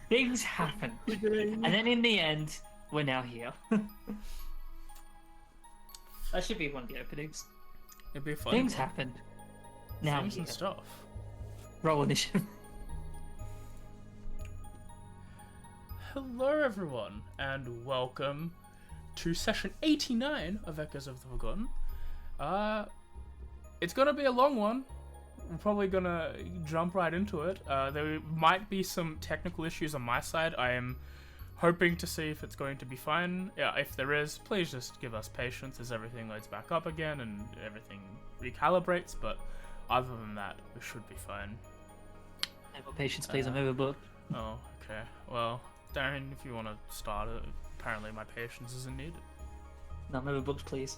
Things happen. And then in the end, we're now here. That should be one of the openings. It'd be fun. Things happened. Now Things here. and stuff. Roll initiative. Hello, everyone, and welcome to session 89 of Echoes of the Forgotten. It's gonna be a long one. We're probably gonna jump right into it. There might be some technical issues on my side. I am hoping to see if it's going to be fine. Yeah, if there is, please just give us patience as everything loads back up again and everything recalibrates, but other than that, we should be fine. More patience, please. I'm overbooked. Oh, okay. Well, Darren, if you want to start it, apparently my patience isn't needed. No, I'm overbooked, please.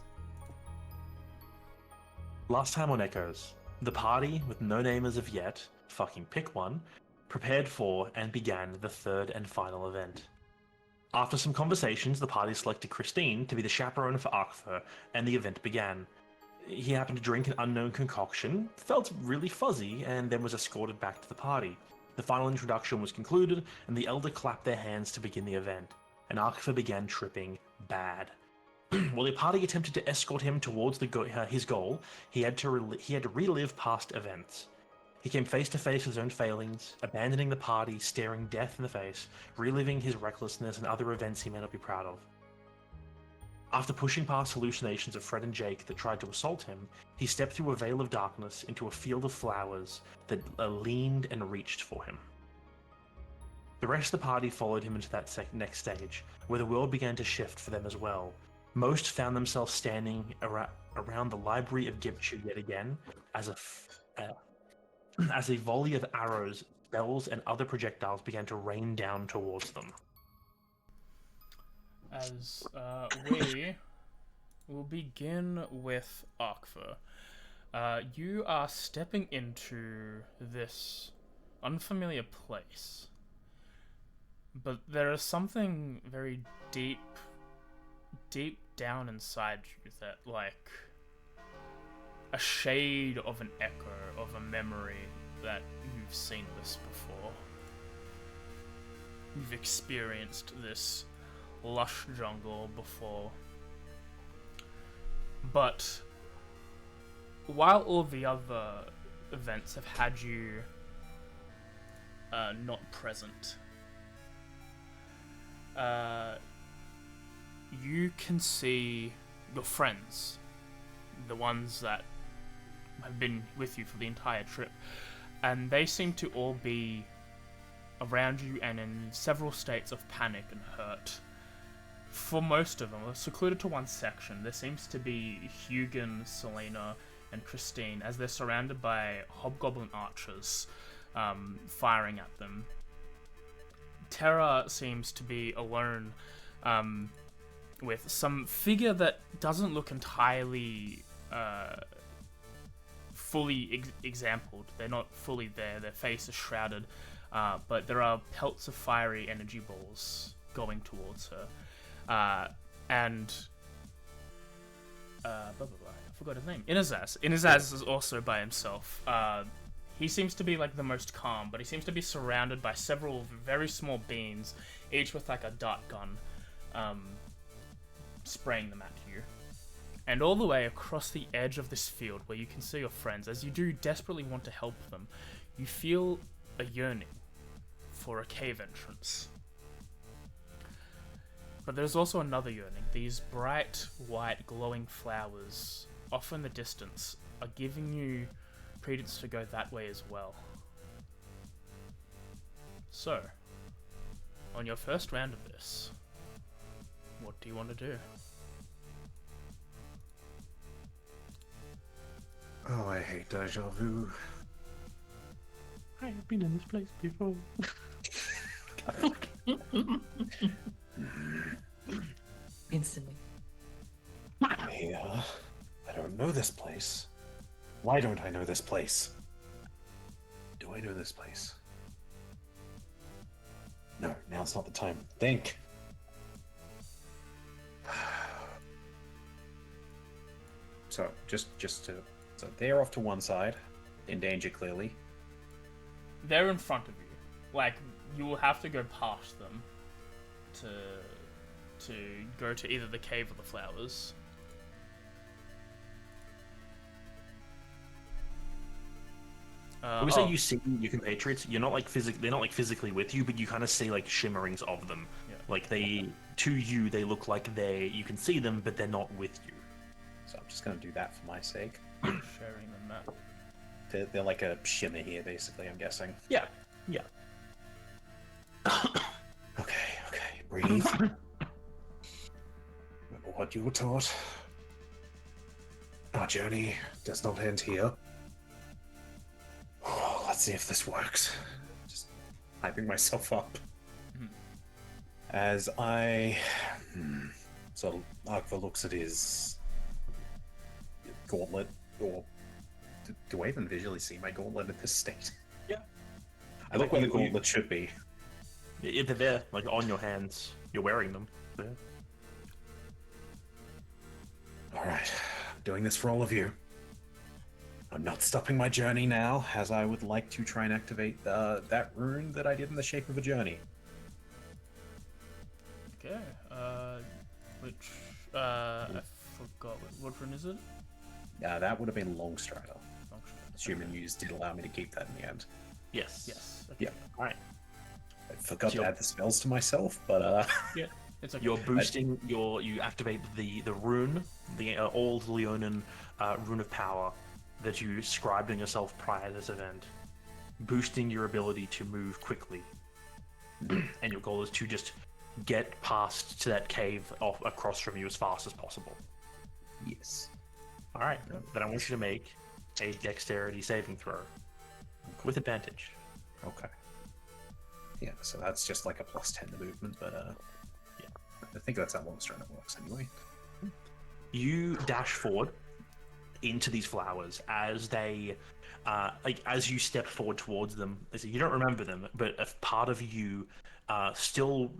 Last time on Echoes, the party, with no name as of yet, fucking pick one, prepared for and began the third and final event. After some conversations, the party selected Christine to be the chaperone for Ahkvur, and the event began. He happened to drink an unknown concoction, felt really fuzzy, and then was escorted back to the party. The final introduction was concluded, and the Elder clapped their hands to begin the event, and Ahkvur began tripping bad. While the party attempted to escort him towards his goal, he had to relive past events. He came face to face with his own failings, abandoning the party, staring death in the face, reliving his recklessness and other events he may not be proud of. After pushing past hallucinations of Fred and Jake that tried to assault him, he stepped through a veil of darkness into a field of flowers that leaned and reached for him. The rest of the party followed him into that next stage, where the world began to shift for them as well. Most found themselves standing around the Library of Gipchu yet again, as a volley of arrows, spells, and other projectiles began to rain down towards them. As we will begin with Ahkvur. You are stepping into this unfamiliar place, but there is something very deep down inside you that, like, a shade of an echo of a memory that you've seen this before. You've experienced this lush jungle before. But while all the other events have had you not present, you can see your friends, the ones that have been with you for the entire trip, and they seem to all be around you and in several states of panic and hurt. For most of them, secluded to one section, there seems to be Hugin, Selena, and Christine, as they're surrounded by hobgoblin archers firing at them. Terra seems to be alone with some figure that doesn't look entirely fully exampled. They're not fully there, their face is shrouded, but there are pelts of fiery energy balls going towards her. And I forgot his name. Inazaz. Inazaz is also by himself. He seems to be like the most calm, but he seems to be surrounded by several very small beings, each with like a dart gun, spraying them at you. And all the way across the edge of this field, where you can see your friends, as you do desperately want to help them, you feel a yearning for a cave entrance. But there's also another yearning. These bright, white, glowing flowers, off in the distance, are giving you credence to go that way as well. So, on your first round of this, what do you want to do? Oh, I hate deja vu. I have been in this place before. Instantly. I don't know this place. Why don't I know this place? Do I know this place? No, now's not the time. Think. So, so they're off to one side, in danger clearly. They're in front of you. like you will have to go past them to go to either the cave or the flowers. When we say you see your compatriots, you're not like they're not like physically with you, but you kind of see like shimmerings of them. Yeah. Like to you, they look like you can see them, but they're not with you. So I'm just gonna do that for my sake. Sharing the map. They're like a shimmer here, basically. I'm guessing. Yeah. Okay, breathe. Remember what you were taught. Our journey does not end here. Oh, let's see if this works. Just hyping myself up. As I sort of Ahkvur looks at his gauntlet, or do I even visually see my gauntlet in this state? Yeah. I look where the gauntlet should be. If they're there, like on your hands, you're wearing them. Yeah. Alright, I'm doing this for all of you. I'm not stopping my journey now, as I would like to try and activate that rune that I did in the shape of a journey. Okay. I forgot what rune is it? That would have been Longstrider. Longstrider. Assuming you did allow me to keep that in the end. Yes. Yes. Okay. Yeah. All right. I forgot to add the spells to myself, but Yeah. It's okay. You're boosting you activate the rune, the old Leonin rune of power that you scribed on yourself prior to this event, boosting your ability to move quickly. And your goal is to just get past to that cave across from you as fast as possible. yes. All right. Then I want you to make a dexterity saving throw with advantage. Okay. Yeah, so that's just like a +10 to movement, but yeah. I think that's how Longstrider works anyway. You dash forward into these flowers as they as you step forward towards them. You don't remember them, but a part of you still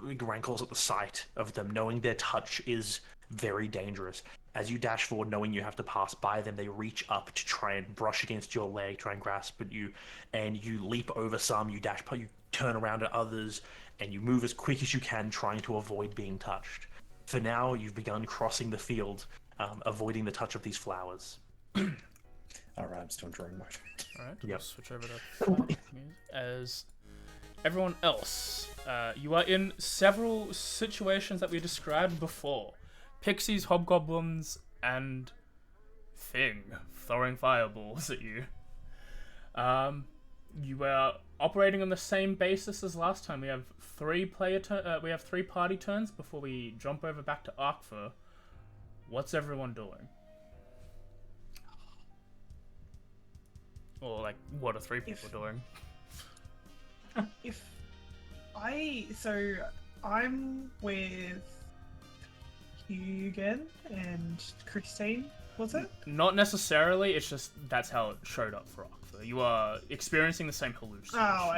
rankles at the sight of them, knowing their touch is very dangerous. As you dash forward, knowing you have to pass by them, they reach up to try and brush against your leg, try and grasp at you, and you leap over some, you turn around at others, and you move as quick as you can, trying to avoid being touched. For now, you've begun crossing the field, avoiding the touch of these flowers. Alright, I'm still drawing mode. Alright, Yep. we'll switch over to as everyone else. You are in several situations that we described before. Pixies, hobgoblins, and Thing throwing fireballs at you. You were operating on the same basis as last time. We have three party turns before we jump over back to Ahkvur. What's everyone doing? Or like, what are three people doing? I'm with Hugen and Christine, was it? Not necessarily, it's just that's how it showed up for Ahkvur. You are experiencing the same hallucination. Oh,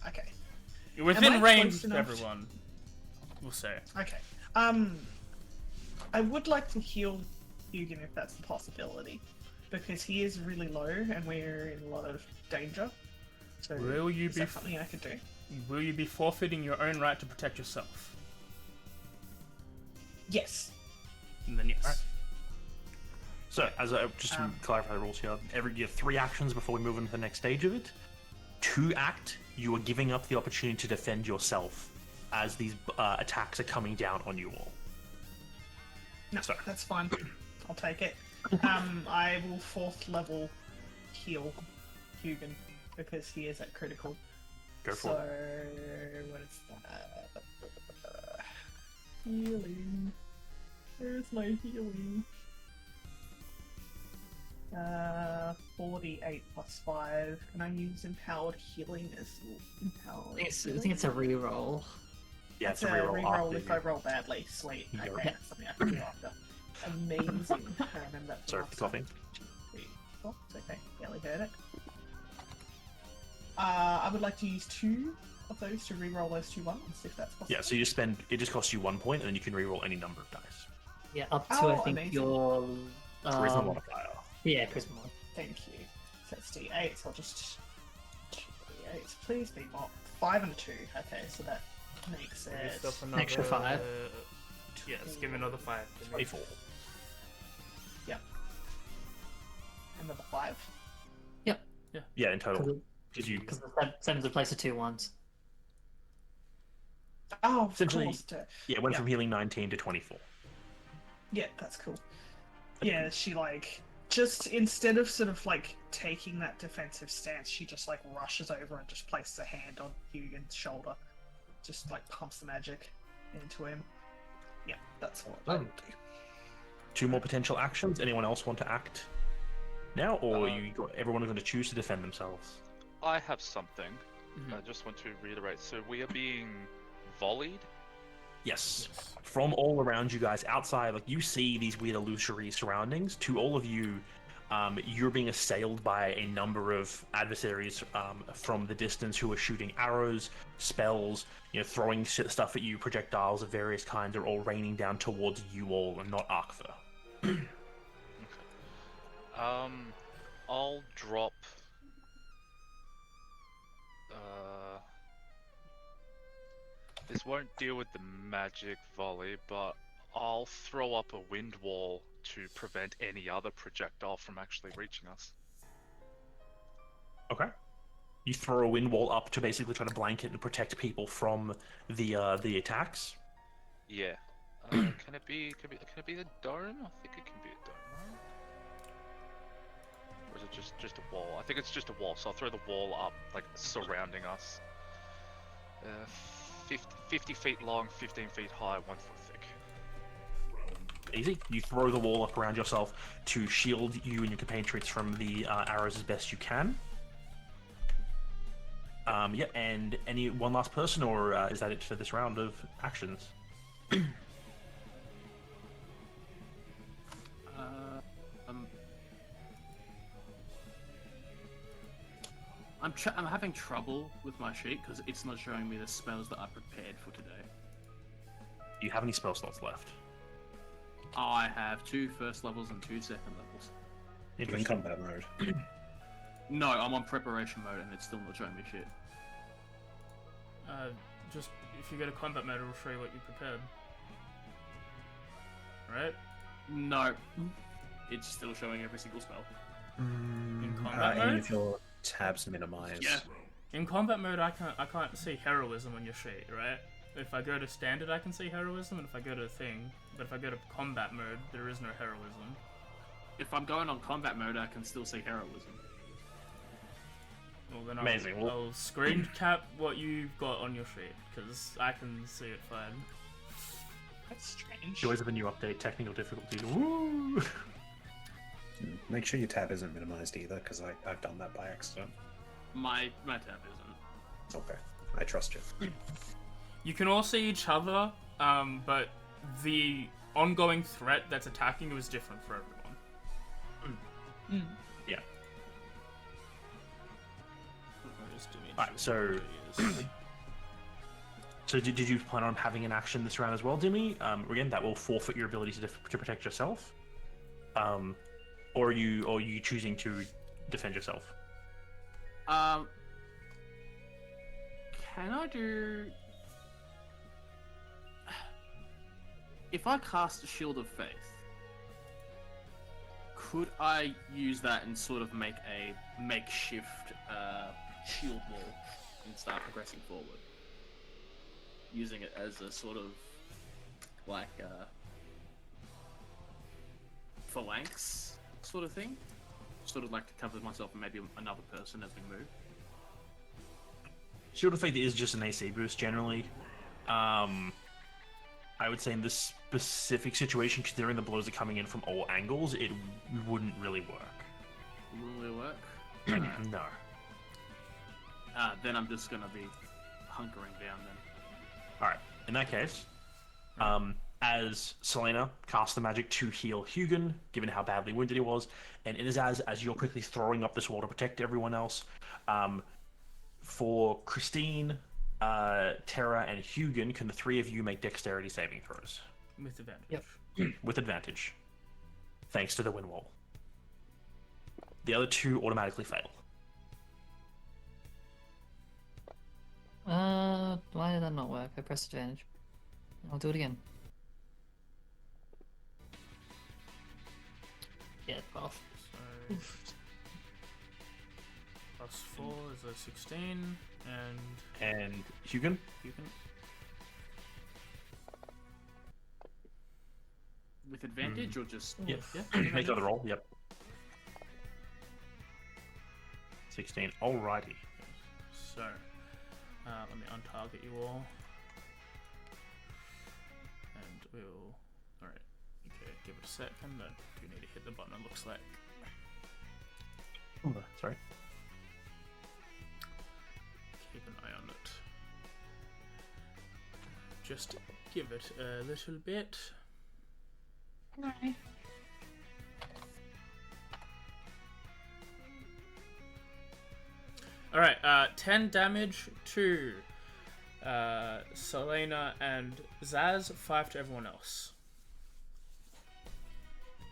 okay. You're within Am I range close of enough? everyone, we'll say. Okay. I would like to heal Hugen if that's a possibility, because he is really low and we're in a lot of danger. So is that something I could do? Will you be forfeiting your own right to protect yourself? Yes. And then yes. Alright. So, just to clarify the rules here, you have 3 actions before we move into the next stage of it. To act, you are giving up the opportunity to defend yourself as these attacks are coming down on you all. No, Sorry. that's fine. I'll take it. I will 4th level heal Hugen because he is at critical. Go for it. So, what is that? Healing. Where's my healing? 48 plus 5. Can I use empowered healing as empowered? I think it's a reroll. Yeah, It's it's a reroll. reroll after if you- I roll badly. Sweet. Yeah. Okay, that's something I can do after. Amazing. I remember that. Sorry, last coughing. time. Oh, it's okay. Barely heard it. I would like to use 2 of those to reroll those 2 ones, if that's possible. Yeah, so it just costs you 1 point, and then you can reroll any number of dice. Yeah, up to Oh, I think amazing. your Charisma modifier. yeah, charisma mod. Thank you. So that's D8, so I'll just... D8s. Please be more. 5 and 2. Okay, so that makes Give it yourself another, Extra 5. Yes, give me another 5. 24. another 5. Yeah, in total. Because you Because the 7's a place of 2 1s. Oh, of Essentially- course. went Yeah. from healing 19 to 24. Yeah, that's cool. Yeah, she like just instead of sort of like taking that defensive stance, she just like rushes over and just places a hand on Hugin's shoulder, just like pumps the magic into him. Yeah, that's what I would do. 2 more potential actions. Anyone else want to act now, or everyone is going to choose to defend themselves? I have something. Mhm. I just want to reiterate. So we are being volleyed. Yes. From all around you guys, outside, like you see these weird illusory surroundings. To all of you, you're being assailed by a number of adversaries from the distance who are shooting arrows, spells, throwing stuff at you, projectiles of various kinds are all raining down towards you all, and not Ahkvur. I'll drop. This won't deal with the magic volley, but I'll throw up a wind wall to prevent any other projectile from actually reaching us. Okay. You throw a wind wall up to basically try to blanket and protect people from the attacks. Yeah. Can it be a dome? I think it can be a dome, right? Or is it just a wall? I think it's just a wall, so I'll throw the wall up, like, surrounding us. 50 feet long, 15 feet high, 1 foot thick. Easy. You throw the wall up around yourself to shield you and your compatriots from the arrows as best you can. And any one last person, or is that it for this round of actions? I'm having trouble with my sheet because it's not showing me the spells that I prepared for today. Do you have any spell slots left? I have 2 first levels and 2 second levels. You're in combat mode. No, I'm on preparation mode and it's still not showing me shit. Just if you go to combat mode, it'll show you what you prepared. Right? No, it's still showing every single spell. In combat Even mode? if your tabs minimize. Yeah. In combat mode, I can't see heroism on your sheet, right? If I go to standard, I can see heroism, and if I go to thing, but if I go to combat mode, there is no heroism. If I'm going on combat mode, I can still see heroism. Well, then Amazing. I'll screen cap what you've got on your sheet, because I can see it fine. That's strange. Joys of a new update, technical difficulties. Woo! Make sure your tab isn't minimized either, because I've done that by accident. My tab isn't. Okay, I trust you. You can all see each other, but the ongoing threat that's attacking you is different for everyone. Yeah. Just to make Alright, sure so it is. So did you plan on having an action this round as well, Dimmy? Again, that will forfeit your ability to protect yourself. Or are you choosing to defend yourself? Can I do... If I cast a Shield of Faith, could I use that and sort of make a makeshift shield wall and start progressing forward? Using it as a sort of, like, phalanx sort of thing? Sort of like to cover myself and maybe another person as we move. Shield of Faith is just an AC boost generally. I would say in this specific situation, considering the blows are coming in from all angles, it wouldn't really work. Wouldn't really work? No. Then I'm just gonna be hunkering down then. Alright, in that case, as Selena casts the magic to heal Hugin, given how badly wounded he was, and it is as you're quickly throwing up this wall to protect everyone else, for Christine, Terra, and Hugin, can the 3 of you make dexterity saving throws? With advantage. Yep. With advantage. Thanks to the wind wall. The other 2 automatically fail. Why did that not work? I pressed advantage. I'll do it again. Yeah, 12. So plus 4 is a 16, and And Hugin? you can. With advantage or just? Yep. Yeah. Make another roll. Yep. 16. Alrighty. So, let me untarget you all. And we'll. Alright. Okay, give it a second. I do need to hit the button, it looks like. Sorry. Keep an eye on it. Just give it a little bit. Alright, 10 damage to Selena and Zaz, 5 to everyone else.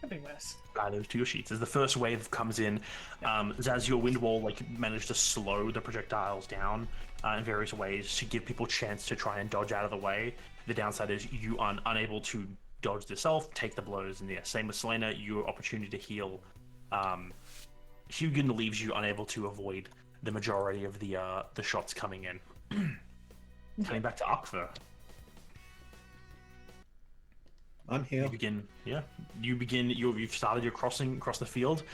Could be worse. Add those to your sheets. As the first wave comes in, Zaz, your wind wall managed to slow the projectiles down in various ways to give people a chance to try and dodge out of the way. The downside is you are unable to dodge yourself, take the blows, and yeah, same with Selena, your opportunity to heal. Hugin leaves you unable to avoid the majority of the shots coming in. Coming back to Ahkvur. I'm here. You've started your crossing across the field.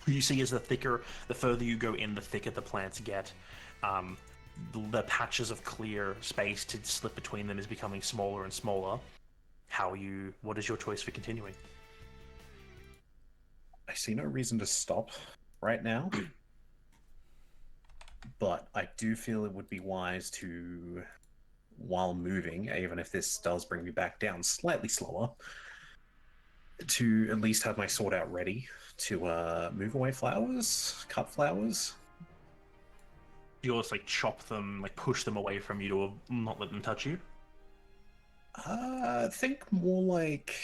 You see as the further you go in, the thicker the plants get. The patches of clear space to slip between them is becoming smaller and smaller. What is your choice for continuing? I see no reason to stop right now. But I do feel it would be wise to, while moving, even if this does bring me back down slightly slower, to at least have my sword out ready to move away flowers, cut flowers. You'll just chop them, push them away from you to not let them touch you? Think more like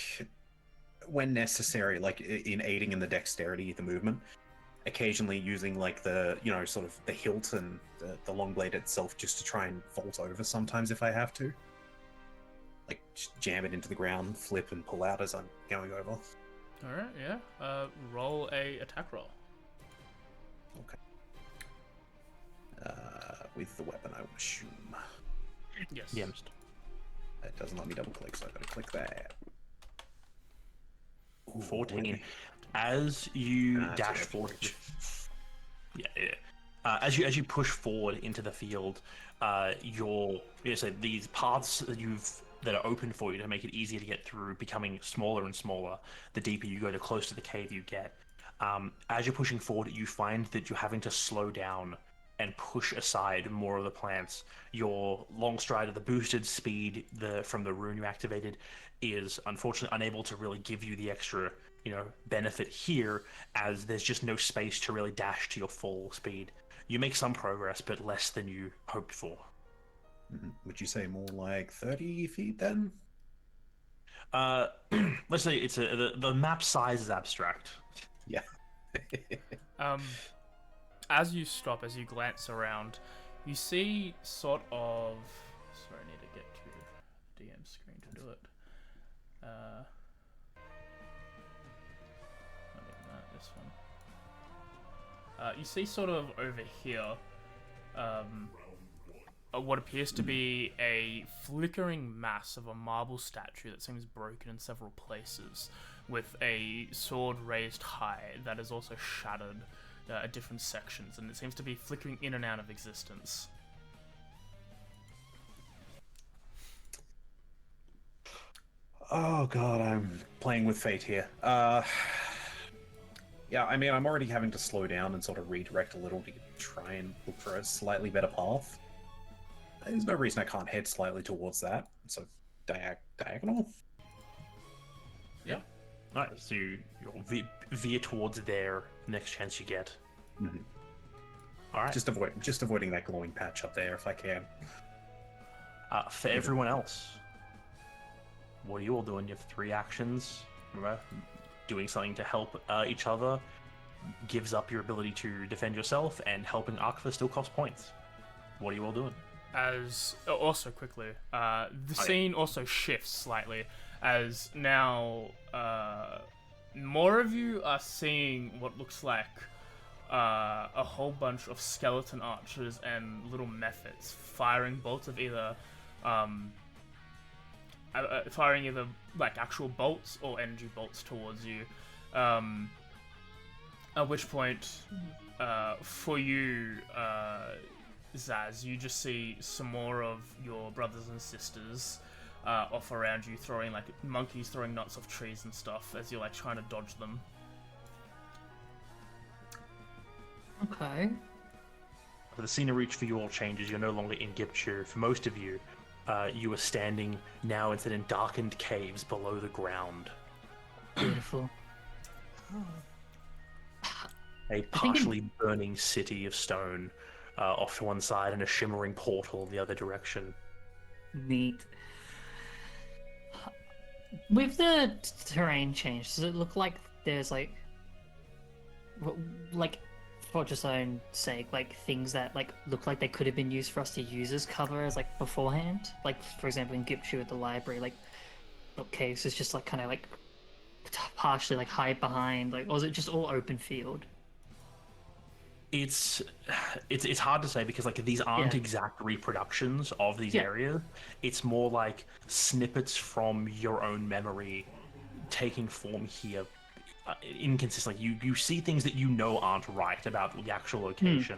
when necessary, in aiding in the dexterity, the movement. Occasionally using the sort of the hilt and the long blade itself just to try and vault over sometimes if I have to. Just jam it into the ground, flip and pull out as I'm going over. Alright, yeah. Roll a attack roll. Okay. With the weapon, I would assume. Yes. Yeah. It doesn't let me double click, so I gotta click that. Ooh, 14. As you dash forward, as you push forward into the field, these paths that are open for you to make it easier to get through, becoming smaller and smaller. The deeper you go, the closer to the cave you get. As you're pushing forward, you find that you're having to slow down and push aside more of the plants. Your long stride, the boosted speed from the rune you activated, is unfortunately unable to really give you the extra benefit here, as there's just no space to really dash to your full speed. You make some progress, but less than you hoped for. Would you say more like 30 feet then? Let's say it's the map size is abstract. Yeah. As you stop, as you glance around, you see sort of. Sorry, I need to get to DM screen to do it. Not even that. This one. You see sort of over here, what appears to be a flickering mass of a marble statue that seems broken in several places, with a sword raised high that is also shattered at different sections, and it seems to be flickering in and out of existence. Oh god, I'm playing with fate here. Yeah, I mean, I'm already having to slow down and sort of redirect a little to try and look for a slightly better path. There's no reason I can't head slightly towards that. So, diagonal? Yeah. Alright, so you'll veer towards there next chance you get. Mm-hmm. Alright. Just avoiding that glowing patch up there if I can. For everyone else, what are you all doing? You have 3 actions. Remember, doing something to help each other gives up your ability to defend yourself, and helping Ahkvur still costs points. What are you all doing? as also quickly, the scene also shifts slightly as now more of you are seeing what looks like a whole bunch of skeleton archers and little methods firing bolts of either like actual bolts or energy bolts towards you. At which point, for you, Zaz, you just see some more of your brothers and sisters off around you, throwing like monkeys throwing nuts off trees and stuff as you're like trying to dodge them. Okay. The scenery for you all changes. You're no longer in Gipchu. For most of you, you are standing now instead in darkened caves below the ground. Beautiful. A partially burning city of stone off to one side and a shimmering portal the other direction. Neat. With the terrain change, does it look like there's like for just own sake, like things that like look like they could have been used for us to use as cover as like beforehand? Like for example in Gipchu at the library, like bookcases just like kind of like partially like hide behind, like, or is it just all open field? It's hard to say because like these aren't exact reproductions of these areas. It's more like snippets from your own memory taking form here. Inconsistent. Like you see things that you know aren't right about the actual location.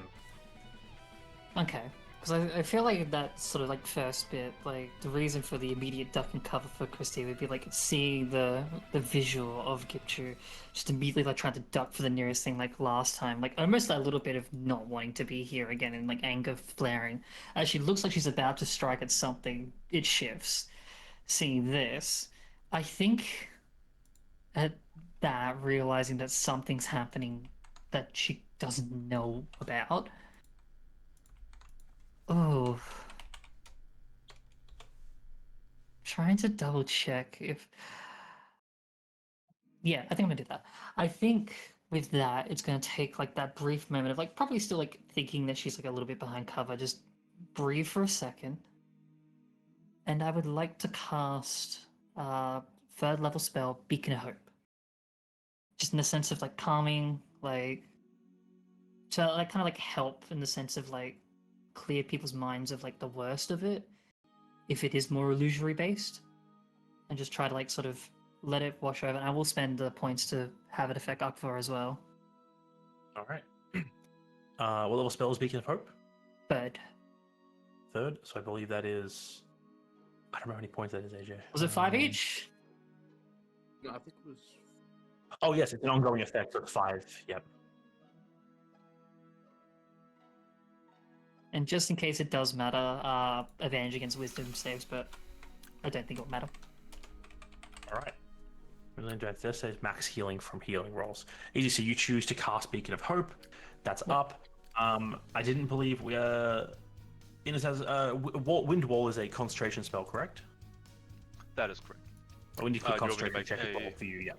Okay. Because I feel like that sort of like first bit, like the reason for the immediate duck and cover for Christy would be like seeing the visual of Gipchu, just immediately like trying to duck for the nearest thing like last time, like almost that little bit of not wanting to be here again and like anger flaring. As she looks like she's about to strike at something, it shifts. Seeing this, I think at that realizing that something's happening that she doesn't know about. Oh, trying to double check if. Yeah, I think I'm gonna do that. I think with that, it's gonna take like that brief moment of like probably still like thinking that she's like a little bit behind cover. Just breathe for a second, and I would like to cast third level spell Beacon of Hope. Just in the sense of like calming, like to like kind of like help in the sense of like clear people's minds of like the worst of it, if it is more illusory based, and just try to like sort of let it wash over. And I will spend the points to have it affect Ahkvur as well. All right. What level spell is Beacon of Hope? Third. Third. So I believe that is. I don't remember how many points that is, AJ. Was it 5 each? No, I think it was. Oh yes, it's an ongoing effect. So it's 5. Yep. And just in case it does matter, advantage against wisdom saves, but I don't think it'll matter. All right. We're going to do this. Says max healing from healing rolls. Easy. So you choose to cast Beacon of Hope. That's up. I didn't believe we. In it says Wind Wall is a concentration spell, correct? That is correct. When you click you want me to concentration, make check it a roll for you. Yeah.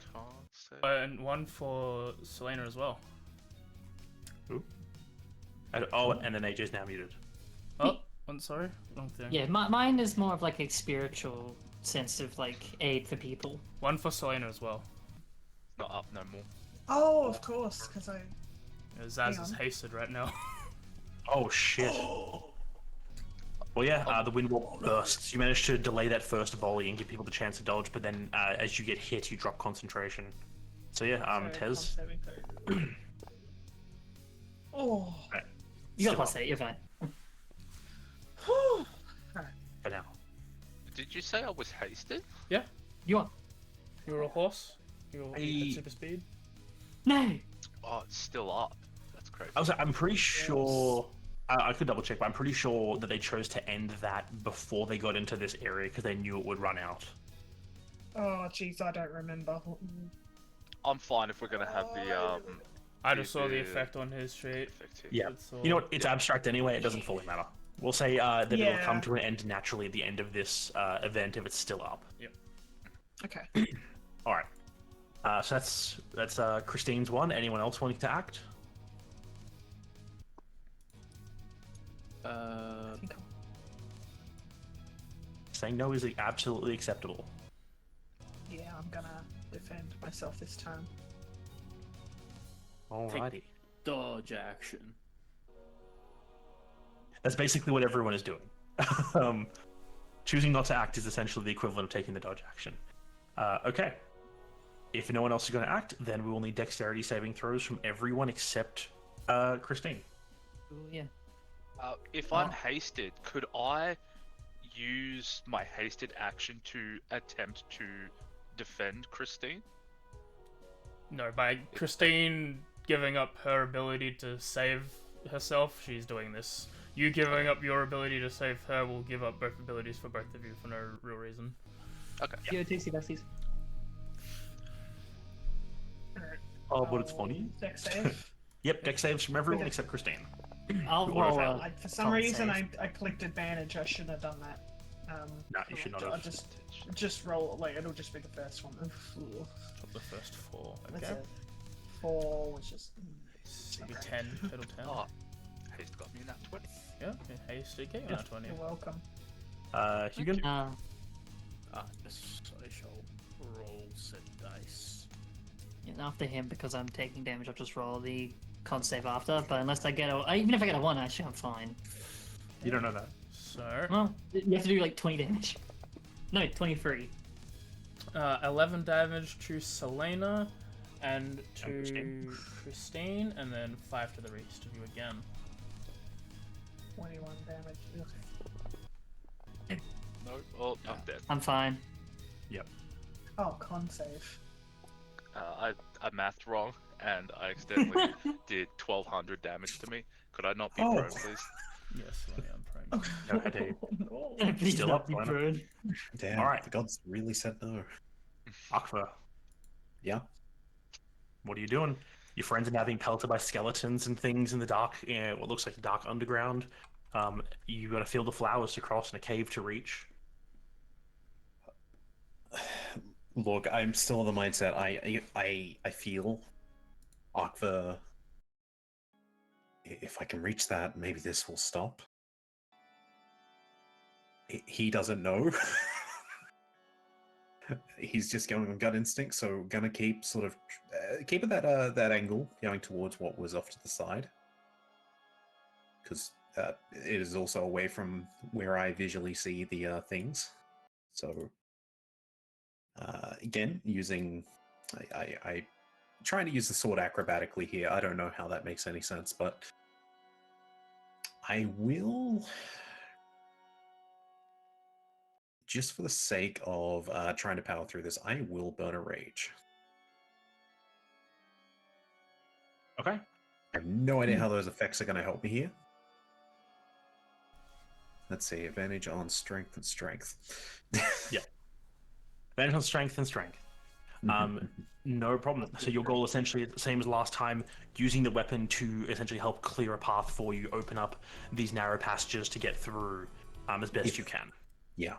And one for Selena as well. Ooh. And then AJ's now muted. Oh, I'm sorry. Wrong thing. Yeah, mine is more of like a spiritual sense of like aid for people. One for Selena as well. Not up no more. Oh, of course, because I. Yeah, Zaz Hang is on. hasted right now. Oh shit. Well, yeah, the wind wall bursts. You manage to delay that first volley and give people the chance to dodge, but then as you get hit, you drop concentration. So yeah, Tez. Oh. Right. You got Still plus up 8, you're fine. Whew. for now. Did you say I was hasted? Yeah, You are. you're a horse. You're at I- super speed. No! Oh, it's still up. That's crazy. I'm pretty sure. I could double check, but I'm pretty sure that they chose to end that before they got into this area because they knew it would run out. Oh, jeez, I don't remember. I'm fine if we're gonna have the I just saw the the effect on his sheet. effect here. Yeah. That's all. You know what? It's abstract anyway. It doesn't fully matter. We'll say that it'll Yeah. come to an end naturally at the end of this event if it's still up. Okay. All right. So that's Christine's one. Anyone else wanting to act? saying no is absolutely acceptable. Yeah, I'm gonna defend myself this time. Alrighty. Dodge action. That's basically what everyone is doing. Choosing not to act is essentially the equivalent of taking the dodge action. Okay. If no one else is going to act, then we will need dexterity saving throws from everyone except Christine. Ooh, yeah. If I'm hasted, could I use my hasted action to attempt to defend Christine? No, by Christine giving up her ability to save herself, she's doing this. You giving up your ability to save her will give up both abilities for both of you for no real reason. Okay. Yo, Dixie Besties. Alright. Oh, but it's funny. Dex save. Yep, dex saves from everyone except Christine. I'll You roll auto-fail. For some con reason, save. I clicked advantage. I shouldn't have done that. Nah, you should not I'll have. just roll. Like it'll just be the first one. Ooh, Top the first 4. that's Okay. a 4, which is. So you 10, total 10. Oh, haste got me in that 20. Yeah, haste to get you on 20. You're welcome. Hugan? Yes, I shall roll said dice. And after him, because I'm taking damage, I'll just roll the con save after. But unless I get even if I get a 1, actually, I'm fine. You don't know that. So, Well, you have to do like 20 damage. No, 23. 11 damage to Selena and to Christine. Christine, and then 5 to the rest of you again. 21 damage. Ugh. No, oh, I'm dead. I'm fine. Oh, con save. I mathed wrong, and I accidentally did 1200 damage to me. Could I not be Oh. prone, please? Yes, I am prone. No, I do. Oh, no. Please Still not up, be why not? prone. Damn, Alright. the gods really said no. Ahkvur, Yeah. what are you doing? Your friends are now being pelted by skeletons and things in the dark, what looks like the dark underground. You got a field of flowers to cross and a cave to reach. Look, I'm still in the mindset. I feel Ahkvur. If I can reach that, maybe this will stop. He doesn't know. He's just going on gut instinct, so gonna keep sort of keep it that angle going towards what was off to the side, because it is also away from where I visually see the things. So again, using I trying to use the sword acrobatically here. I don't know how that makes any sense, but I will, just for the sake of trying to power through this, I will burn a rage. Okay. I have no idea how those effects are going to help me here. Let's see, advantage on strength and strength. Advantage on strength and strength. No problem. So your goal essentially is the same as last time, using the weapon to essentially help clear a path for you, open up these narrow passages to get through as best you can. Yeah.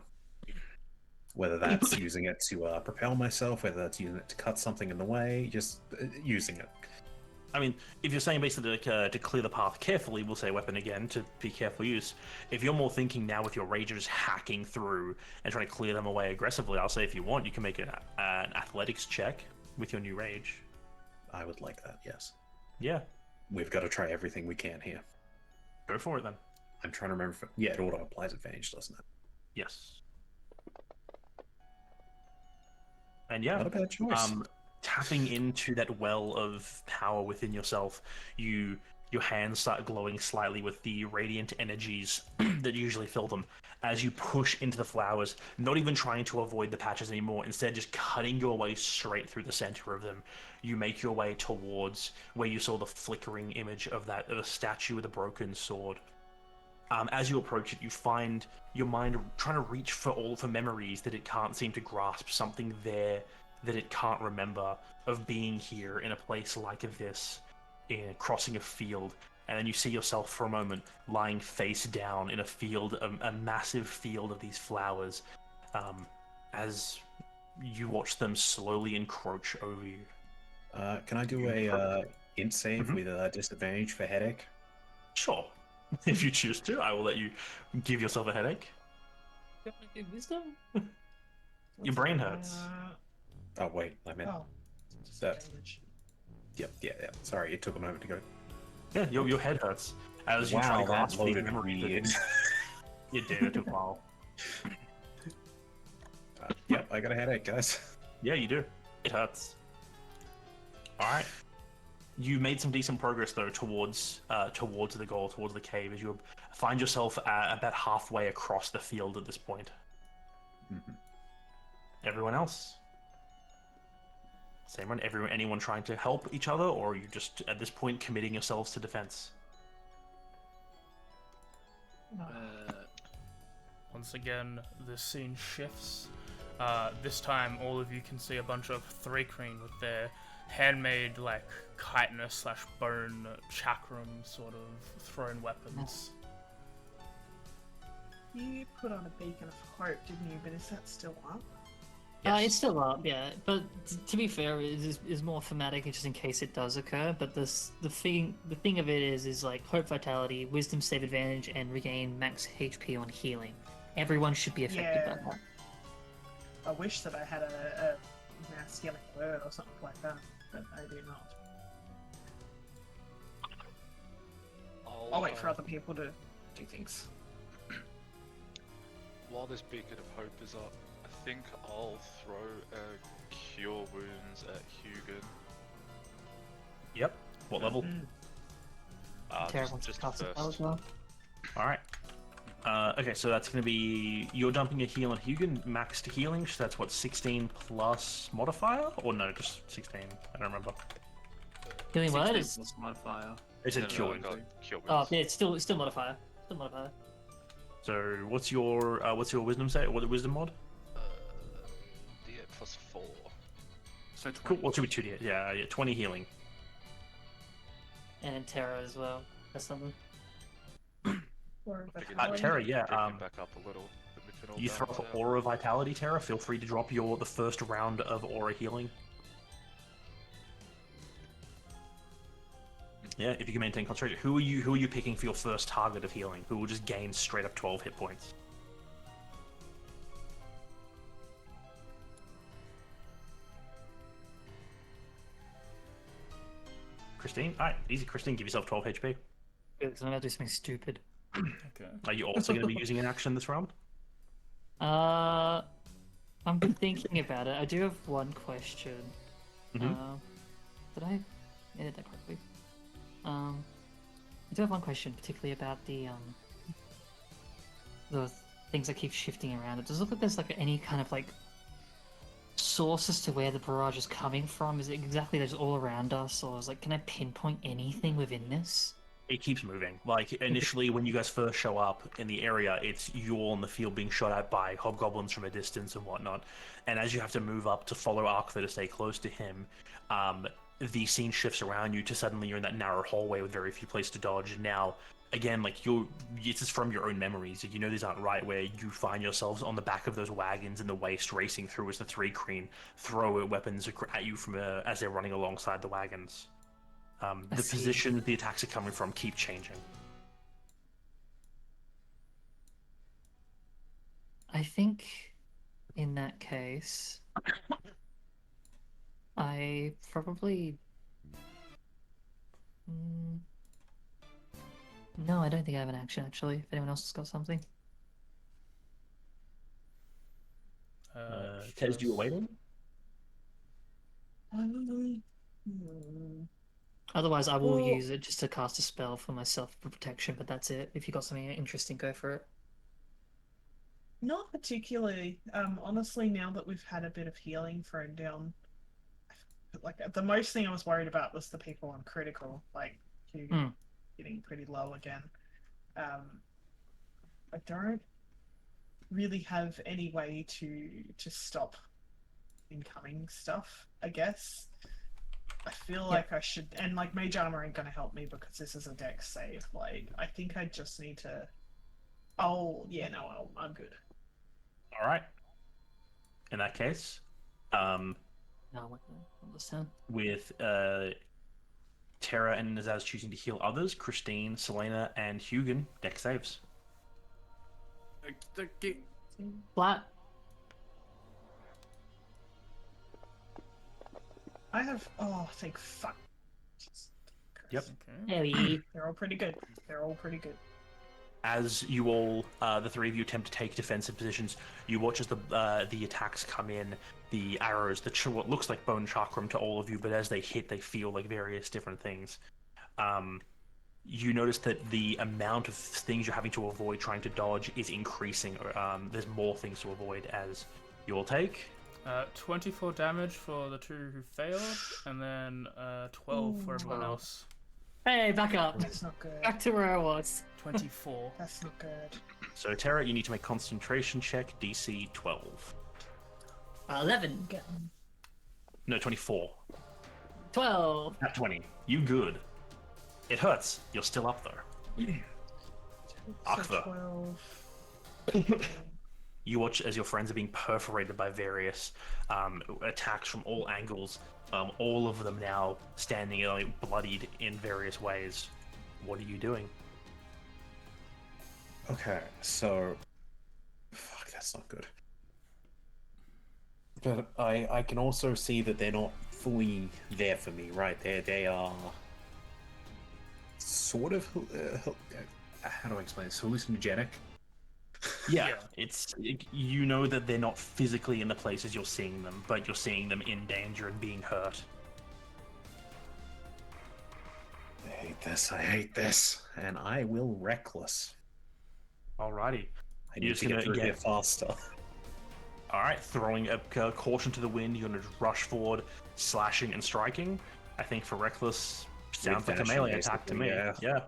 Whether that's using it to propel myself, whether that's using it to cut something in the way, just using it. I mean, if you're saying basically to clear the path carefully, we'll say weapon again to be careful use. If you're more thinking now with your rage of just hacking through and trying to clear them away aggressively, I'll say if you want, you can make an athletics check with your new rage. I would like that, yes. Yeah, We've got to try everything we can here. go for it then. I'm trying to remember if it auto applies advantage, doesn't it? Yes. And yeah, Not a bad choice. tapping into that well of power within yourself, your hands start glowing slightly with the radiant energies that usually fill them as you push into the flowers, not even trying to avoid the patches anymore, instead just cutting your way straight through the center of them. You make your way towards where you saw the flickering image of a statue with a broken sword. As you approach it, you find your mind trying to reach for memories that it can't seem to grasp, something there that it can't remember of being here in a place like this, in crossing a field, and then you see yourself for a moment lying face down in a field, a massive field of these flowers, as you watch them slowly encroach over you. Can I do a int save with a disadvantage for headache? Sure. If you choose to, I will let you give yourself a headache. Don't want to do wisdom? Your brain hurts. Oh wait, I meant. Oh, just That- damage. Yep, yeah. Sorry, it took a moment to go. Yeah, your head hurts as you try Wow, to that grasp the loaded memory. weird. You did. It took a while. Yep, I got a headache, guys. Yeah, you do. It hurts. All right. You made some decent progress though towards the goal, towards the cave, as you find yourself about halfway across the field at this point. Mhm. Everyone else? Same one. Anyone trying to help each other, or are you just at this point committing yourselves to defense? Once again, the scene shifts. This time, all of you can see a bunch of Threekreen with their handmade, like, chitinous / bone chakram sort of thrown weapons. You put on a beacon of hope, didn't you? But is that still up? It's still up, yeah. But to be fair, it is more thematic just in case it does occur. But the thing of it is like hope, vitality, wisdom, save advantage, and regain max HP on healing. Everyone should be affected by that. I wish that I had a mass healing word or something like that, but I do not. I'll wait for other people to do things. While this beacon of hope is up, I think I'll throw a cure wounds at Hugin. Yep. What level? Terrible Just cast a first. spell as well. All right. Okay, so that's going to be you're dumping a heal on Hugin, maxed healing. So that's what 16 plus modifier, or no, just 16. I don't remember. Healing word 16 is plus modifier. It's a No, cure. I got cure wounds. oh yeah, it's still modifier. Still modifier. So what's your wisdom say? What the wisdom mod? D8 plus 4. So Cool. 20. What should be 2d? Yeah, 20 healing. And Terra as well. That's something. Or Terra, yeah. Bring him back up a little. Then we can all You throw balance up out. Aura Vitality, Terra. Feel free to drop the first round of Aura healing. Yeah, if you can maintain concentration. Who are you picking for your first target of healing? Who will just gain straight up 12 hit points? Christine? Alright, easy Christine, give yourself 12 HP. Good, because I'm about to do something stupid. Okay. Are you also going to be using an action this round? I'm thinking about it. I do have one question. Mhm. Did I edit that correctly? I do have one question, particularly about the things that keep shifting around. It does look like there's like any kind of like source as to where the barrage is coming from. Is it exactly just all around us, or is like can I pinpoint anything within this? It keeps moving. Like, initially, when you guys first show up in the area, it's you all in the field being shot at by hobgoblins from a distance and whatnot. And as you have to move up to follow Ahkvur to stay close to him, the scene shifts around you to suddenly you're in that narrow hallway with very few places to dodge. And now, again, like, it's just from your own memories. You know these aren't right, where you find yourselves on the back of those wagons in the waste racing through as the Threekreen throw weapons at you from as they're running alongside the wagons. The see. position the attacks are coming from keep changing. I think in that case, I probably. No, I don't think I have an action actually. If anyone else has got something. Tez, do you waiting? Otherwise, I will Well- use it just to cast a spell for myself for protection, but that's it. If you got something interesting, go for it. Not particularly. Honestly, now that we've had a bit of healing thrown down, like the most thing I was worried about was the people on critical, like Hugo getting pretty low again. I don't really have any way to stop incoming stuff, I guess. I feel like I should, and like mage armor ain't gonna help me because this is a dex save. Like, I think I just need to. Oh yeah, no, I'm good. All right. In that case, No, I won't understand. with Terra and Nazaz choosing to heal others, Christine, Selena, and Hugin deck saves. Flat. I have. Oh, thank fuck. Yep. Okay. Heavy. They're all pretty good. They're all pretty good. As you all, the three of you, attempt to take defensive positions, you watch as the attacks come in, the arrows, what looks like bone chakram to all of you, but as they hit, they feel like various different things. You notice that the amount of things you're having to avoid trying to dodge is increasing. There's more things to avoid as you all take. 24 damage for the two who failed, and then 12 for everyone else. Hey, back up. That's not good. Back to where I was. 24. That's not good. So Terra, you need to make concentration check, DC 12. 11. No, 24. 12. Not 20. You good. It hurts. You're still up though. Ahkvur. 12. You watch as your friends are being perforated by various attacks from all angles. All of them now standing bloodied in various ways. What are you doing? Okay, so fuck, that's not good. But I can also see that they're not fully there for me, right? They are sort of how do I explain this? Hallucinogenic. Yeah, you know that they're not physically in the places you're seeing them, but you're seeing them in danger and being hurt. I hate this, and I will reckless. Alrighty. I need to get through here faster. Alright, throwing a caution to the wind, you're going to rush forward, slashing and striking. I think for reckless, sounds like a melee attack to me. Yeah.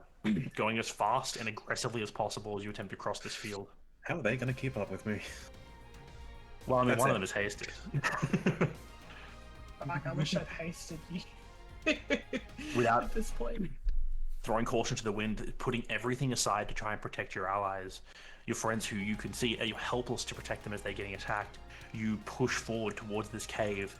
Going as fast and aggressively as possible as you attempt to cross this field. How are they going to keep up with me? Well, I mean, That's one it. of them is hasted. Fuck, I wish I'd hasted you. Without- At this point. Throwing caution to the wind, putting everything aside to try and protect your allies, your friends who you can see are helpless to protect them as they're getting attacked. You push forward towards this cave,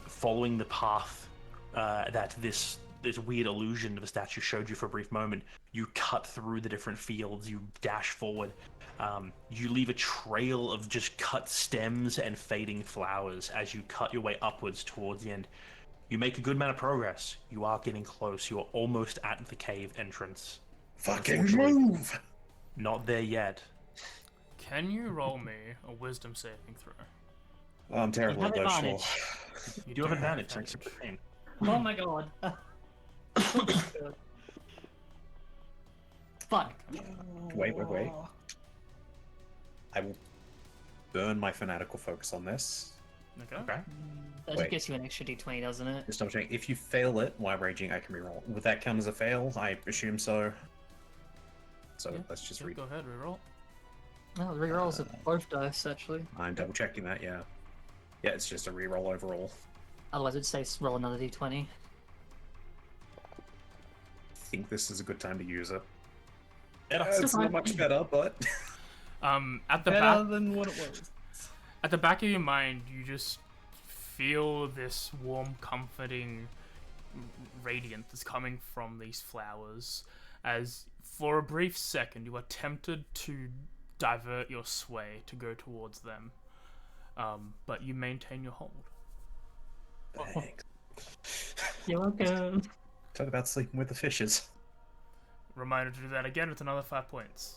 following the path that this weird illusion of a statue showed you for a brief moment. You cut through the different fields, you dash forward. You leave a trail of just cut stems and fading flowers as you cut your way upwards towards the end. You make a good amount of progress. You are getting close. You are almost at the cave entrance. Fucking Unfortunately, move! Not there yet. Can you roll me a wisdom saving throw? I'm terrible at You have those, sure. advantage. You do have advantage, thanks for playing. Oh my god. Fuck. Wait. I will burn my fanatical focus on this. Okay. Okay. That Wait. just gives you an extra d20, doesn't it? Just double checking. If you fail it while raging, I can reroll. Would that count as a fail? I assume so. So Yeah, let's just yeah, read. go ahead, reroll. Oh, the rerolls of both dice, actually. I'm double checking that. Yeah. Yeah, it's just a reroll overall. Otherwise, it'd say roll another d20. I think this is a good time to use it. It's not much better, but At the Better back, than what it was. at the back of your mind, you just feel this warm, comforting radiance that's coming from these flowers. As for a brief second, you are tempted to divert your sway to go towards them, but you maintain your hold. thanks. You're welcome. Talk about sleeping with the fishes. Reminder to do that again with another 5 points.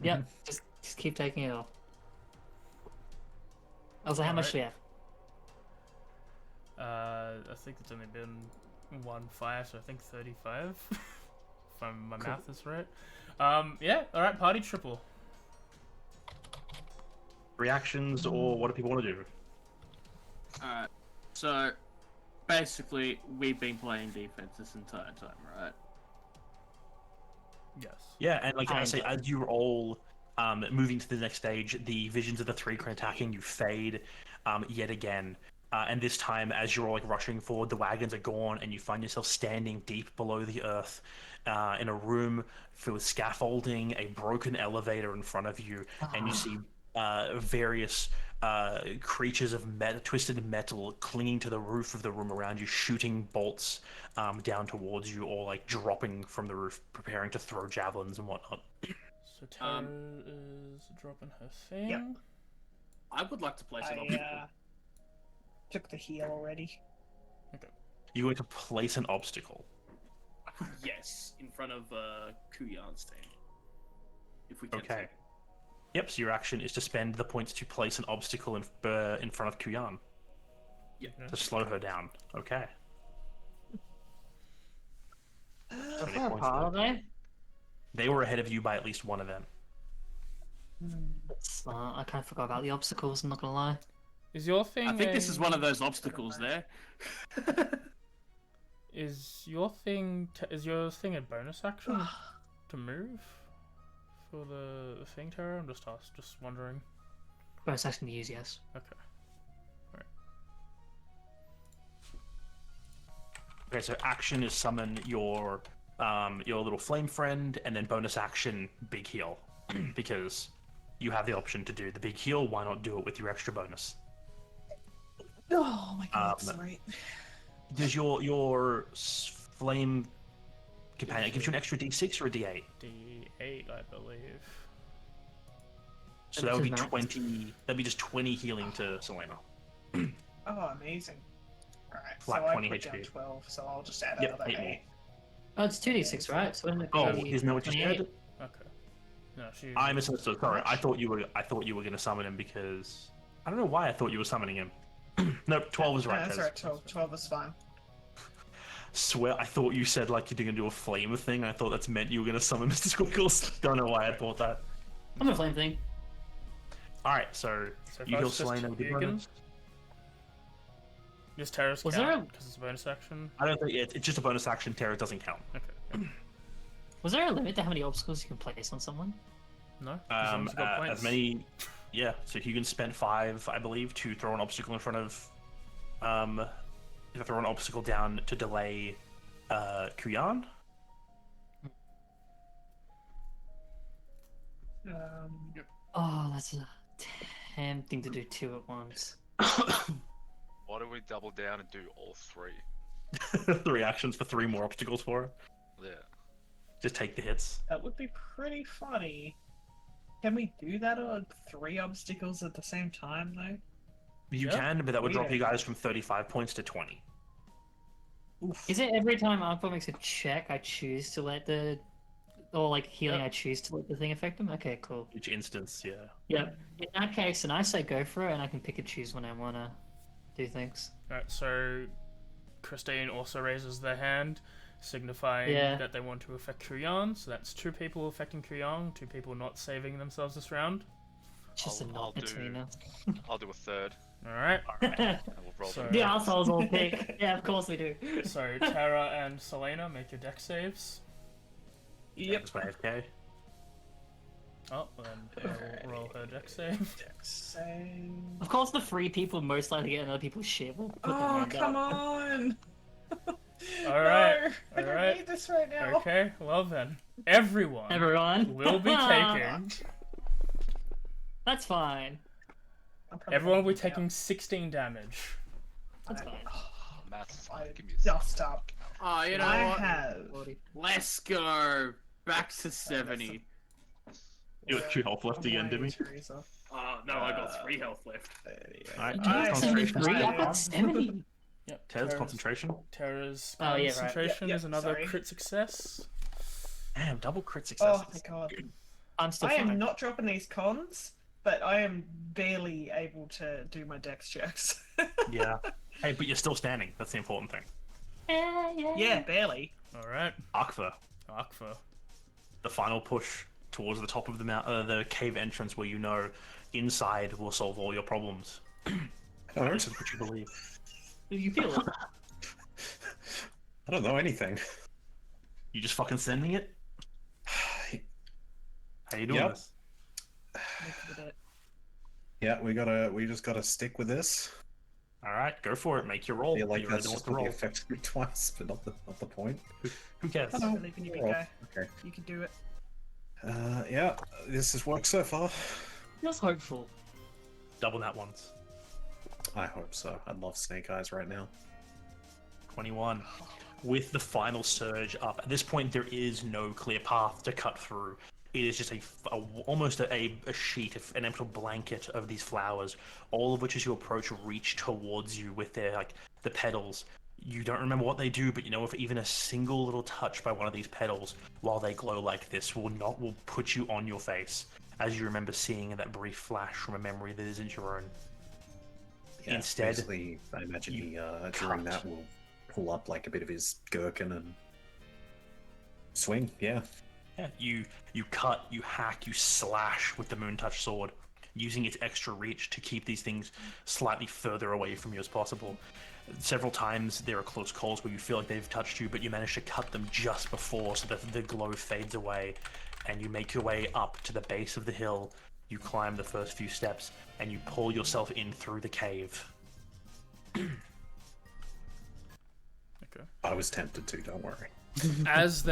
Yep, just keep taking it off. Also, how much do we have? I think it's only been 1-5, so I think 35. If my math is right. Yeah. All right. Party triple. Reactions, or what do people want to do? Alright, so basically, we've been playing defense this entire time, right? Yes. Yeah, and like I Kind say, of. as you're all moving to the next stage, the visions of the three attacking you fade yet again. And this time, as you're all like rushing forward, the wagons are gone, and you find yourself standing deep below the earth in a room filled with scaffolding, a broken elevator in front of you, and you see various creatures of twisted metal clinging to the roof of the room around you, shooting bolts down towards you, or like dropping from the roof, preparing to throw javelins and whatnot. So So Tara is dropping her thing. Yep. I would like to place an I obstacle. took the heal already. You're going to place an obstacle. Yes, in front of Kuyan's team. If we can. Okay. Yep, so your action is to spend the points to place an obstacle in front of Kuyan. Yeah. To slow her down. Okay. How 20 far points apart are there. they? They were ahead of you by at least one event. That's smart. I kind of forgot about the obstacles, I'm not gonna lie. Is your thing? I think this is one of those obstacles there. Is your thing a bonus action to move for the thing, Tara? I'm just wondering. Bonus action to use, yes. Okay. Okay, so action is summon your little flame friend, and then bonus action big heal, because you have the option to do the big heal. Why not do it with your extra bonus? Oh my god, that's right. Does your flame companion gives you an extra d6 or a d8? D8, I believe. So that would be Max. 20. That'd be just 20 healing to Selena. Oh, amazing. Alright, so Flat I 20 put down HP. 12, so I'll just add Yep, another 8 more. 8. Oh, it's 2d6, right? So wouldn't it be Oh, isn't that what you 28? said? Okay. No, she. I misunderstood. Sorry, I thought you were going to summon him because I don't know why I thought you were summoning him. Nope, 12 is right. No, that's Tez. alright, 12 is fine. Swear, I thought you said like you're gonna do a flame thing. I thought that's meant you were gonna summon Mr. Squiggles. Don't know why I thought that. I'm a flame thing. All right, so So you far heal it's just Selena with the Eugen. bonus. Does Tara's Was count there a- because it's a bonus action? I don't think it's just a bonus action. Terra doesn't count. Okay. Was there a limit to how many obstacles you can place on someone? No. As long as you got points. As many, yeah. So Hugan spent 5, I believe, to throw an obstacle in front of, to throw an obstacle down to delay, Kuyan. Oh, that's tempting to do 2 at once. Why don't we double down and do all 3? 3 actions for 3 more obstacles for her. Yeah. Just take the hits. That would be pretty funny. Can we do that on 3 obstacles at the same time, though? You Yep. can, but that would drop Yeah. you guys from 35 points to 20. Oof. Is it every time Ahkvur makes a check, I choose to let the... Or, like, healing, Yep. I choose to let the thing affect them? Okay, cool. Each instance, yeah. Yep. In that case, then I say go for it, and I can pick and choose when I want to do things. Alright, so Christine also raises their hand, signifying Yeah. that they want to affect Kuyan. So that's 2 people affecting Kuyan, 2 people not saving themselves this round. It's just a I'll knock do- between us. I'll do a third. Alright. And we'll roll So- them. The assholes all pick. Yeah, of course we do. So Tara and Selena make your deck saves. Yep. That's my FK. Oh, well then roll her deck save. Same. Of course, the 3 people most likely to get another people's shit will put their Oh, hand come up. on! Alright, No, I don't alright. need this right now. Okay, well then. Everyone Everyone. will be taking. That's fine. I'm probably Everyone will be gonna taking 16 damage. That's fine. Maths is I hard. Give me a dust second. up. Oh, you know I what? have. Let's go back to 70. You got 2 health left again, didn't we? Teresa. Oh, no, I got 3 health left. Alright, You Tez, got concentration. 73, I got 70. Yep. Tez, concentration. Tara's Oh, yeah, right. concentration Yep, is another sorry. crit success. Damn, double crit Oh successes. my god. I'm still I am fine. not dropping these cons, but I am barely able to do my dex checks. Yeah. Hey, but you're still standing. That's the important thing. Yeah, barely. Alright. Ahkvur, Ahkvur. the final push towards the top of the cave entrance where you know inside will solve all your problems. This is what you believe. You feel it? I don't know anything. You just fucking sending it? How you doing Yep. this? Yeah, we just gotta stick with this. Alright, go for it. Make your roll. I feel like You that's know just what to what the roll. effects me twice, but not the point. Who cares? I believe in you, big Roll. guy. Okay. You can do it. Yeah, this has worked so far. Feels hopeful. Double that once. I hope so. I love Snake Eyes right now. 21. With the final surge up. At this point, there is no clear path to cut through. It is just almost a sheet, an empty blanket of these flowers, all of which, as you approach, reach towards you with their the petals. You don't remember what they do, but you know if even a single little touch by one of these petals, while they glow like this, will put you on your face, as you remember seeing in that brief flash from a memory that isn't your own. Yeah, Instead, basically, I imagine he during that will pull up like a bit of his gherkin and swing. Yeah. Yeah, you cut, you hack, you slash with the Moontouch sword, using its extra reach to keep these things slightly further away from you as possible. Several times there are close calls where you feel like they've touched you, but you manage to cut them just before so that the glow fades away, and you make your way up to the base of the hill. You climb the first few steps, and you pull yourself in through the cave. Okay. I was tempted to, don't worry. As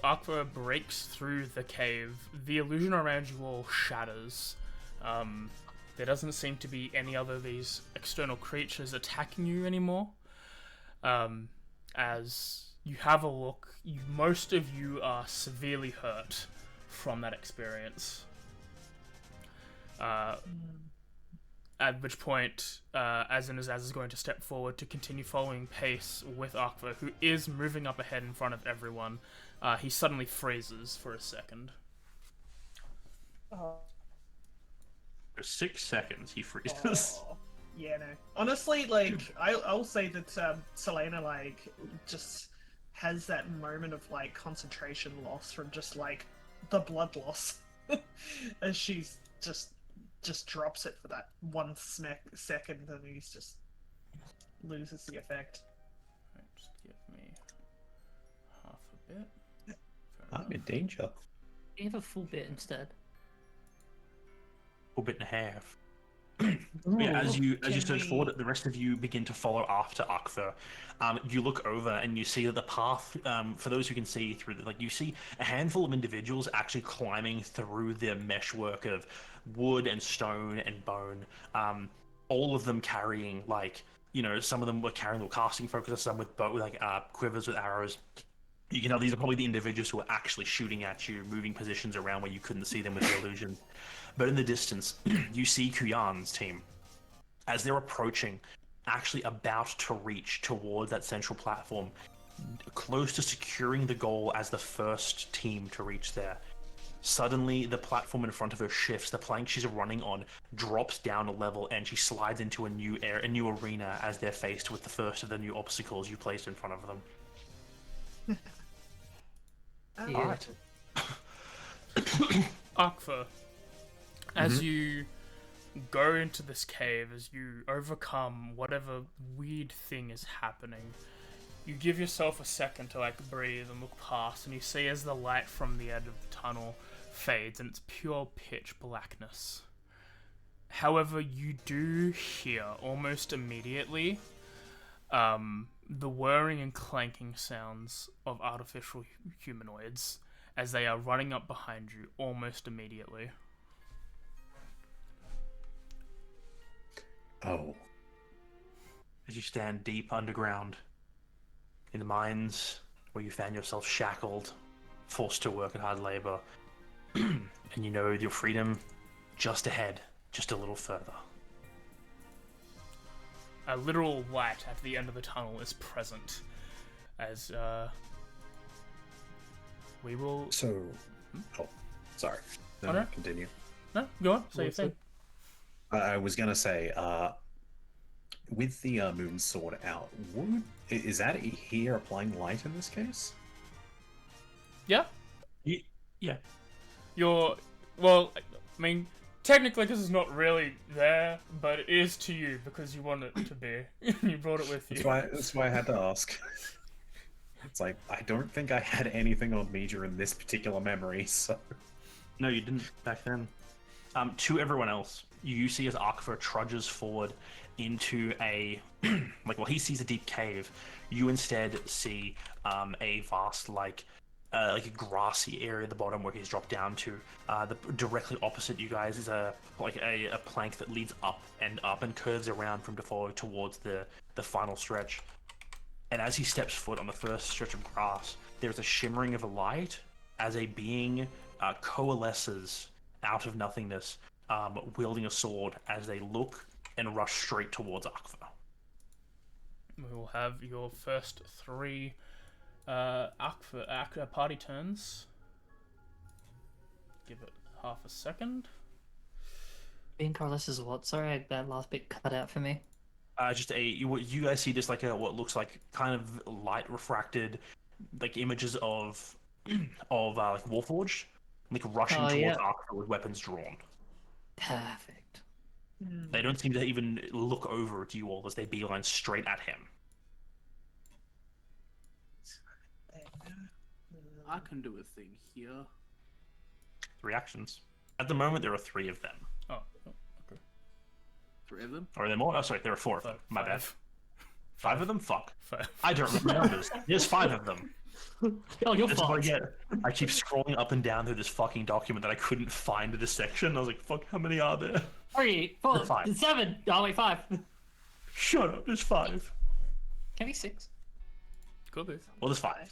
Ahkvur breaks through the cave, the illusion around you all shatters. There doesn't seem to be any other of these external creatures attacking you anymore. As you have a look, most of you are severely hurt from that experience. At which point, Azaz is going to step forward to continue following pace with Ahkvur, who is moving up ahead in front of everyone. He suddenly freezes for a second. For 6 seconds, he freezes. Oh, yeah, no. Honestly, I'll say that Selena, just has that moment of, concentration loss from just, the blood loss. As she's just drops it for that 1 second, and he's just loses the effect. Right, just give me half a bit. I'm in danger. You have a full bit instead. Full bit and a half. Yeah, as you surge forward, the rest of you begin to follow after Ahkvur. You look over and you see that the path, for those who can see through, you see a handful of individuals actually climbing through the meshwork of wood and stone and bone. All of them carrying some of them were carrying little casting focuses, some with quivers with arrows. You can tell these are probably the individuals who are actually shooting at you, moving positions around where you couldn't see them with the illusion. But in the distance, you see Kuyan's team. As they're approaching, actually about to reach towards that central platform, close to securing the goal as the first team to reach there. Suddenly, the platform in front of her shifts, the plank she's running on drops down a level, and she slides into a new arena as they're faced with the first of the new obstacles you placed in front of them. Yeah. Alright. Ahkvur, as you go into this cave, as you overcome whatever weird thing is happening, you give yourself a second to breathe and look past, and you see as the light from the end of the tunnel fades and it's pure pitch blackness. However, you do hear almost immediately the whirring and clanking sounds of artificial humanoids as they are running up behind you almost immediately. Oh. As you stand deep underground in the mines where you found yourself shackled, forced to work at hard labor, and you know your freedom just ahead, just a little further. A literal light at the end of the tunnel is present as we will... So... Oh, sorry. No, Oh, no? Continue. No, go on, say your thing. I was gonna say, with the moon sword out, is that here applying light in this case? Yeah? Yeah. Well, I mean, technically this is not really there, but it is to you because you want it to be. You brought it with you. That's why I had to ask. It's I don't think I had anything on me during this particular memory, so... No, you didn't back then. To everyone else, you see as Ahkvur trudges forward into a... he sees a deep cave. You instead see a vast, a grassy area at the bottom where he's dropped down to. Directly opposite you guys is a plank that leads up and curves around from default towards the final stretch. And as he steps foot on the first stretch of grass, there's a shimmering of a light as a being coalesces out of nothingness, wielding a sword as they look and rush straight towards Ahkvur. We will have your first 3 Ahkvur party turns. Give it half a second. Being Carlos is what? Sorry, that last bit cut out for me. You guys see just like what looks like kind of light refracted, like images of like Warforged, like rushing towards Ahkvur with weapons drawn. Perfect. They don't seem to even look over at you all as they beeline straight at him. I can do a thing here. 3 actions. At the moment, there are 3 of them. Oh, okay. 3 of them? Or are there more? Oh, sorry, there are 4 of them. My bad. 5 of them? Fuck. 5. I don't remember numbers. There's 5 of them. Oh, you're That's what I fucked. get. I keep scrolling up and down through this fucking document that I couldn't find this section. I was like, fuck, how many are there? 3, 4, 5. 7. Oh, wait, 5. Shut up, there's 5. Can be 6. Could be. Well, there's 5. Right,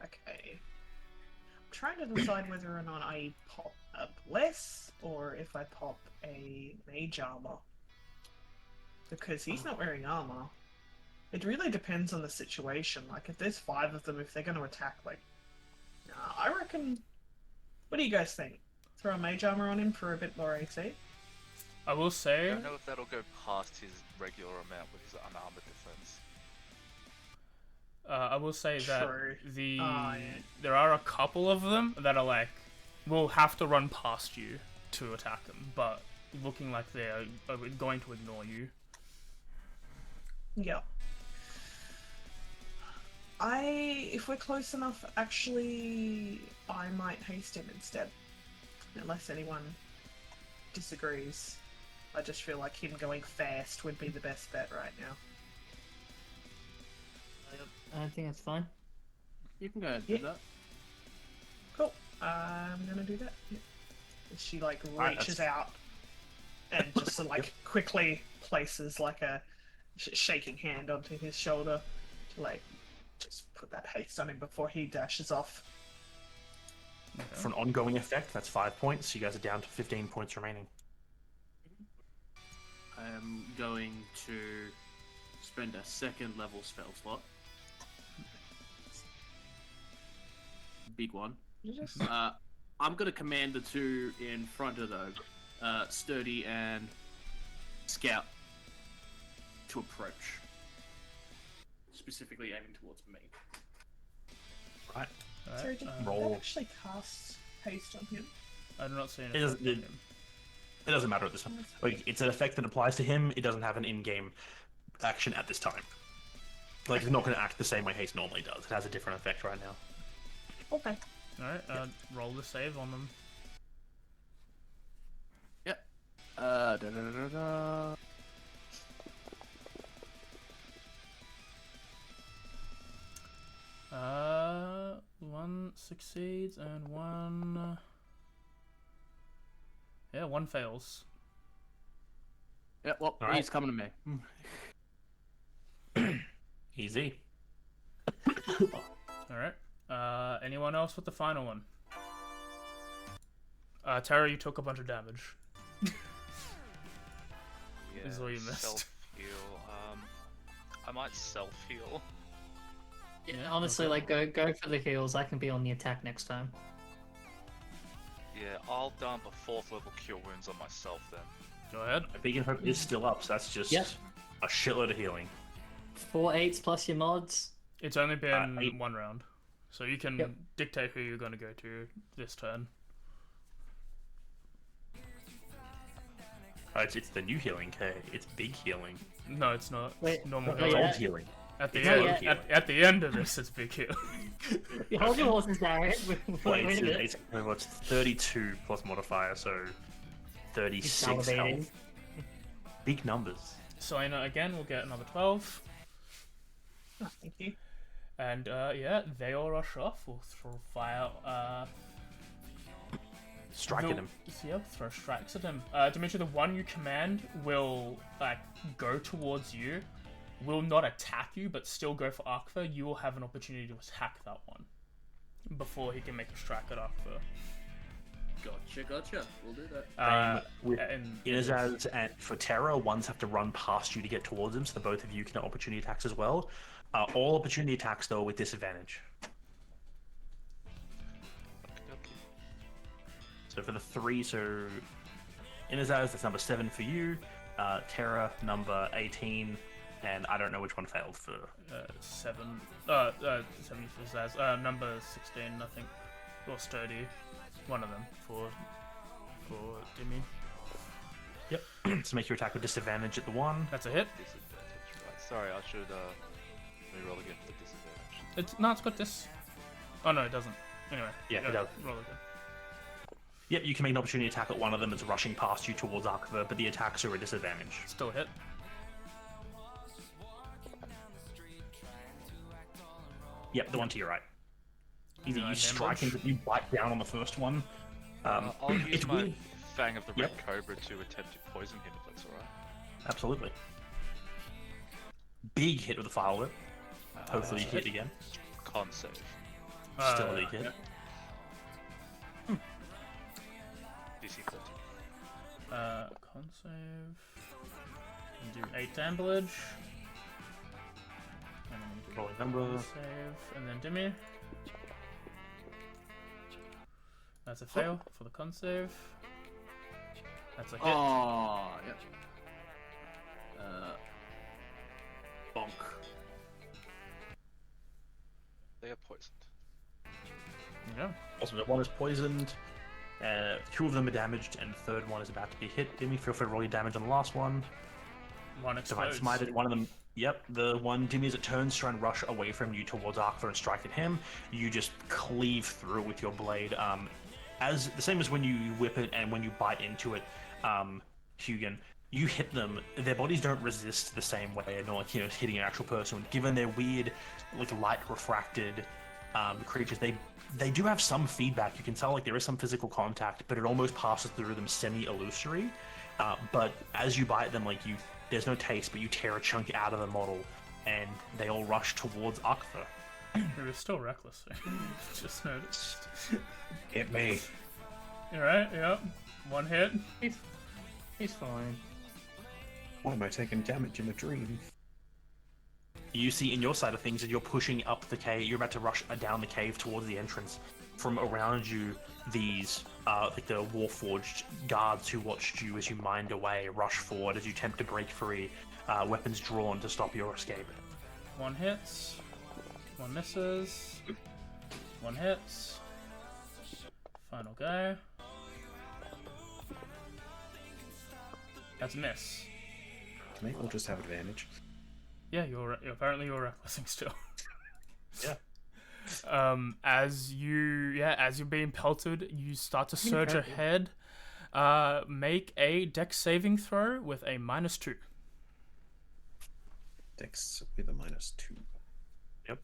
okay. I'm trying to decide whether or not I pop a bless or if I pop a mage armor. Because he's not wearing armor. It really depends on the situation. Like, if there's 5 of them, if they're going to attack, like... I reckon... What do you guys think? Throw a mage armor on him for a bit more AC? I will I say... don't know if that'll go past his regular amount with his unarmored defense. I will say that True. the there are a couple of them that are like, will have to run past you to attack them, but looking like they're going to ignore you. Yeah. If we're close enough, actually, I might haste him instead. Unless anyone disagrees. I just feel like him going fast would be the best bet right now. I think that's fine. You can go ahead and do that. Cool. I'm gonna do that. Yeah. She like Alright, reaches out and just sort of, like quickly places like a shaking hand onto his shoulder to like just put that haste on him before he dashes off. For an ongoing effect, that's 5 points. You guys are down to 15 points remaining. I am going to spend a 2nd level spell slot. Big one. I'm going to command the 2 in front of the Sturdy and Scout to approach. Specifically aiming towards me. Right. Sorry, did roll. that actually cast haste on him? I do not see It anything. doesn't, it doesn't matter at this time. Like, it's an effect that applies to him. It doesn't have an in-game action at this time. Like, it's not going to act the same way haste normally does. It has a different effect right now. Okay. Alright, roll the save on them. Yep. Da da da da. One succeeds and one... yeah, one fails. Yeah, well, All right. he's coming to me. Easy. Alright. Anyone else with the final one? Tara, you took a bunch of damage. Yeah, This is all you missed. self-heal. I might self-heal. Yeah, honestly, like go for the heals. I can be on the attack next time. Yeah, I'll dump a 4th level cure wounds on myself then. Go ahead. A big effect is still up, so that's just Yep. a shitload of healing. 4 8s plus your mods. It's only been 8. 1 round. So you can Yep. dictate who you're going to go to this turn. It's the new healing, okay? It's big healing. No, it's not. Wait, Normal wait, It's healing. yeah. old healing. At the It's end, old yeah. healing. at the end of this, it's big heal. Hold your horses, Darren. Well, Wait a minute. it's 32 plus modifier, so 36 salivating. health. Big numbers. Selena again will get another 12. Oh, thank you. And yeah, they all rush off. We'll throw fire. Strike at him. Yeah, throw strikes at him. Dimitri, the one you command will like go towards you. Will not attack you, but still go for Ahkvur. You will have an opportunity to attack that one. before he can make a strike at Ahkvur. Gotcha. We'll do that. With And Inazaz and for Terra, ones have to run past you to get towards them, so the both of you can opportunity attacks as well. All opportunity attacks, though, with disadvantage. So for the 3, so Inazaz, that's number 7 for you. Terra, number 18, and I don't know which one failed for... 7. 7 for Zaz. Number 16, I think. Or Sturdy. One of them for Dimmy. Yep. So make your attack with disadvantage at the 1. That's a hit. Disadvantage, right. Sorry, I should reroll again for the disadvantage. It's got this. Oh no, it doesn't. Anyway. Yeah, it does. Roll again. Yep, you can make an opportunity attack at one of them. It's rushing past you towards Ahkvur, but the attacks are a disadvantage. Still a hit. Yep, the one to your right. Either you 9 strike damage. into, you bite down on the first one. I'll use it's my weird. Fang of the Yep. Red Cobra to attempt to poison him if that's alright. Absolutely. Big hit with the file whip. Hopefully you hit again. Con save. Still a big hit. DC 14. Con save. And do 8 damage. And then do Rolling number. con save. And then Dimmy. That's a fail for the con save. That's a hit. Oh, yep. Bonk. They are poisoned. Yeah. Also, one is poisoned. 2 of them are damaged, and the third one is about to be hit. Dimmy, feel free to roll your damage on the last one. One Divine explodes. Smite, one of them. Yep, the one Dimmy as it turns to try and rush away from you towards Ahkvur and strike at him. You just cleave through with your blade. As the same as when you whip it and when you bite into it, Hugin, you hit them. Their bodies don't resist the same way, and not like hitting an actual person. Given their weird, like light refracted creatures, they do have some feedback. You can tell like there is some physical contact, but it almost passes through them semi-illusory. But as you bite them, there's no taste, but you tear a chunk out of the model, and they all rush towards Ahkvur. He was still reckless. Just noticed. Hit me. Alright, yep. One hit. He's fine. Why am I taking damage in a dream? You see in your side of things that you're pushing up the cave, you're about to rush down the cave towards the entrance. From around you, these, like the Warforged guards who watched you as you mined away, rush forward as you attempt to break free, weapons drawn to stop your escape. One hits. One misses. One hits. Final go. That's a miss. Can they all just have advantage? Yeah, apparently you're recklessing still. Yeah. As you're being pelted, you start to surge ahead. Make a dex saving throw with a -2. Dex with a -2. Yep.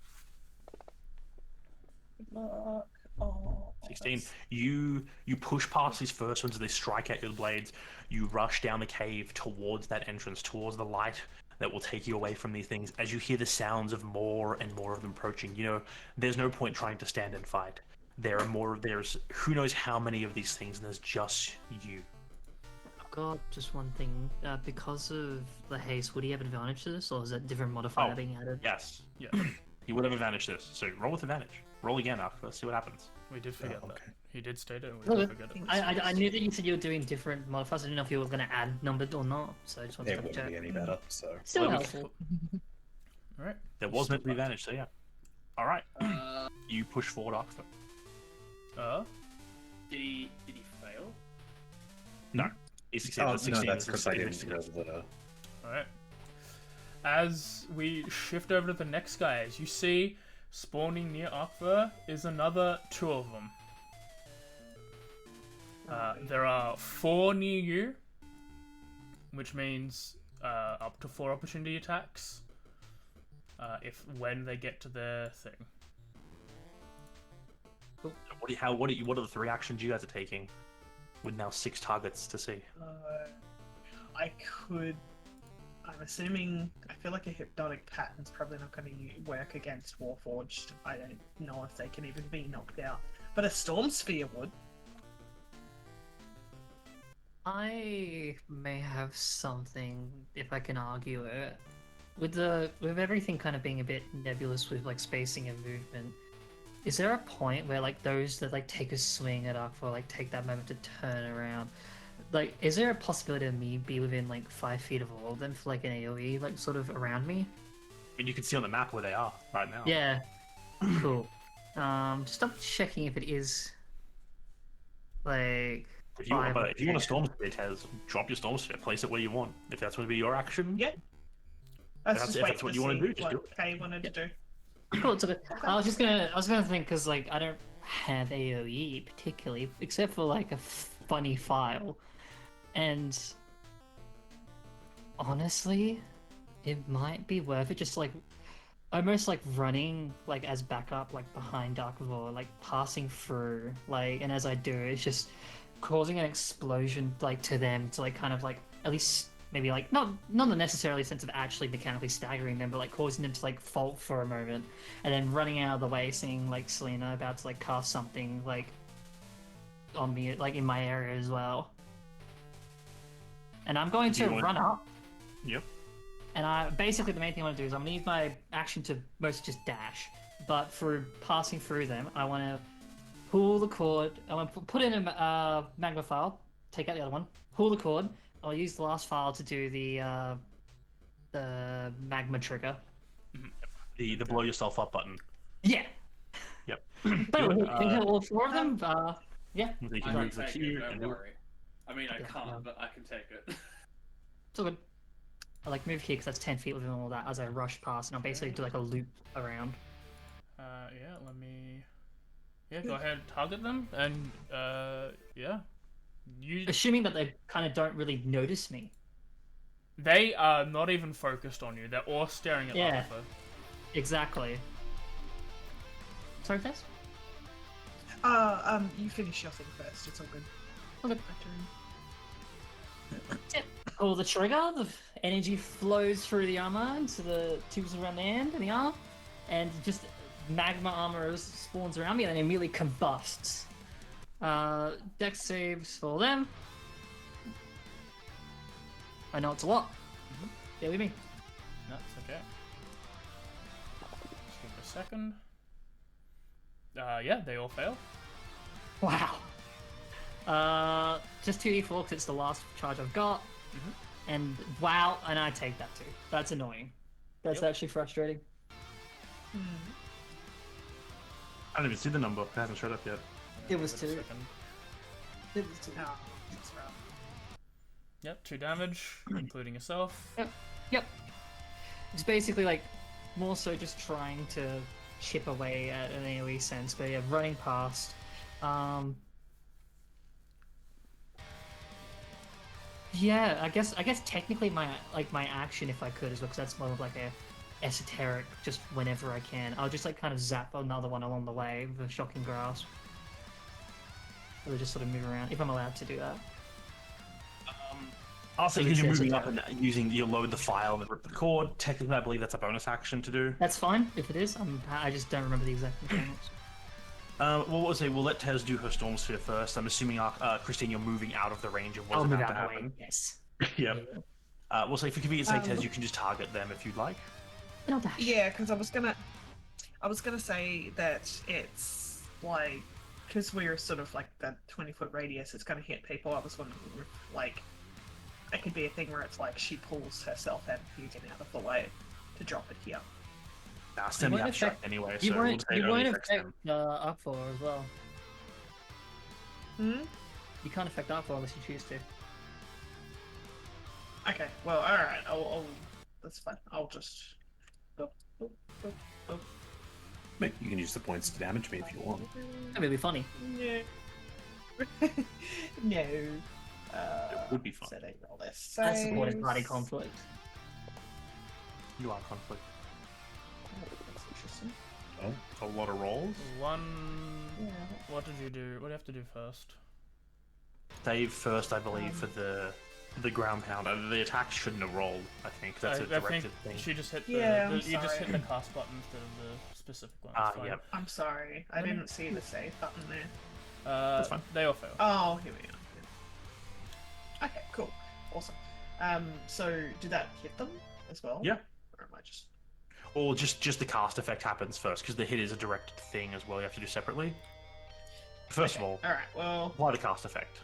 Oh, 16. You push past these first ones as they strike at your blades. You rush down the cave towards that entrance, towards the light that will take you away from these things. As you hear the sounds of more and more of them approaching, there's no point trying to stand and fight. There's who knows how many of these things, and there's just you. I've got just one thing. Because of the haste, would he have advantage to this, or is that different modifier being added? Yes. Yeah, He would have advantage to this. So roll with advantage. Roll again, Ahkvur. See what happens. we did forget Oh, that. okay. He did state it. We did forget it. I knew that you said you were doing different modifiers. I didn't know if you were going to add numbered or not, so I just wanted It to double wouldn't check. be any better, so... Still Well, helpful. All right. There was meant to be advantage, so yeah. All right. Uh, You push forward, Ahkvur. did he fail? No. He succeeded. Oh, with no, 16 that's is because I his didn't success. roll the... All right. As we shift over to the next guy, as you see spawning near Ahkvur is another 2 of them. There are 4 near you, which means up to 4 opportunity attacks when they get to their thing. What are the 3 actions you guys are taking? With now 6 targets to see. I'm assuming. I feel like a hypnotic pattern's probably not going to work against Warforged. I don't know if they can even be knocked out, but a Storm Sphere would. I may have something if I can argue it. With everything kind of being a bit nebulous with like spacing and movement, is there a point where like those that like take a swing at Ahkvur like take that moment to turn around? Like, is there a possibility of me be within like 5 feet of all of them for like an AoE like sort of around me? And you can see on the map where they are right now. Yeah. Cool. Just double checking if it is like. If you want a Storm Sphere, Tez, drop your Storm Sphere, place it where you want. If that's going to be your action, Yeah. if that's what you want to do, just do it. Kay wanted to do. Cool, it's okay. I was gonna think because like I don't have AoE particularly, except for like a funny file, and honestly, it might be worth it. Just like almost like running like as backup, like behind Ahkvur, like passing through, like, and as I do, it's just causing an explosion like to them to like kind of like at least. Maybe like not the necessarily sense of actually mechanically staggering them, but like causing them to like fault for a moment, and then running out of the way, seeing like Selena about to like cast something like on me, like in my area as well. And I'm going to run up. Yep. And I basically the main thing I want to do is I'm gonna use my action to mostly just dash, but for passing through them, I want to pull the cord. I want to put in a magma file, take out the other one, pull the cord. I'll use the last file to do the magma trigger. The blow yourself up button. Yeah. Yep. But all 4 of them. Yeah. You I can can move the take queue it, and don't do it. worry. I mean, I Yeah, can't, yeah. but I can take it. It's all good. I like move here because that's 10 feet within all that as I rush past, and I'll basically do like a loop around. Yeah, let me. Yeah, go ahead, target them, and yeah, you. Assuming that they kind of don't really notice me. They are not even focused on you. They're all staring at Yeah. Ahkvur. Exactly. Sorry, Tess? You finish your thing first. It's all good. Okay. My turn. Yep. Pull the trigger, the energy flows through the armor into the tubes around the end and the arm, and just magma armor spawns around me and then immediately combusts. Dex saves for them. I know it's a lot. Bear with me. That's okay. Just give it a second. Yeah, they all fail. Wow. Just 2d4 because it's the last charge I've got. And wow, and I take that too. That's annoying. That's actually frustrating. I don't even see the number. It hasn't showed up yet. It was Give it a 2. second. It was 2. Oh, that's rough. Yep, 2 damage, including yourself. Yep. It's basically like more so just trying to chip away at an AoE sense, but yeah, running past. Yeah, I guess technically my action, if I could, as well, because that's more of like a esoteric. Just whenever I can, I'll just like kind of zap another one along the way with a shocking grasp, or just sort of move around if I'm allowed to do that. I'll say So because you're it's moving a- up and you load the file and rip the cord. Technically, I believe that's a bonus action to do. That's fine if it is. I just don't remember the exact mechanics. Well, we'll say we'll let Tez do her Storm Sphere first. I'm assuming, Christine, you're moving out of the range of what's I'll move about out to of the way. happen. Yes. Yep. We'll say for convenience sake, Tez, you can just target them if you'd like. No dash. Yeah, because I was gonna say that it's like because we're sort of like that 20-foot radius, it's gonna hit people. I was wondering if, like, it could be a thing where it's like she pulls herself and Hugin out of the way to drop it here. Nah, semi-abstract anyway, You so we'll won't. say it You only won't affects affect them. Ahkvur as well. Hmm. You can't affect Ahkvur unless you choose to. Okay. Well, all right. I'll that's fine. I'll just. Maybe you can use the points to damage me if you want. That'd be funny. No. No. It would be fun. So they roll their That's supported party saves. conflict. You are conflict. Oh, that's interesting. Oh, a lot of rolls. One. Yeah. What did you do? What do you have to do first? Save first, I believe, for the the ground pounder. The attack shouldn't have rolled. I think that's a I think directed thing. she just hit the. Yeah, I'm you just hit sorry. the cast button instead of the specific one. Ah, It's fine. yep. I'm sorry. I didn't see the save button there. That's fine. They all fail. Oh, here we are. Okay, cool. Awesome. So did that hit them as well? Yeah. Or am I just... Or just the cast effect happens first, because the hit is a directed thing as well. You have to do separately. First of all, Alright, well... apply the cast effect.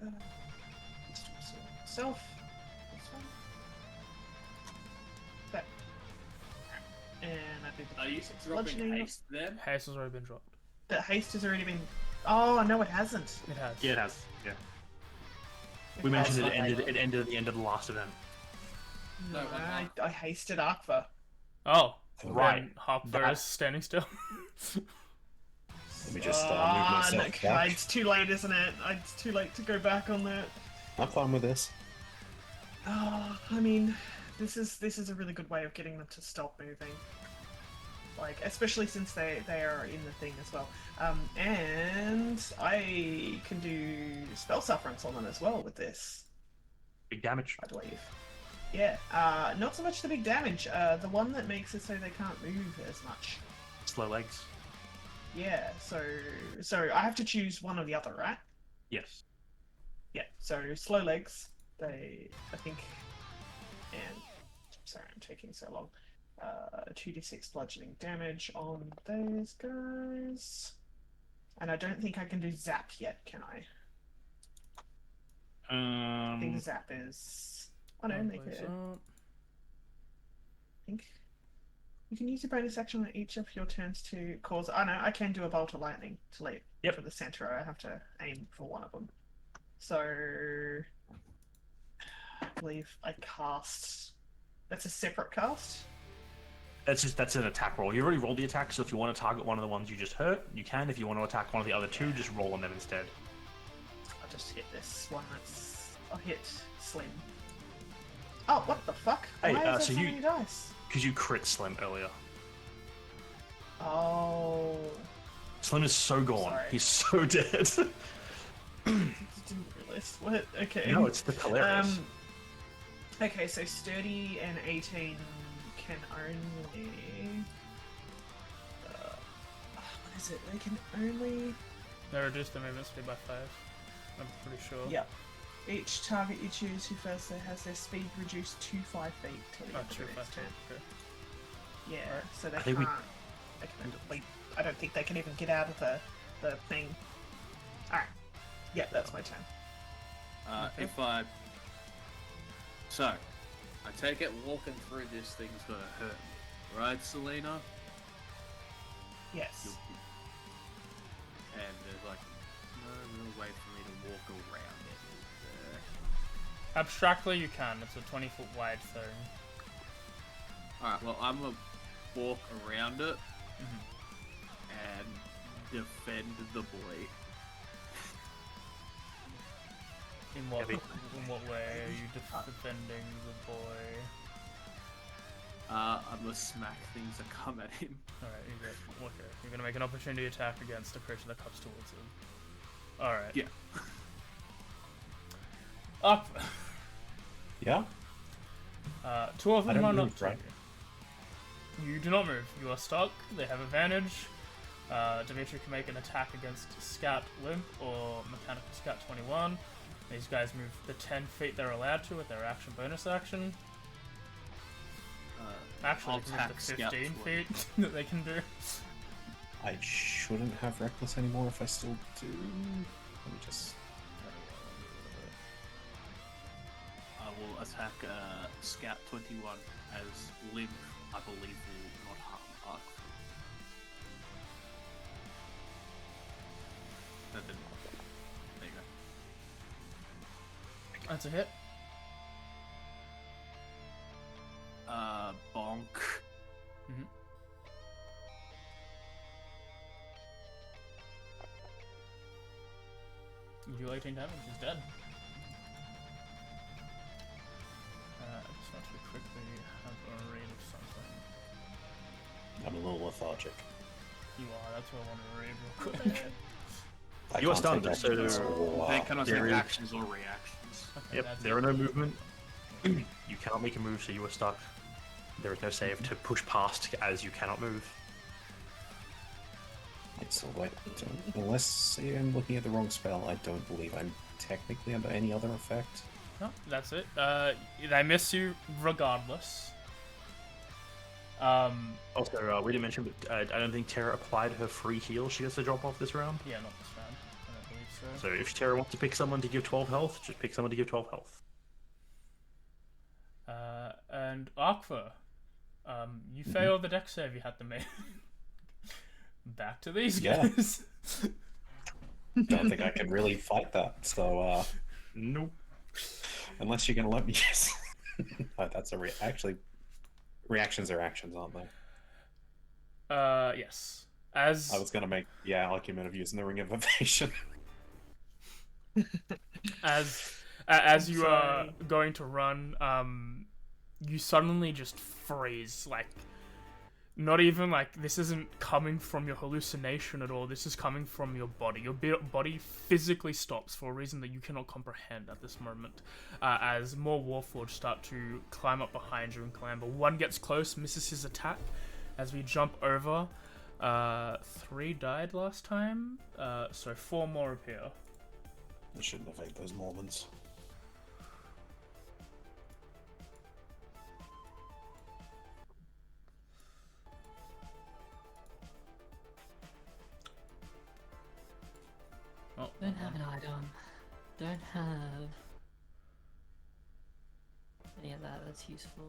Let's do self. This one. That. And I did the Are you 6 dropping bludgeoning. haste then? Haste has already been dropped. The haste has already been... Oh, no, it hasn't. It has. Yeah, it has. Yeah. We mentioned it ended at the end of the last event. No, No, I hasted Ahkvur. Oh, Right. Then Ahkvur That- is standing still. Let me just move Ah, myself no, back. it's too late, isn't it? It's too late to go back on that. I'm fine with this. Oh, I mean, this is a really good way of getting them to stop moving. Like, especially since they are in the thing as well. And I can do spell sufferance on them as well with this, Big damage. I believe. Yeah, not so much the big damage. The one that makes it so they can't move as much. Slow legs. Yeah, so I have to choose one or the other, right? Yes. Yeah, so slow legs, I think, and, sorry, I'm taking so long. 2d6 bludgeoning damage on those guys. And I don't think I can do zap yet, can I? I think zap is... Oh no, make it... I think... You can use your bonus action on each of your turns to cause... Oh no, I can do a bolt of lightning to leap. Yep. For the center, I have to aim for one of them. So... I believe I cast... That's a separate cast? That's an attack roll. You already rolled the attack, so if you want to target one of the ones you just hurt, you can. If you want to attack one of the other two, just roll on them instead. I'll just hit this one that's... I'll hit Slim. Oh, what the fuck? Hey, Why is so there so you- many dice? Because you crit Slim earlier. Oh... Slim is so gone. Sorry. He's so dead. Didn't realize. What? Okay. No, it's the hilarious. Okay, so sturdy and 18 can only... what is it? They can only... They reduced the movement speed by 5. I'm pretty sure. Yep. Each target you choose who first has their speed reduced to 5 feet till the Oh, end of 2, the 5, next turn. okay. Yeah, so they I think can't... They can only... I don't think they can even get out of the thing. Alright. Yeah, that's my turn. If I... So, I take it walking through this thing's gonna hurt me, right, Selena? Yes. And there's like no real way for me to walk around it, is there? Abstractly, you can. It's a 20-foot wide thing. Alright, well, I'm gonna walk around it and defend the boy. In what way are you defending the boy? I'm gonna smack things that come at him. Alright, okay. You're gonna make an opportunity attack against a creature that comes towards him. Alright. Yeah. Up! Yeah? Two of I them don't are not move, right? You do not move. You are stuck. They have advantage. Dimitri can make an attack against Scout Limp or Mechanical Scout 21. These guys move the 10 feet they're allowed to with their action bonus action. Actually, I'll they can move attack the Scout 15 1. feet that they can do. I shouldn't have reckless anymore if I still do. Let me just... I will attack Scout 21 as Limp, I believe, will not harm Ahkvur. That didn't. There you go. That's a hit. Bonk. Mhm. You do 18 damage, he's dead. I just want to quickly have a read of something. I'm a little lethargic. You are, that's what I want to read real quick. I You are can't take stunned, actions so They cannot take there is- actions or reactions. Okay, Yep, that's there it. are no movement. You cannot make a move, so you are stuck. There is no save to push past as you cannot move. So I don't, unless I'm looking at the wrong spell, I don't believe I'm technically under any other effect. No, that's it. They miss you regardless. Also, we didn't mention, but I don't think Terra applied her free heal she gets to drop off this round. Yeah, not this round. I don't believe so. So if Terra wants to pick someone to give 12 health, just pick someone to give 12 health. And Ahkvur, you failed the deck save you had to make. Back to these Yeah. guys. Don't think I can really fight that. So, Nope. unless you're gonna let me use. Oh, that's a actually. Reactions are actions, aren't they? Yes. As I was gonna make argument of using the Ring of Evasion. as you are Sorry. going to run, you suddenly just freeze. Like, not even like this isn't coming from your hallucination at all. This is coming from your body. Your body physically stops for a reason that you cannot comprehend at this moment. As more Warforged start to climb up behind you and clamber. One gets close, misses his attack. As we jump over, 3 died last time, so 4 more appear. I shouldn't have ate those Mormons. Oh, Don't have an item. Don't have any of that that's useful.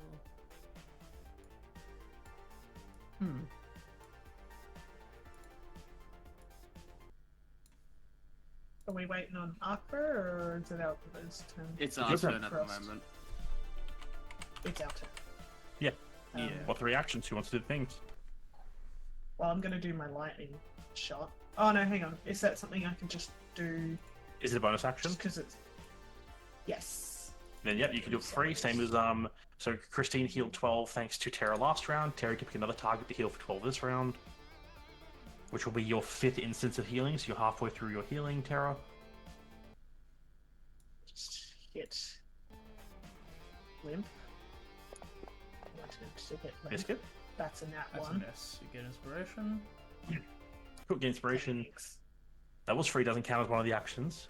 Are we waiting on Ahkvur, or is it Ahkvur's turn? It's Your our turn. turn at the Frost. moment. It's our turn. Yeah. Um, What reactions? Who wants to do things? Well, I'm gonna do my lightning shot. Oh no, hang on. Is that something I can just do Is it a bonus action? just because it's... Yes. Then yep, you can do it free. Same as So Christine healed 12 thanks to Terra last round. Terra can pick another target to heal for 12 this round, which will be your 5th instance of healing. So you're halfway through your healing, Terra. Just hit Limp. Wanted to hit Limp. Biscuit. That's a nat that's a one. miss. You get inspiration. Quick inspiration. Thanks. That was free. Doesn't count as one of the actions.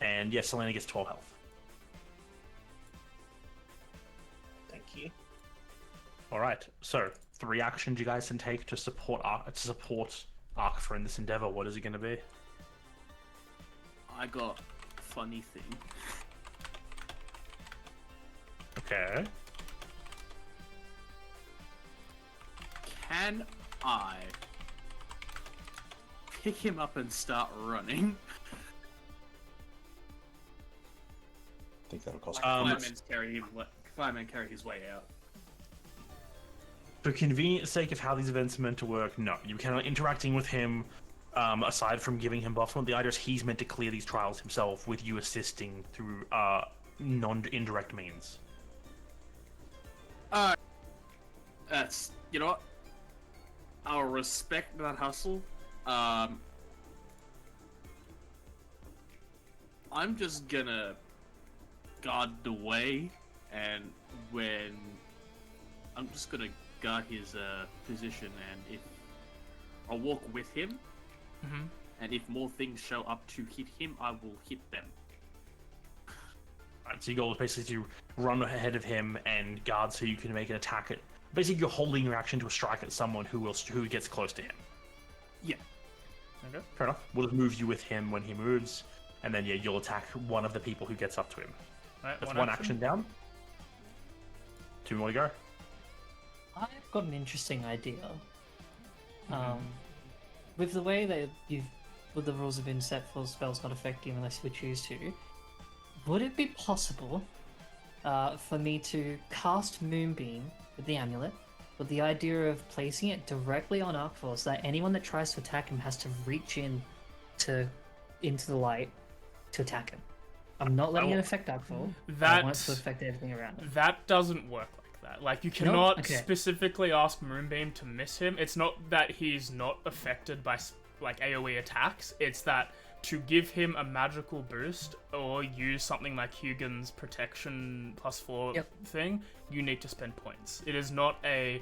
And yes, Selena gets 12 health. Thank you. All right. So 3 actions you guys can take to support Ahkvur in this endeavor. What is it going to be? I got a funny thing. Okay. Can I pick him up and start running? I think that'll cost. Fireman carry his way out. For convenience sake of how these events are meant to work, no. You cannot interacting with him aside from giving him buffs. The idea is he's meant to clear these trials himself with you assisting through non-indirect means. That's, you know what? I'll respect that hustle. I'm just gonna guard the way, and when I'm just gonna guard his position, and if I'll walk with him, and if more things show up to hit him, I will hit them. Right, so your goal is basically to run ahead of him and guard so you can make an attack at. Basically, you're holding your action to a strike at someone who gets close to him. Yeah. Okay, fair enough. We'll just move you with him when he moves, and then yeah, you'll attack one of the people who gets up to him. Right, That's one action down. 2 more to go. I've got an interesting idea. With the way that with the rules have been set for spells not affecting unless we choose to, would it be possible for me to cast Moonbeam with the amulet, with the idea of placing it directly on Ahkvur so that anyone that tries to attack him has to reach into the light to attack him? I'm not letting it affect Ahkvur. I want it to affect everything around him. That doesn't work like that. Like, you cannot specifically ask Moonbeam to miss him. It's not that he's not affected by like AoE attacks. It's that to give him a magical boost or use something like Hugin's protection +4 Yep. thing, you need to spend points. It is not a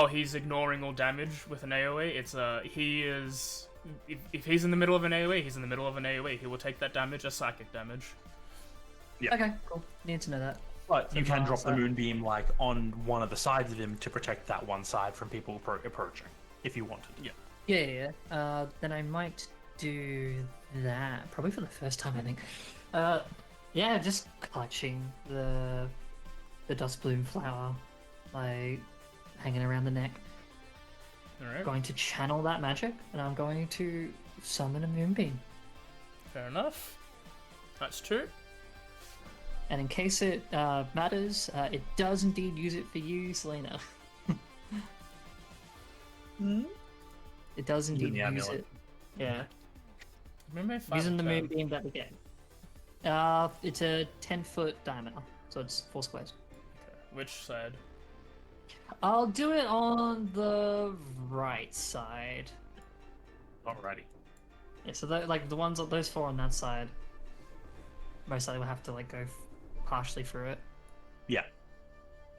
he's ignoring all damage with an AoE. It's he is if he's in the middle of an AoE, he's in the middle of an AoE. He will take that damage as psychic damage. Yeah. Okay, cool. Need to know that. But you So can far, drop the so- moonbeam like on one of the sides of him to protect that one side from people approaching, if you wanted. Yeah. Yeah. Then I might do that probably for the first time. I think. Yeah, just clutching the dust bloom flower, like hanging around the neck. All right. Going to channel that magic, and I'm going to summon a moonbeam. Fair enough. That's 2. And in case it matters, it does indeed use it for you, Selena. It does Using indeed the use amulet. it. Yeah. Maybe 5 Using the and 10. moonbeam that we get. It's a 10-foot diameter, so it's 4 squares. Okay. Which side? I'll do it on the right side. Alrighty. Yeah, so like the ones, those 4 on that side, most likely will have to like go partially through it. Yeah.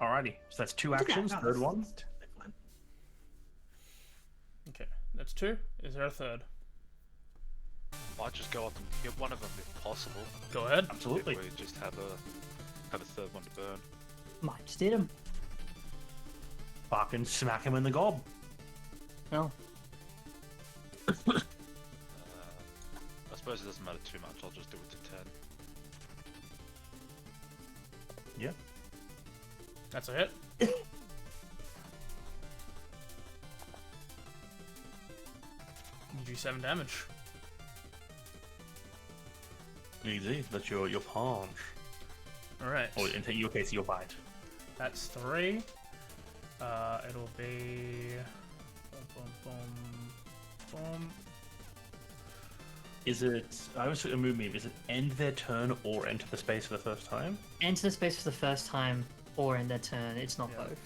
Alrighty. So that's 2 Do that, actions. no, Third one. it's totally fine. Okay, that's 2. Is there a third? Might just go up and get one of them if possible. Go ahead. Absolutely. If we just have a third one to burn. Might just hit him. Fucking smack him in the gob. No. I suppose it doesn't matter too much. I'll just do it to 10. Yeah. That's a hit. You do 7 damage. Easy. That's your punch. Alright. Or in your case, your bite. That's 3. It'll be... Boom, boom, boom. Is it? I was a moonbeam. Is it end their turn or enter the space for the first time? Enter the space for the first time or end their turn. It's not both.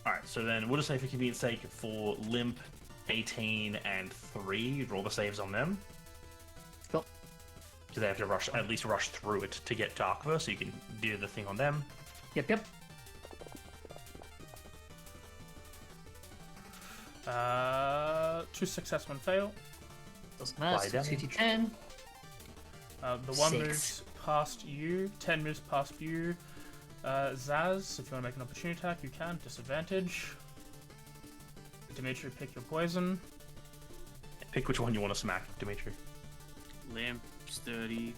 All right. So then we'll just say for convenience sake, for limp, 18 and 3, roll the saves on them. Cool. So they have to rush, at least rush through it to get to Ahkvur, so you can do the thing on them. Yep. 2 success, 1 fail. Doesn't matter. Fly 2d10. The one 6. moves past you. 10 moves past you. Zaz, if you want to make an opportunity attack, you can. Disadvantage. Dimitri, pick your poison. Pick which one you want to smack, Dimitri. Limp, sturdy.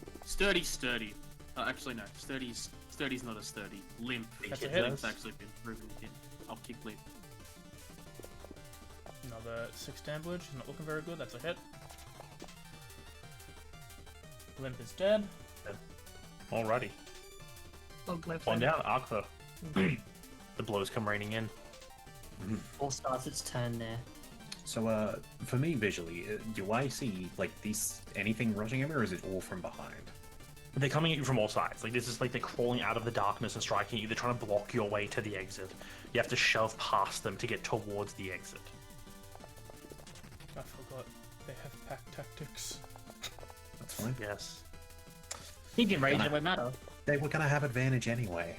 Actually, no. Sturdy's not a sturdy. Limp. That's a hit. Limp's actually been proven to hit. I'll kick limp. Another 6 damage. Not looking very good. That's a hit. Limp is dead. Alrighty. On down, Ahkvur. The blows come raining in. All starts its turn there. So, for me visually, do I see like anything rushing at me, or is it all from behind? They're coming at you from all sides. Like, this is like they're crawling out of the darkness and striking at you. They're trying to block your way to the exit. You have to shove past them to get towards the exit. I forgot. They have pack tactics. That's fine. Yes. He can rage, it won't matter. They were gonna have advantage anyway.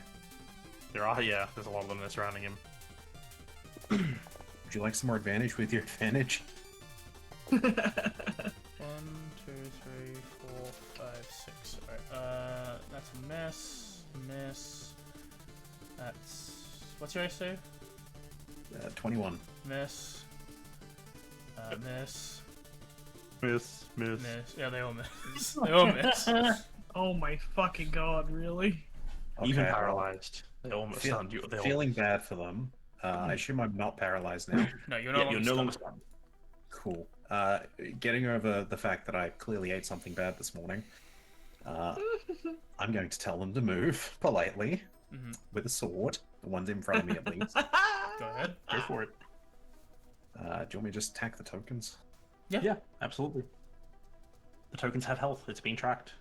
There are, yeah, there's a lot of them that are surrounding him. Would you like some more advantage with your advantage? 1, 2, 3, 4, 5, 6. Alright, that's a miss. Miss. That's... What's your AC? 21. Miss. Miss. Miss. Miss. Yeah, they all miss. They all miss. Oh my fucking god, really? Even Okay, paralyzed. They almost stunned you. Feeling bad for them. I assume I'm not paralyzed now. No, you're Yeah, you're no longer stunned. stunned. Cool. Getting over the fact that I clearly ate something bad this morning, I'm going to tell them to move politely with a sword. The ones in front of me, at least. Go ahead. Go for it. Do you want me to just attack the tokens? Yeah, absolutely. The tokens have health. It's being tracked.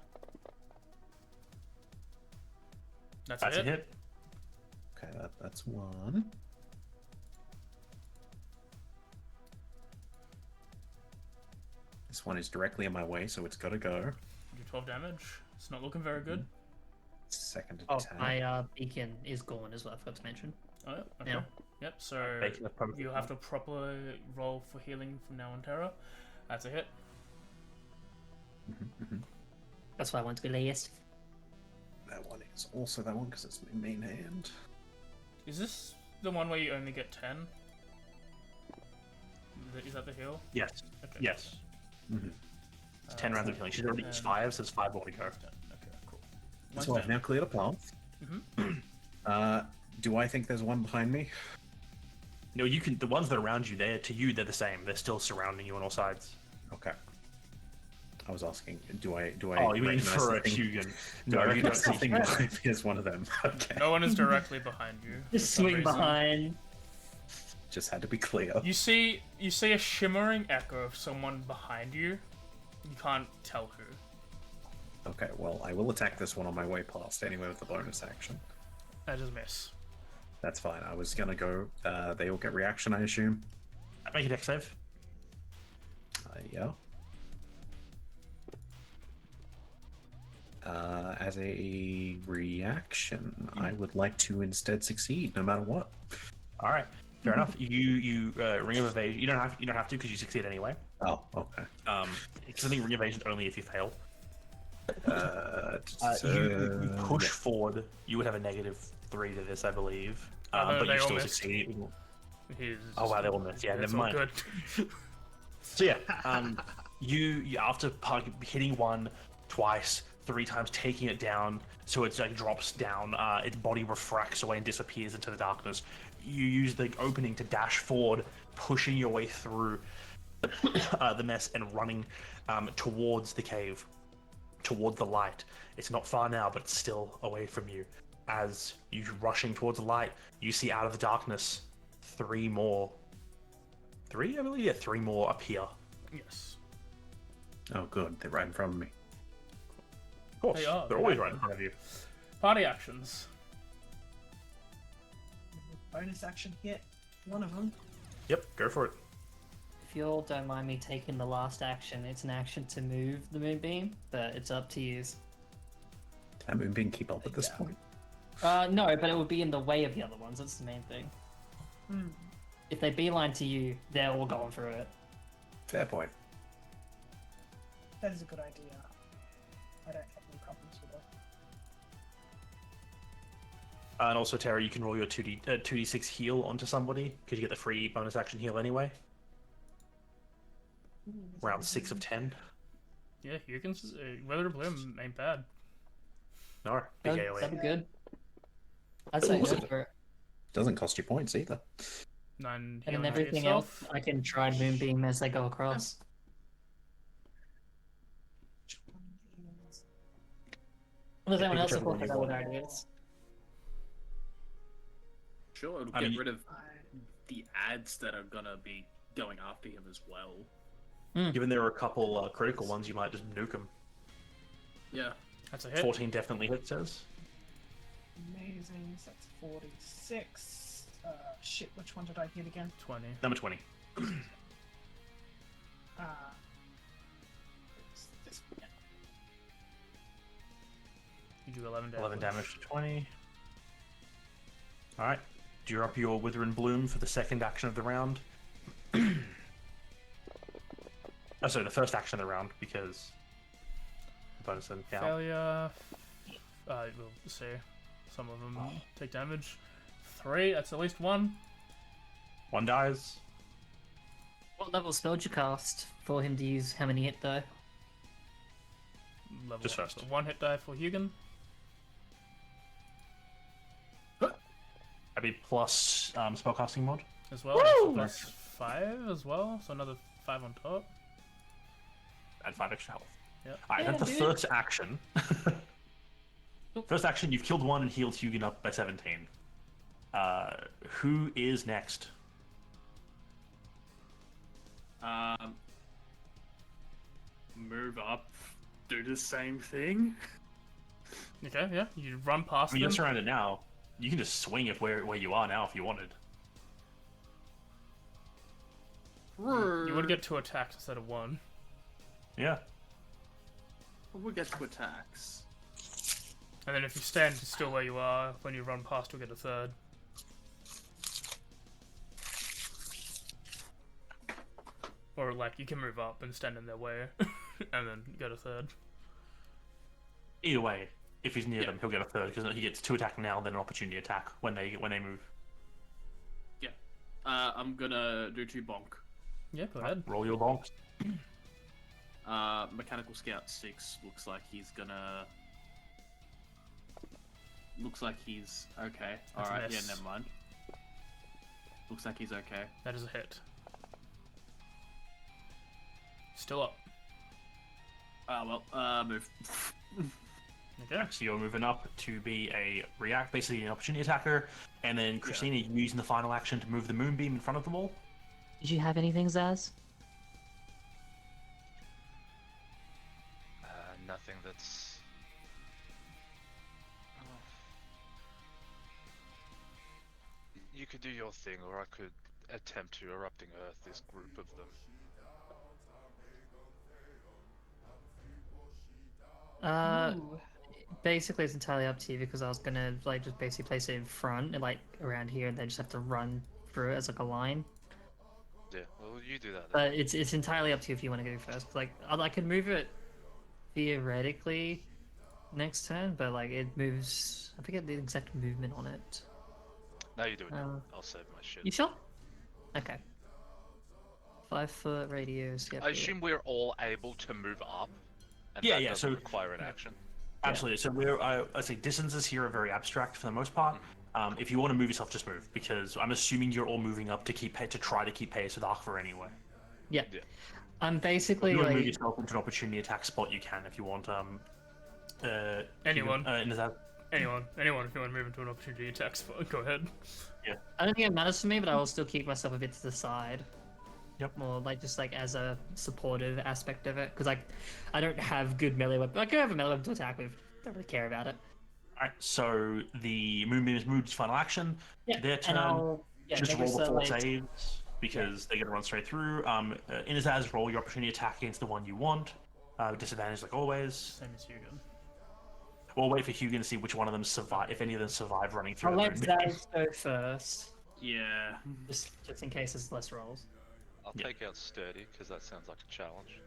That's That's a a hit. hit. Okay, that's one. This one is directly in my way, so it's got to go. Do 12 damage. It's not looking very good. Second Oh, attack. my beacon is gone as well, I forgot to mention. Oh, yeah, okay. Now. Yep, so Bacon of permanent you have to properly roll for healing from now on, Terra. That's a hit. That's why I want to be last. That one is also that one because it's my main hand. Is this the one where you only get 10? Is that the heal? Yes. Okay. Yes. Mm-hmm. It's 10 rounds of healing. She's already used 5, so it's 5 more to go. Okay, cool. One's So I've down. now cleared a path. Mhm. Do I think there's one behind me? No, you can. The ones that are around you, they're the same. They're still surrounding you on all sides. Okay. I was asking, do I? Oh, you mean recognize for a something? Hugan? Do I you recognize don't something behind me as one of them? Okay. No one is directly behind you. for Just some swing reason. behind. Just had to be clear. You see a shimmering echo of someone behind you. You can't tell who. Okay, well, I will attack this one on my way past anyway with the bonus action. That is a miss. That's fine. I was gonna go. They all get reaction, I assume. Make a dex save. Yeah. As a reaction, I would like to instead succeed, no matter what. All right. Fair enough. You ring of evasion. You don't have to because you succeed anyway. Oh, okay. Because I think ring evasion only if you fail. So- You push forward. You would have a -3 to this, I believe. No, But they you all still missed. succeed. He's Oh wow, they all missed. Yeah, it's never all mind. good. So yeah, you after hitting one twice, 3 times, taking it down, so it's like drops down. Its body refracts away and disappears into the darkness. You use the opening to dash forward, pushing your way through the mess and running towards the cave, towards the light. It's not far now, but it's still away from you. As you rushing towards the light, you see out of the darkness 3 more. 3, I believe. Yeah, 3 more appear. Yes. Oh, good. They're right in front of me. Of course, They are, they're they always are. right in front of you. Party actions. Bonus action hit. One of them. Yep, go for it. If you all don't mind me taking the last action, it's an action to move the moonbeam, but it's up to you. Can Moonbeam keep up at this point? No, but it would be in the way of the other ones. That's the main thing. If they beeline to you, they're all going through it. Fair point. That is a good idea. I don't have any problems with it. And also, Terra, you can roll your 2d6 heal onto somebody because you get the free bonus action heal anyway. Round 6 of 10. Yeah, you can. Weather to Bloom ain't bad. No, big That'd AoE. be good. I'd say Also- go for it. Doesn't cost you points either. 9 And healing then on everything yourself. else, I can try moonbeam as they go across. Does anyone else whichever one support you that with want. ideas? Sure, it'll I get mean- rid of the ads that are gonna be going after him as well. Given there are a couple critical ones, you might just nuke them. Yeah. That's a hit. 14 definitely hit, says. Amazing. So that's 46. Shit, which one did I hit again? 20. Number 20. It's this one. You do 11 damage. 11 damage to 20. Alright. Do you up your Wither and Bloom for the second action of the round? Oh, sorry, the first action of the round, because the bonus doesn't count. Failure. We'll see. Some of them take damage. 3, that's at least 1. 1 dies. What level spell did you cast for him to use how many hit die? Level Just 1. first. So 1 hit die for Hugan. That'd be plus spellcasting mod. As well. So plus 5 as well. So another 5 on top. Add 5 extra health. Yep. Alright, Yeah, that's the dude. first action. First action, you've killed 1 and healed Hugan up by 17. Who is next? Move up, do the same thing. Okay, yeah. You run past I mean, you're them. surrounded now. You can just swing if where you are now if you wanted. You would get 2 attacks instead of 1. Yeah. We'll get to attacks. And then if you stand still where you are, when you run past, you'll get a third. Or like you can move up and stand in their way, and then get a third. Either way, if he's near Yeah. them, he'll get a third because he gets 2 attack now, then an opportunity attack when they move. Yeah. I'm gonna do 2 bonk. Yeah, go ahead. Roll your bonks. Mechanical Scout 6 looks like he's gonna. Looks like he's okay. That's a Alright, yeah, miss. never mind. Looks like he's okay. That is a hit. Still up. Move. Okay. So you're moving up to be a react, basically an opportunity attacker, and then Christina, you're using the final action to move the moonbeam in front of them all. Did you have anything, Zaz? Nothing that's. You could do your thing, or I could attempt to erupting earth this group of them. Basically it's entirely up to you because I was gonna like just basically place it in front and like around here and then just have to run through it as like a line. Yeah, well, you do that then. But it's entirely up to you if you want to go first. Like I could move it theoretically next turn, but like it moves. I forget the exact movement on it. No, you do it now. I'll save my shit. You sure? Okay. 5-foot radius. Yep, I assume we're all able to move up. And Yeah, that yeah, doesn't so- require an action. Absolutely. So I say distances here are very abstract for the most part. If you want to move yourself, just move because I'm assuming you're all moving up to try to keep pace with Ahkvur anyway. Yeah. Yeah. I'm If basically you want to move like yourself into an opportunity attack spot, you can. If you want, Anyone. Inazaz. Anyone, if you want to move into an opportunity attack spot, go ahead. I don't think it matters for me, but I will still keep myself a bit to the side. Yep. More like just like as a supportive aspect of it, because like I don't have good melee weapon. I could have a melee weapon to attack with. Don't really care about it. Alright, so the moonbeam is moved to final action. Yeah, Their turn. and I'll Just make roll it the so, 4 like, saves because they're going to run straight through. Inazaz, roll your opportunity attack against the one you want. Disadvantage like always. Same as Hugo. We'll wait for Hugo to see which one of them survive, if any of them survive running through I'll the let moonbeam. Zaz go first, Yeah. just in case there's less rolls. I'll Yeah. take out sturdy because that sounds like a challenge.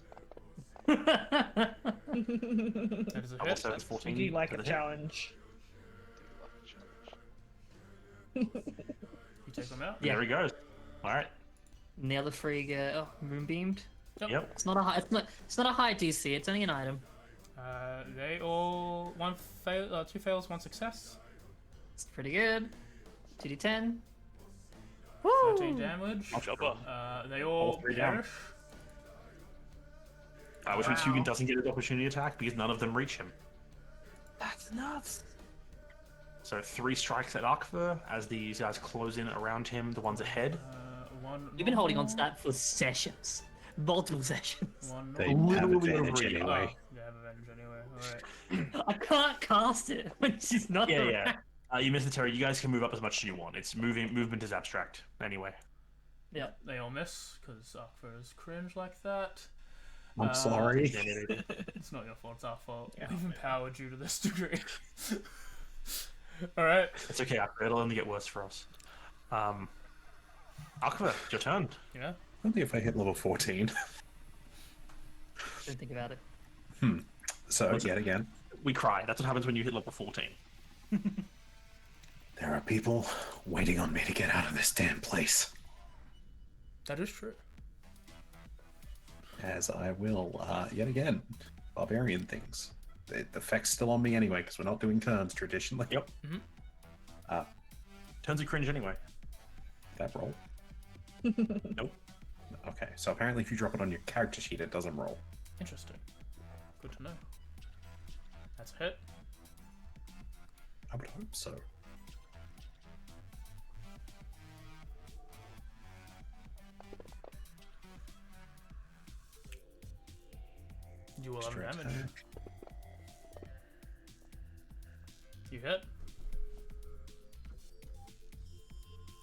That is a Double hit. saves We 14. do like for a the hit. challenge. Do you like a challenge? You take them out? Yeah. There he goes. Alright. And the other 3 get moonbeamed. Yep. It's not a high. It's not a high DC. It's only an item. They all one fail, 2 fails, 1 success. It's pretty good. 2d10. 13 damage. Jobber. They all 3 down. perish. Which means Wow. Hugo doesn't get his opportunity attack because none of them reach him. That's nuts. So 3 strikes at Ahkvur as these guys close in around him, the ones ahead. One. You've been holding on to normal, that for sessions, multiple sessions. One. They normal. have Literally advantage over you. anyway. Oh, they have advantage anyway. Alright. I can't cast it when she's not Yeah, around. yeah. You missed the Terry. You guys can move up as much as you want. It's movement is abstract anyway. Yeah. They all miss because Ahkvur is cringe like that. I'm sorry. It's not your fault. It's our fault. Yeah. We've empowered you to this degree. All right. It's okay, Ahkvur. It'll only get worse for us. Ahkvur, your turn. Yeah. Only if I hit level 14. Didn't think about it. So, yet again, We cry. That's what happens when you hit level 14. there are people waiting on me to get out of this damn place. That is true. As I will, yet again, barbarian things. The effect's still on me anyway, because we're not doing turns traditionally. Yep. Turns are cringe anyway. That roll. Nope. Okay, so apparently if you drop it on your character sheet, it doesn't roll. Interesting. Good to know. That's a hit. I would hope so. You will have Straight damage. attack. You hit.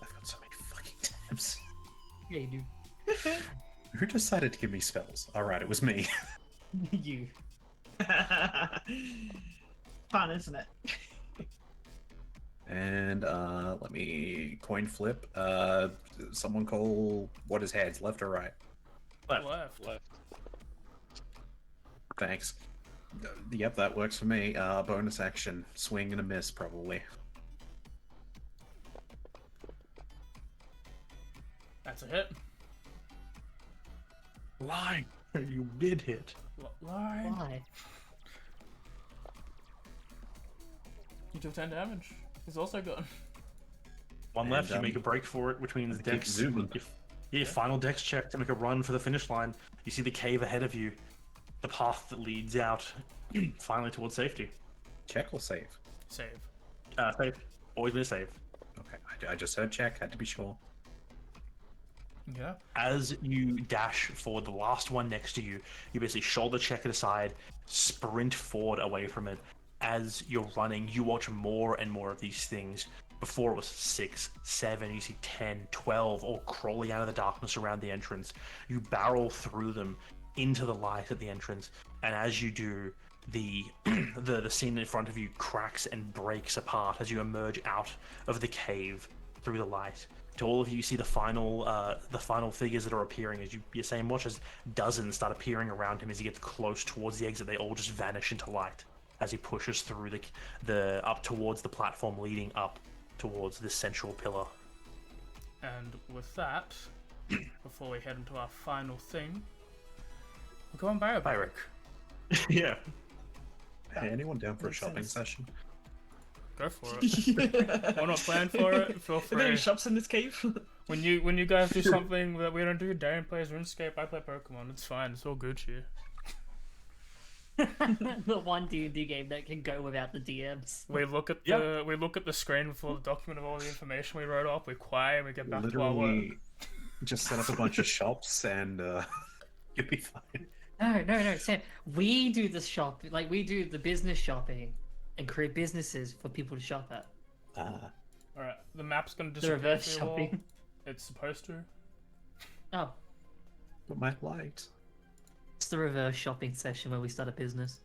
I've got so many fucking tabs. Yeah, you do. Who decided to give me spells? Alright, it was me. You. Fun, isn't it? And let me coin flip. Someone call what is heads, left or right? Left. Thanks. Yep, that works for me. Bonus action, swing and a miss, probably. That's a hit. Lie. You did hit. Line. Why? You took 10 damage. He's also gone. One And, left. You make a break for it, which means keep Dex. zooming. Your final Dex check to make a run for the finish line. You see the cave ahead of you, the path that leads out, finally towards safety. Check or save? Save. Save. Always been a save. Okay, I just heard check, had to be sure. Yeah. As you dash forward, the last one next to you, you basically shoulder check it aside, sprint forward away from it. As you're running, you watch more and more of these things. Before it was 6, 7, you see 10, 12, all crawling out of the darkness around the entrance. You barrel through them into the light at the entrance, and as you do, the scene in front of you cracks and breaks apart as you emerge out of the cave through the light. To all of you, you see the final figures that are appearing as you're saying, watch as dozens start appearing around him as he gets close towards the exit. They all just vanish into light as he pushes through the up towards the platform leading up towards this central pillar. And with that, before we head into our final thing, we're going biopic. Yeah. Hey, anyone down for a Makes shopping sense. session? Go for it. We're not planned for it. Feel Are there any free. shops in this cave? When you guys do something that we don't do, Darren plays RuneScape, I play Pokemon. It's fine. It's all Gucci. The one D&D game that can go without the DMs. We look at the screen for the document of all the information we wrote off. We quiet and we get back to our work. Literally, just set up a bunch of shops and you'll be fine. No, Sam. We do the shop, like we do the business shopping, and create businesses for people to shop at. Ah, All right, the map's gonna The disappear. reverse for you all. shopping. It's supposed to. Oh, but my light. it's the reverse shopping session where we start a business.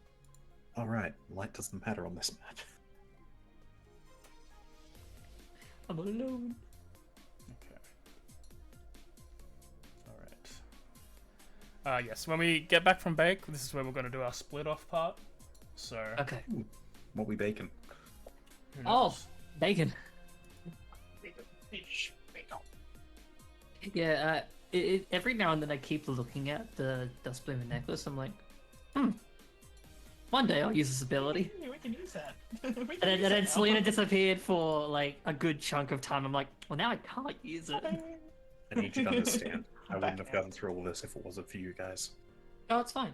All right, light doesn't matter on this map. I'm alone. Okay. All right. Yes. When we get back from bake, this is where we're gonna do our split off part. So. Okay. What we baking? who Oh, knows? bacon. Fish. Yeah. Every now and then I keep looking at the dust blooming necklace. I'm like, one day I'll use this ability. Yeah, we can use that. We can And use then that Selena now. disappeared for like a good chunk of time. I'm like, well, now I can't use it. I need you to understand. I wouldn't have gotten through all this if it wasn't for you guys. Oh, it's fine.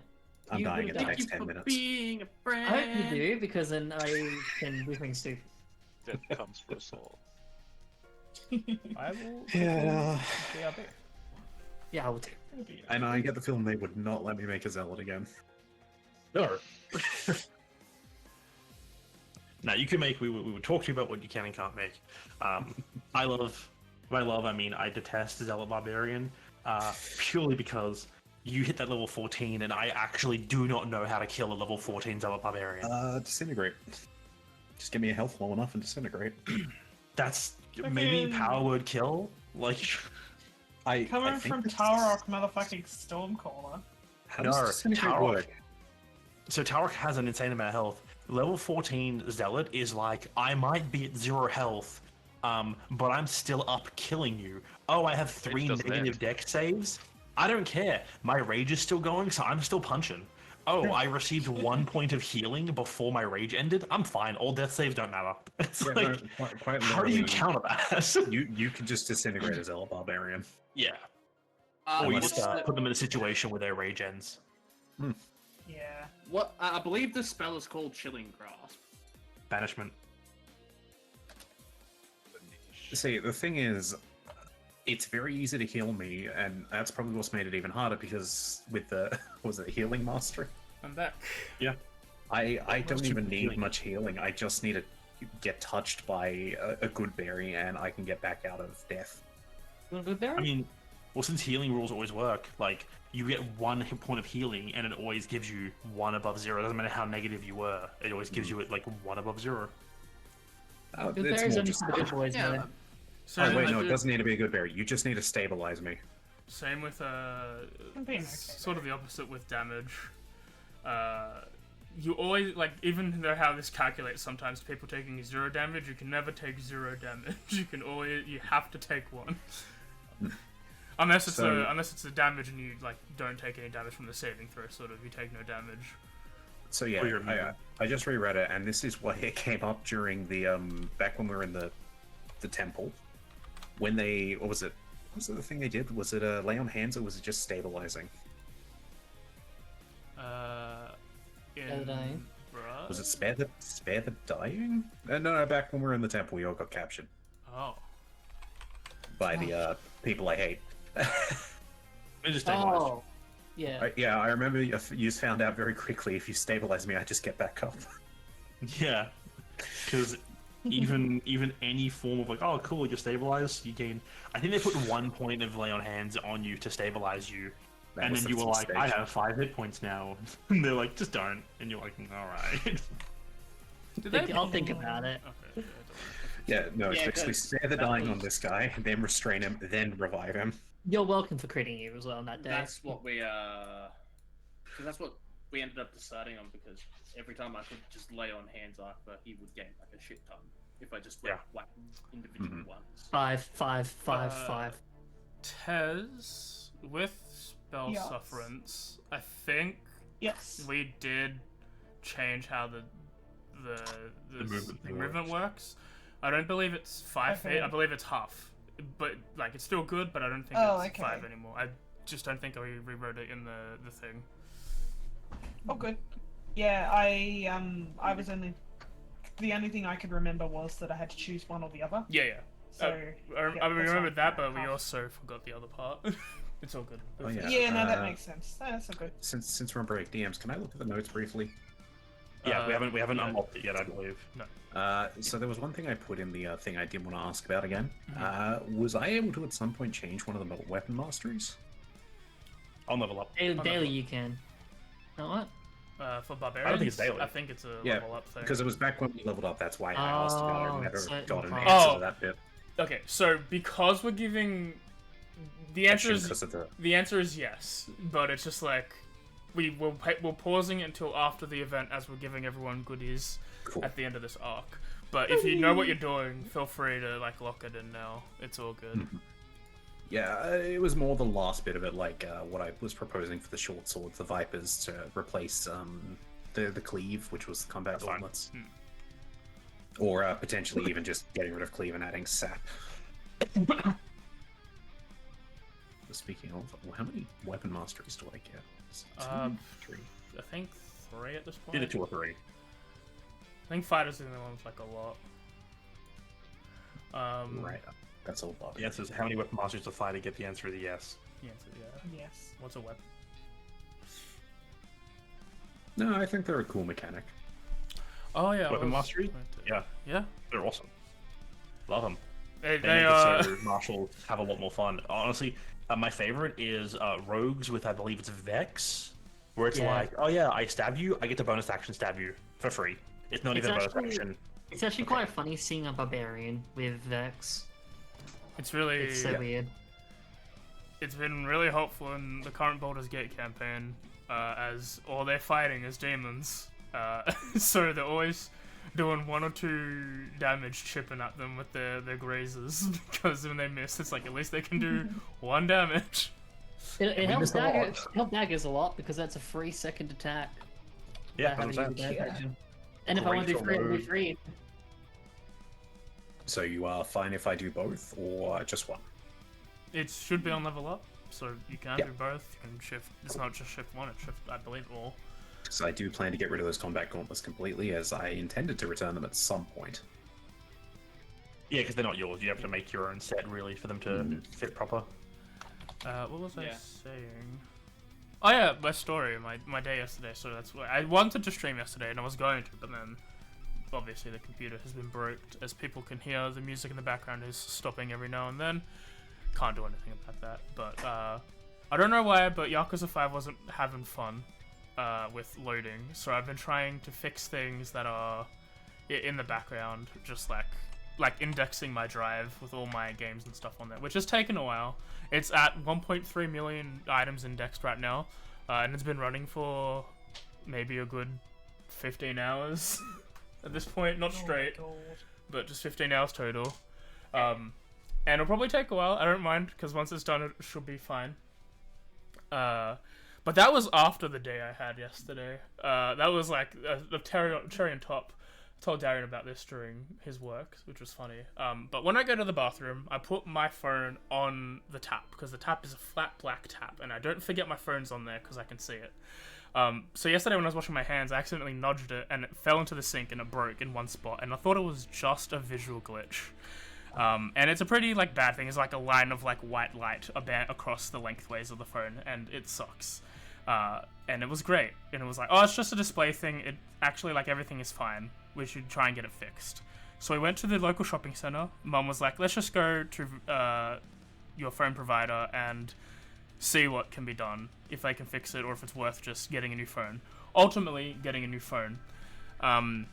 I'm You dying in would've the done- next 10 minutes. Being a friend. I hope you do, because then I can do things too. Death comes for us all. I will. Yeah. BRB. Yeah, I will do. And I get the feeling they would not let me make a zealot again. No. Now you can make. We would talk to you about what you can and can't make. I mean, I detest Zealot Barbarian purely because you hit that level 14, and I actually do not know how to kill a level 14 Zealot Barbarian. Disintegrate. Just give me a health low enough and disintegrate. That's maybe power word kill. Like, I Coming think from that's- Tower Rock motherfucking Stormcaller. How does No, disintegrate Tower- work? so Tarek has an insane amount of health. Level 14 Zealot is like, I might be at 0 health, but I'm still up killing you. Oh, I have 3 doesn't negative end. deck saves? I don't care. My rage is still going, so I'm still punching. Oh, I received 1 point of healing before my rage ended? I'm fine. All death saves don't matter. It's Yeah, like, no, quite how do you literally, counter that? You can just disintegrate a zealot barbarian. Yeah. Uh, Or you what's just the- put them in a situation where their rage ends. Yeah. what I believe the spell is called Chilling Grasp. Banishment. See, the thing is, it's very easy to heal me, and that's probably what's made it even harder because with the was it healing mastery? I'm back. I don't Most even people need healing. much healing. I just need to get touched by a good berry, and I can get back out of death. You want a good berry? I mean, Well, since healing rules always work, like you get 1 hit point of healing, and it always gives you 1 above 0. It doesn't matter how negative you were; it always gives you like 1 above 0. Good It's berries more only just. for the good boys, Yeah. though. So Oh wait, like, no, it doesn't need to be a good berry. You just need to stabilize me. same with Can be an okay sort of the opposite with damage. You always like, even though how this calculates sometimes people taking 0 damage, you can never take 0 damage. You have to take 1. Unless it's a damage and you like don't take any damage from the saving throw, sort of, you take no damage. So yeah, I just reread it, and this is why it came up during the back when we were in the temple, when they what was it the thing they did? Was it lay on hands, or was it just stabilizing? Dying. Was it spare the dying? No, back when we were in the temple, we all got captured Oh. by the people I hate. It just stabilized. Oh, yeah. I remember you just found out very quickly if you stabilize me, I just get back up. Yeah, because even any form of like, oh cool, you're stabilized, you gain. I think they put 1 point of lay on hands on you to stabilize you, That and was then you a were like, mistake. I have 5 hit points now. And they're like, just don't, and you're like, all right. I'll think about it. Okay. Yeah, no, it's Yeah, basically 'cause spare the that dying on was- this guy, then restrain him, then revive him. You're welcome for critting you as well on that day. That's what we because that's what we ended up deciding on, because every time I could just lay on hands Ahkvur, he would gain like a shit ton if I just whack individual ones. 5, 5, 5, 5. Tez, with spell Yes. sufferance, I think Yes. we did change how the movement works. I don't believe it's 5 feet. Okay. I believe it's half. But like, it's still good, but I don't think Oh, it's okay. 5 anymore. I just don't think I rewrote it in the thing. Oh, good. Yeah, I was only. The only thing I could remember was that I had to choose one or the other. Yeah. So. I yeah, that's remembered fine. that, but we Half. also forgot the other part. It's all good. Oh, yeah. Yeah, no, that makes sense. That's so good. Since we're on break DMs, can I look at the notes briefly? Yeah, we haven't yeah. unlocked it yet, I believe. So there was one thing I put in the thing I did want to ask about again. Was I able to at some point change one of the weapon masteries? I'll level up. Daily you can. Know what? For barbarians, think it's daily. I think it's a Yeah, level up thing. because it was back when we leveled up. That's why I asked about it. I never certain got an parts. answer Oh. to that bit. Okay, so because we're giving, the answer is Because of the yes, but it's just like we're pausing it until after the event as we're giving everyone goodies cool. at the end of this arc. But if you know what you're doing, feel free to like lock it in now. It's all good. Yeah, it was more the last bit of it, like what I was proposing for the short swords, the Vipers, to replace the cleave, which was the combat That's fine. gauntlets. Or potentially even just getting rid of cleave and adding sap. Speaking of, how many weapon masteries do I get? Is it 2? 3. I think 3 at this point. Either 2 or 3. I think fighters are the only ones like a lot. Right. That's all Bob. The answer is how many weapon masters to fight to get the answer is yes. Yeah, so yeah. Yes. What's a weapon? No, I think they're a cool mechanic. Oh yeah, Weapon I was mastery? going to- Yeah, Yeah. they're awesome. Love them. They They make are. it so martials have a lot more fun. Honestly, my favorite is rogues with, I believe it's Vex, where it's Yeah. like, oh yeah, I stab you, I get to bonus action stab you for free. It's not It's even a bonus actually- action. It's actually quite funny seeing a barbarian with Vex. It's really. It's so weird. It's been really helpful in the current Baldur's Gate campaign, as all they're fighting is demons. So they're always doing 1 or 2 damage chipping at them with their grazers, because when they miss, it's like at least they can do 1 damage. It helps missed a lot. daggers. Help daggers a lot because that's a free second attack. Yeah, without having to 100%. use dash action. And if I want to do Great free, it'll be rogue. free. So you are fine if I do both, or just one? It should be on level up, so you can Yeah. do both. You can shift. It's not just shift 1; it's shift, I believe, all. So I do plan to get rid of those combat gauntlets completely, as I intended to return them at some point. Yeah, because they're not yours. You have to make your own set, really, for them to fit proper. What was I Yeah. saying? Oh yeah, my story, my day yesterday. So that's why I wanted to stream yesterday, and I was going to, but then obviously the computer has been broke. As people can hear, the music in the background is stopping every now and then. can't do anything about that. But I don't know why, but Yakuza 5 wasn't having fun with loading, so I've been trying to fix things that are in the background, just like indexing my drive with all my games and stuff on there, which has taken a while. It's at 1.3 million items indexed right now, and it's been running for maybe a good 15 hours at this point, not straight, but just 15 hours total. And it'll probably take a while. I don't mind, because once it's done, it should be fine. But that was after the day I had yesterday. That was like the cherry on top. I told Darian about this during his work, which was funny. But when I go to the bathroom, I put my phone on the tap, because the tap is a flat black tap, and I don't forget my phone's on there because I can see it. So yesterday when I was washing my hands, I accidentally nudged it, and it fell into the sink, and it broke in one spot, and I thought it was just a visual glitch. And it's a pretty bad thing. It's like a line of white light across the lengthways of the phone, and it sucks. And it was great. And it was like, oh, it's just a display thing. It actually everything is fine. We should try and get it fixed. So we went to the local shopping center. Mum was like, let's just go to your phone provider and see what can be done, if they can fix it or if it's worth just getting a new phone. Ultimately, getting a new phone. And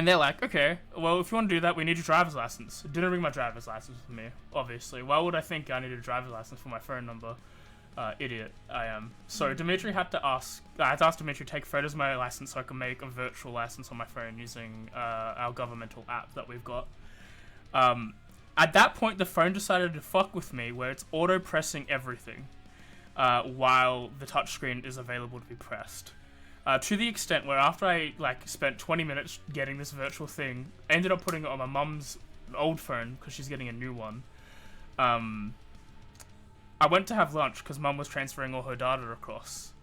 they're like, okay, well, if you want to do that, we need your driver's license. Didn't bring my driver's license with me, obviously. Why would I think I needed a driver's license for my phone number? Idiot, I am. So Dimitri I had to ask Dimitri to take photos of my license so I can make a virtual license on my phone using our governmental app that we've got. At that point, the phone decided to fuck with me, where it's auto-pressing everything while the touchscreen is available to be pressed. To the extent where after I spent 20 minutes getting this virtual thing, I ended up putting it on my mum's old phone because she's getting a new one. I went to have lunch because mum was transferring all her data across.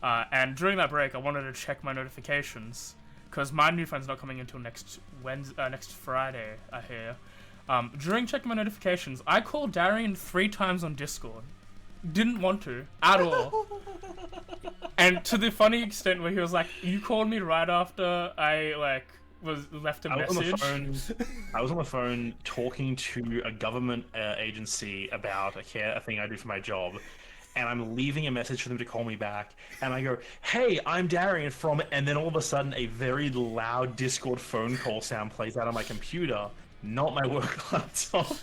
And during that break, I wanted to check my notifications because my new phone's not coming until next Friday, I hear. During checking my notifications, I called Darian 3 times on Discord. Didn't want to at all. And to the funny extent where he was like, you called me right after I left a message. I was on the phone talking to a government agency about a thing I do for my job, and I'm leaving a message for them to call me back, and I go, hey, I'm Darian from, and then all of a sudden a very loud Discord phone call sound plays out on my computer, not my work laptop.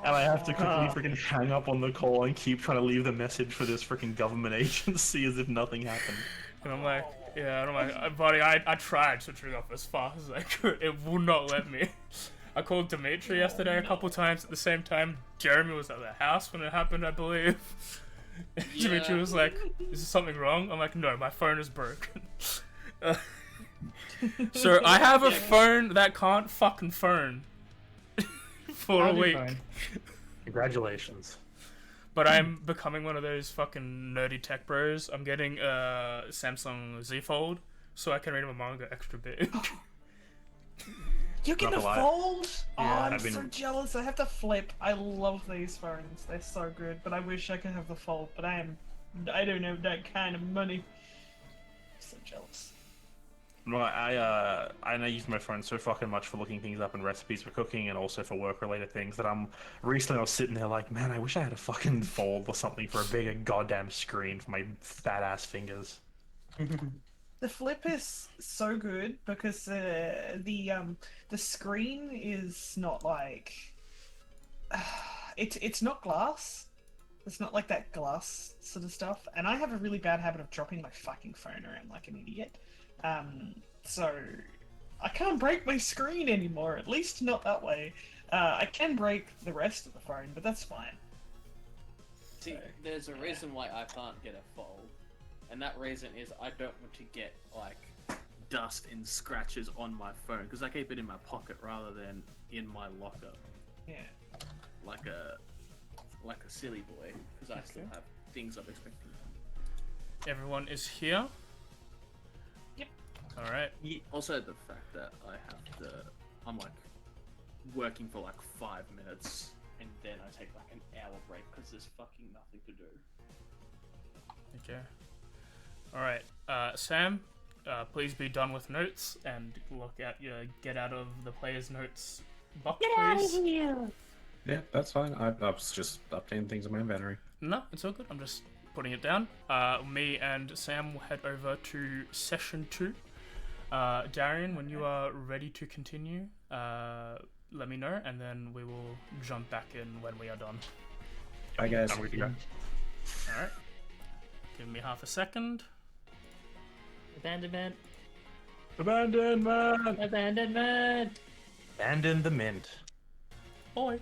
And I have to quickly freaking hang up on the call and keep trying to leave the message for this freaking government agency as if nothing happened. And I'm like, buddy, I tried switching off as fast as I could. It would not let me. I called Dimitri yesterday a couple times at the same time. Jeremy was at the house when it happened, I believe. Yeah. Dimitri was like, is there something wrong? I'm like, no, my phone is broken. So I have a phone that can't fucking phone. For a week. Congratulations. But I'm becoming one of those fucking nerdy tech bros. I'm getting a Samsung Z Fold so I can read my manga extra big. You get the Fold? Yeah, oh, I'm so jealous. I have to flip. I love these phones. They're so good. But I wish I could have the Fold. But I don't have that kind of money. I'm so jealous. Well, I use my phone so fucking much for looking things up and recipes for cooking and also for work-related things that recently I was sitting there like, man, I wish I had a fucking Fold or something for a bigger goddamn screen for my fat-ass fingers. The flip is so good because the screen is not it's not glass. It's not like that glass sort of stuff. And I have a really bad habit of dropping my fucking phone around like an idiot. So I can't break my screen anymore, at least not that way. I can break the rest of the phone, but that's fine. See, there's a reason why I can't get a Fold, and that reason is I don't want to get dust and scratches on my phone because I keep it in my pocket rather than in my locker. Yeah. Like a silly boy, because I still have things I'm expecting. Everyone is here. Alright. Also the fact that I'm working for 5 minutes and then I take an hour break because there's fucking nothing to do. Okay. Alright, Sam, please be done with notes and look at your get out of the player's notes box, please. Get out of here! Yeah, that's fine. I was just updating things in my inventory. No, it's all good. I'm just putting it down. Me and Sam will head over to session 2. Darian, when you are ready to continue, let me know, and then we will jump back in when we are done. I guess. I'm with you. Alright. Give me half a second. Abandonment. Abandonment! Abandonment. Abandon the mint. Oi. Let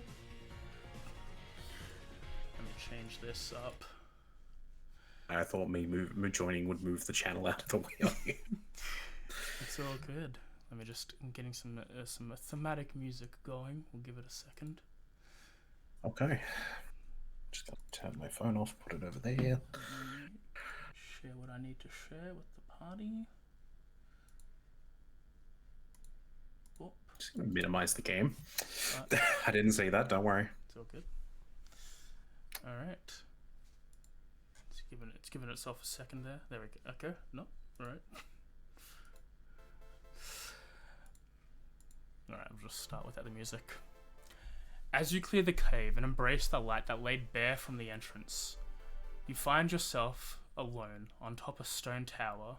me change this up. I thought me joining would move the channel out of the way. It's all good. Let me just. I'm getting some thematic music going. We'll give it a second. Okay. Just gotta turn my phone off, put it over there. Share what I need to share with the party. Oh, Just gonna minimize the game. Right. I didn't say that, don't worry. it's all good. All right. It's giving itself a second there. There we go. Okay. No. All right. Alright, I'll just start without the music. As you clear the cave and embrace the light that laid bare from the entrance, you find yourself alone on top of a stone tower.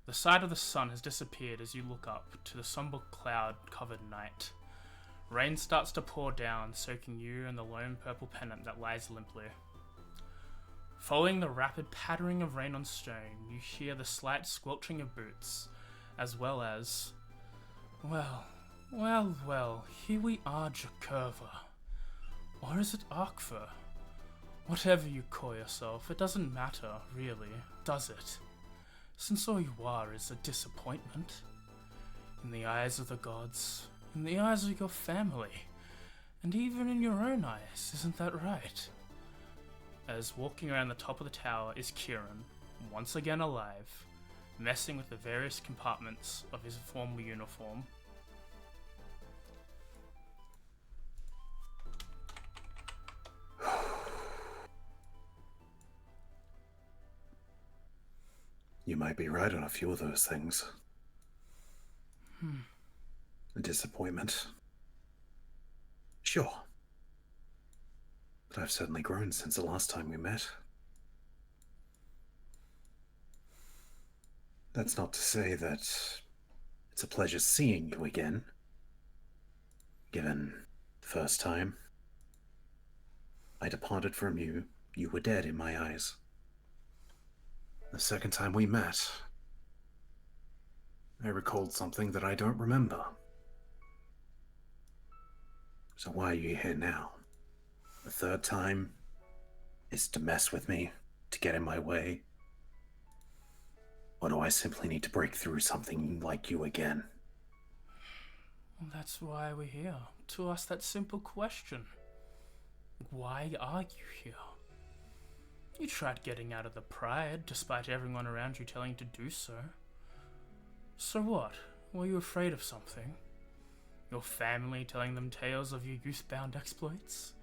The sight of the sun has disappeared as you look up to the somber cloud-covered night. Rain starts to pour down, soaking you and the lone purple pennant that lies limply. Following the rapid pattering of rain on stone, you hear the slight squelching of boots, as well as... Well, here we are, Jakurva. Or is it Ahkvur? Whatever you call yourself, it doesn't matter, really, does it? Since all you are is a disappointment. In the eyes of the gods, in the eyes of your family, and even in your own eyes, isn't that right? As walking around the top of the tower is Kieran, once again alive, messing with the various compartments of his formal uniform. You might be right on a few of those things. A disappointment. Sure. But I've certainly grown since the last time we met. That's not to say that it's a pleasure seeing you again. Given the first time I departed from you, you were dead in my eyes. The second time we met, I recalled something that I don't remember. So why are you here now? The third time is to mess with me, to get in my way? Or do I simply need to break through something like you again? Well, that's why we're here, to ask that simple question. Why are you here? You tried getting out of the pride, despite everyone around you telling you to do so. So what? Were you afraid of something? Your family telling them tales of your youth-bound exploits?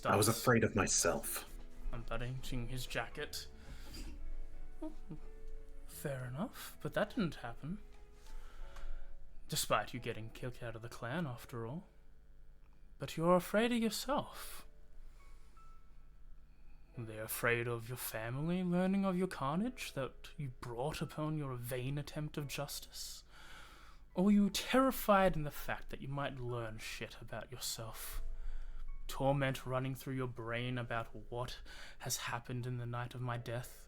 I was afraid of myself. Unbuttoning his jacket. Fair enough, but that didn't happen. Despite you getting kicked out of the clan, after all. But you're afraid of yourself. They're afraid of your family learning of your carnage that you brought upon your vain attempt of justice? Or were you terrified in the fact that you might learn shit about yourself? Torment running through your brain about what has happened in the night of my death?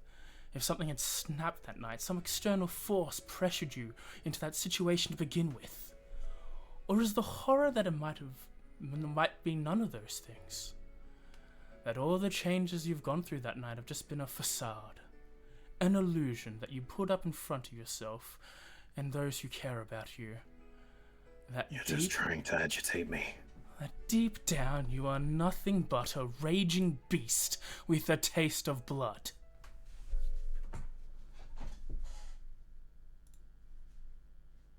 If something had snapped that night, some external force pressured you into that situation to begin with? Or is the horror that it might be none of those things? That all the changes you've gone through that night have just been a facade, an illusion that you put up in front of yourself and those who care about you. That You're just trying to agitate me. That deep down you are nothing but a raging beast with a taste of blood.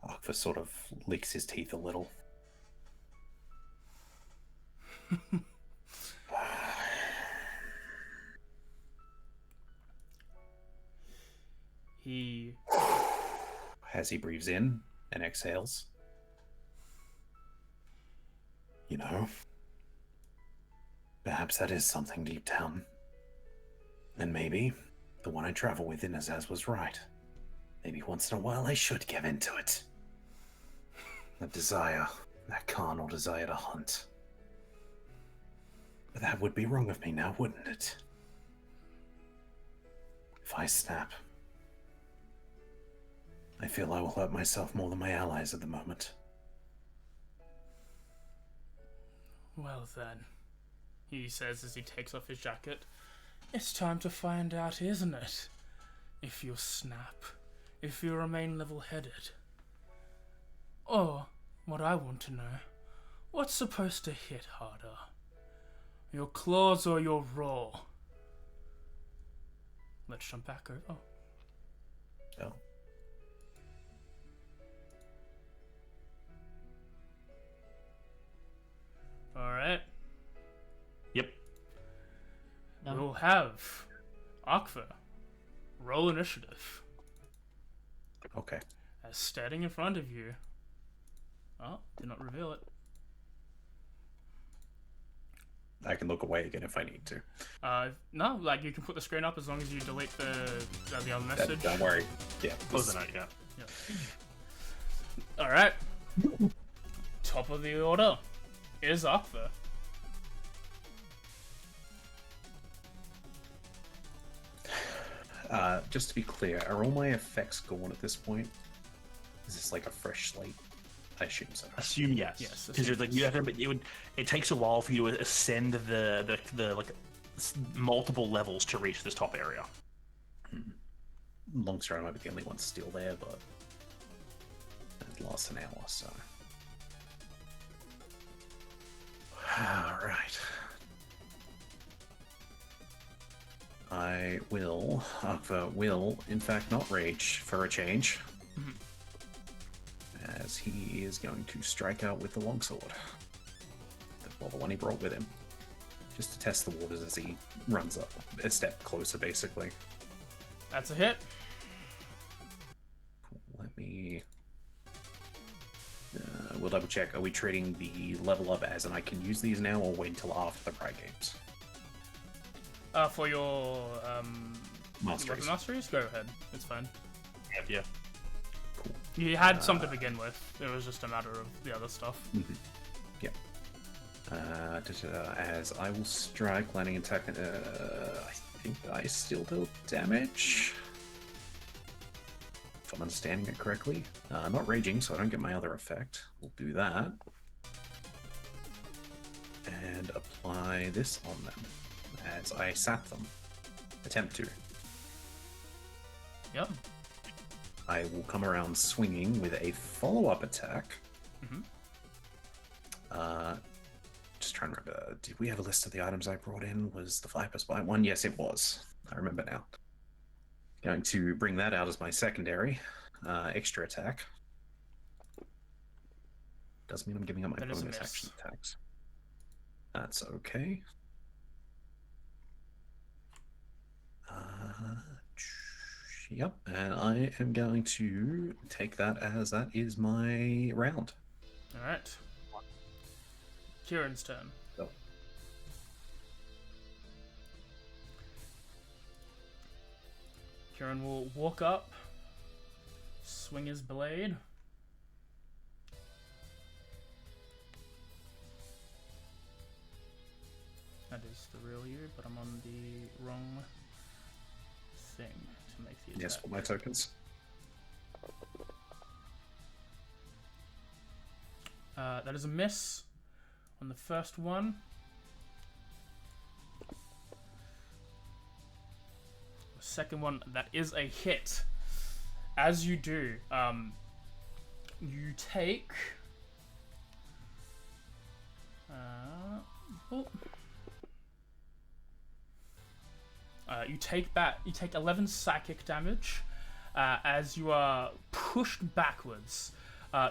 Ahkvur sort of licks his teeth a little. As he breathes in and exhales. You know, Perhaps that is something deep down. And maybe the one I travel with in Azaz was right. Maybe once in a while I should give in to it. That desire, that carnal desire to hunt. But that would be wrong of me now, wouldn't it? If I snap, I feel I will hurt myself more than my allies at the moment. Well then, he says as he takes off his jacket, it's time to find out, isn't it? If you snap, if you remain level-headed. Or, what I want to know, what's supposed to hit harder? Your claws or your roar? Let's jump back over. Oh. Alright. Yep. No. We'll have Ahkvur roll initiative. Okay. As standing in front of you. Oh, did not reveal it. I can look away again if I need to. No, like you can put the screen up as long as you delete the other message. Don't worry. Yeah. Close the note, yeah. Alright. Top of the order is Ahkvur. Just to be clear, are all my effects gone at this point? Is this like a fresh slate? I assume so. Assume yes. Yes, Because assume like you have to, but it takes a while for you to ascend the like multiple levels to reach this top area. Longstride might be the only one still there, but it lasts an hour, so. Alright. Ahkvur will, in fact, not rage for a change. As he is going to strike out with the longsword. Well, the one he brought with him. Just to test the waters as he runs up a step closer, basically. That's a hit. Let me... we'll double check. Are we treating the level up as, and I can use these now, or wait until after the Pride Games? For your Masteries. weapon masteries, go ahead. It's fine. Yeah. Cool. You had some to begin with. It was just a matter of the other stuff. Yep. As I will strike, landing attack. I think I still deal damage. If I'm understanding it correctly. Not raging, so I don't get my other effect. We'll do that. And apply this on them. As I sap them. Attempt to. Yep. I will come around swinging with a follow-up attack. Just trying to remember. Did we have a list of the items I brought in? Was the Viper's Bite one? Yes, it was. I remember now. Going to bring that out as my secondary extra attack. Does mean I'm giving up my bonus action attacks. That's okay. Yep, and I am going to take that as that is my round. Alright. Kieran's turn. Oh. Kieran will walk up, swing his blade. That is the real you, but I'm on the wrong thing to make the attack. Yes, for my tokens. That is a miss on the first one. The second one, that is a hit. As you do, you take... you take 11 psychic damage as you are pushed backwards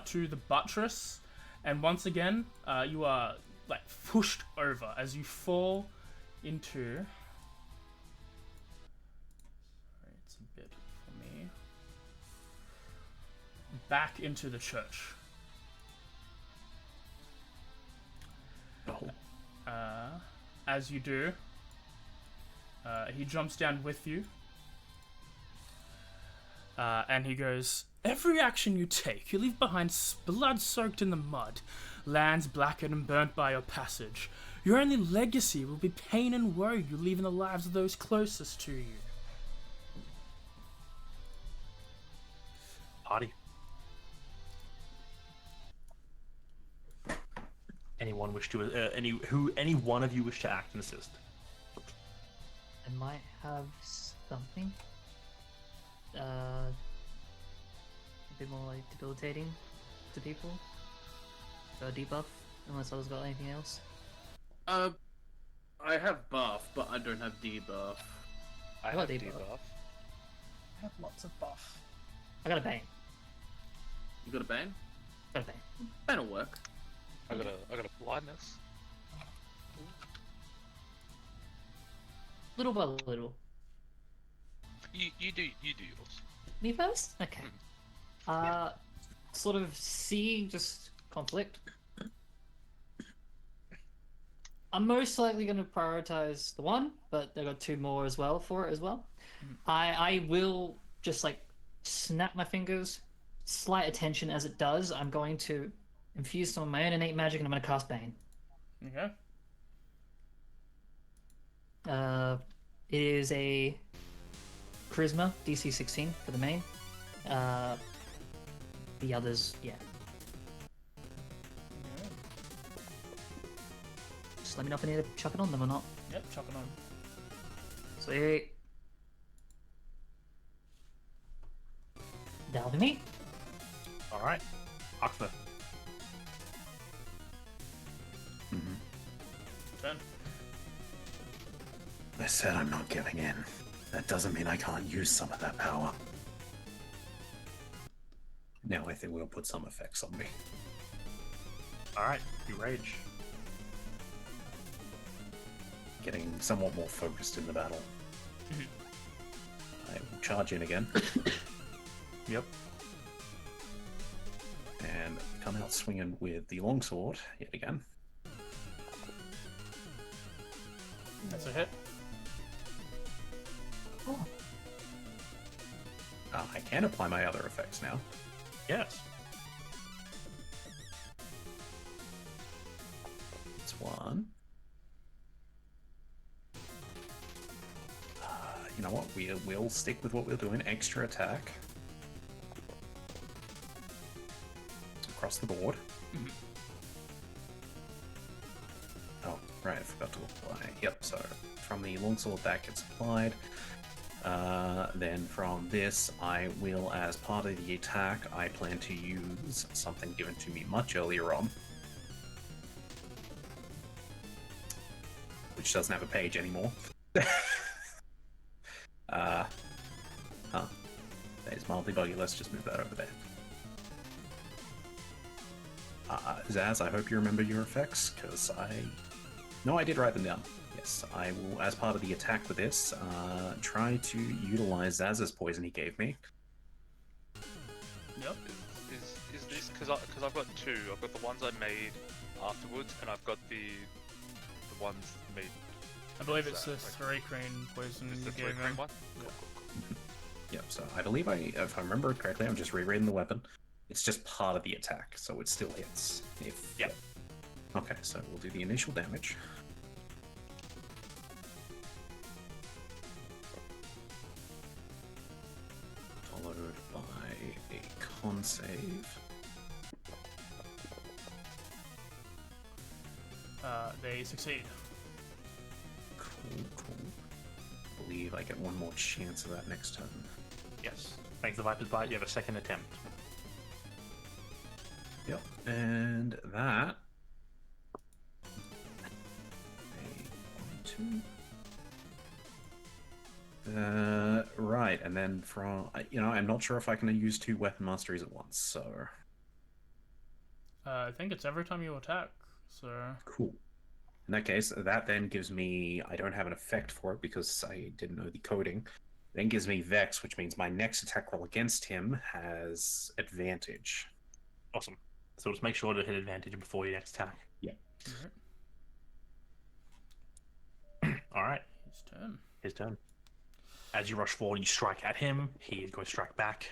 to the buttress, and once again you are like pushed over as you fall into. Sorry, it's a bit for me. Back into the church. Oh. as you do, he jumps down with you. And he goes, "Every action you take, you leave behind blood soaked in the mud, lands blackened and burnt by your passage. Your only legacy will be pain and worry you leave in the lives of those closest to you." Party. Anyone wish to any one of you wish to act and assist? I might have something. A bit more like debilitating to people. So a debuff, unless others got anything else. I have buff, but I don't have debuff. I got have debuff. debuff. I have lots of buff. I got a bane. You got a bane? Got a bane. Bane will work. I got a blindness. Little by little. You do yours. Me first? Okay. Sort of see just conflict. I'm most likely going to prioritize the one, but they got two more as well for it as well. I will just like snap my fingers, slight attention as it does. I'm going to infuse some of my own innate magic and I'm going to cast Bane. Okay. It is a Charisma DC 16 for the main. The others, yeah. Just let me know if I need to chuck it on them or not. Yep, chuck it on. Sweet. That'll be me. All right, Ahkvur. Turn. I said I'm not giving in. That doesn't mean I can't use some of that power. Now I think we'll put some effects on me. All right, you rage. Getting somewhat more focused in the battle. I will charge in again. Yep. And come out swinging with the longsword yet again. That's a hit. Oh. I can apply my other effects now. Yes. It's one. You know what? We'll stick with what we're doing. Extra attack. Across the board. Oh, right, I forgot to apply. Yep, so from the longsword that gets applied. Then from this, I will, as part of the attack, I plan to use something given to me much earlier on. Which doesn't have a page anymore. That is mildly buggy. Let's just move that over there. Zaz, I hope you remember your effects, because No, I did write them down. Yes, I will, as part of the attack with this, try to utilize Zaz's poison he gave me. Yep. Is this because I've got two? I've got the ones I made afterwards, and I've got the ones made. I believe it's the like, 3 crane poison Is you the gave 3 crane him. one? Yeah. Yep, so I believe if I remember it correctly, I'm just rereading the weapon. It's just part of the attack, so it still hits. Yep. Okay, so we'll do the initial damage. Followed by a con save. They succeed. Cool. I believe I get one more chance of that next turn. Yes. Thanks to Viper's Bite, you have a second attempt. Yep, and that. Right, and then from I'm not sure if I can use 2 weapon masteries at once. So I think it's every time you attack. So cool. In that case, that then gives me. I don't have an effect for it because I didn't know the coding. Then gives me Vex, which means my next attack roll against him has advantage. Awesome. So just make sure to hit advantage before your next attack. Yeah. All right, His turn. his turn. As you rush forward, you strike at him. He is going to strike back.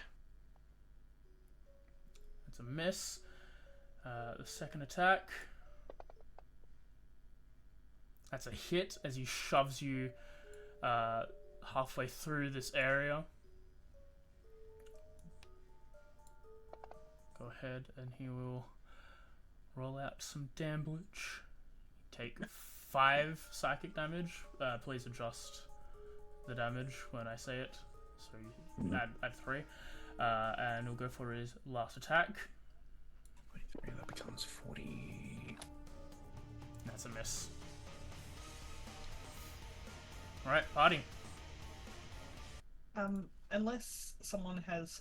That's a miss. The second attack. That's a hit as he shoves you halfway through this area. Go ahead and he will roll out some damage. Take 5 psychic damage. Please adjust the damage when I say it. So you add 3. And he'll go for his last attack. 23, that becomes 40. That's a miss. Alright, party. Unless someone has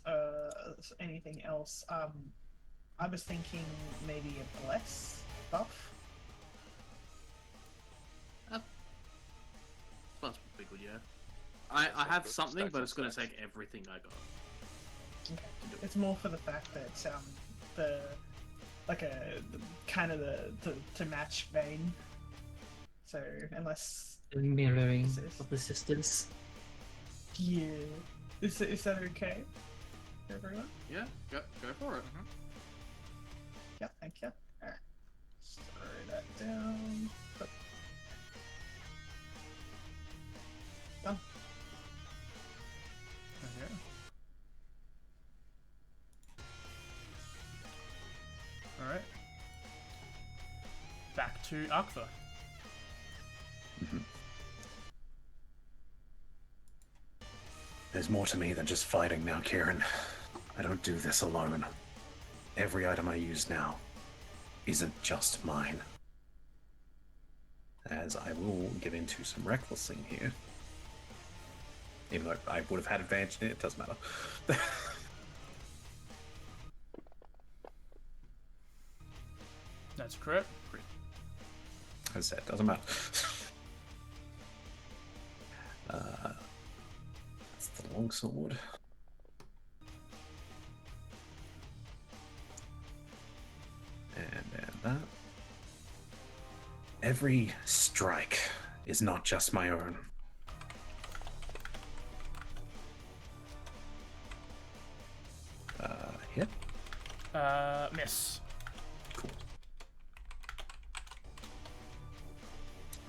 anything else, I was thinking maybe a bless buff. That's pretty good, yeah. I have something, but it's going to take everything I got. Okay. It's more for the fact that to match Vane. So unless Mirroring of the sisters. yeah, is that okay for everyone? Yeah, go for it. Yeah, thank you. Alright. Throw that down. Done. Okay. Alright. Back to Ahkvur. There's more to me than just fighting now, Kieran. I don't do this alone. Every item I use now isn't just mine. As I will get into some recklessing here. Even though I would have had advantage in it, it doesn't matter. That's correct. As I said, doesn't matter. That's the longsword. And that. Every strike is not just my own. Hit? Miss. Cool.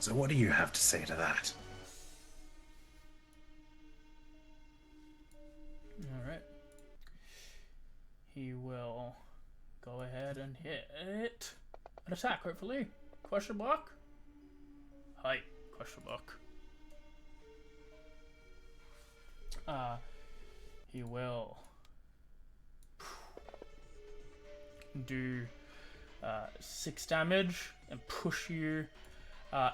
So what do you have to say to that? Alright. He will go ahead and hit an attack, hopefully. Question mark? Hi, question mark. He will do 6 damage and push you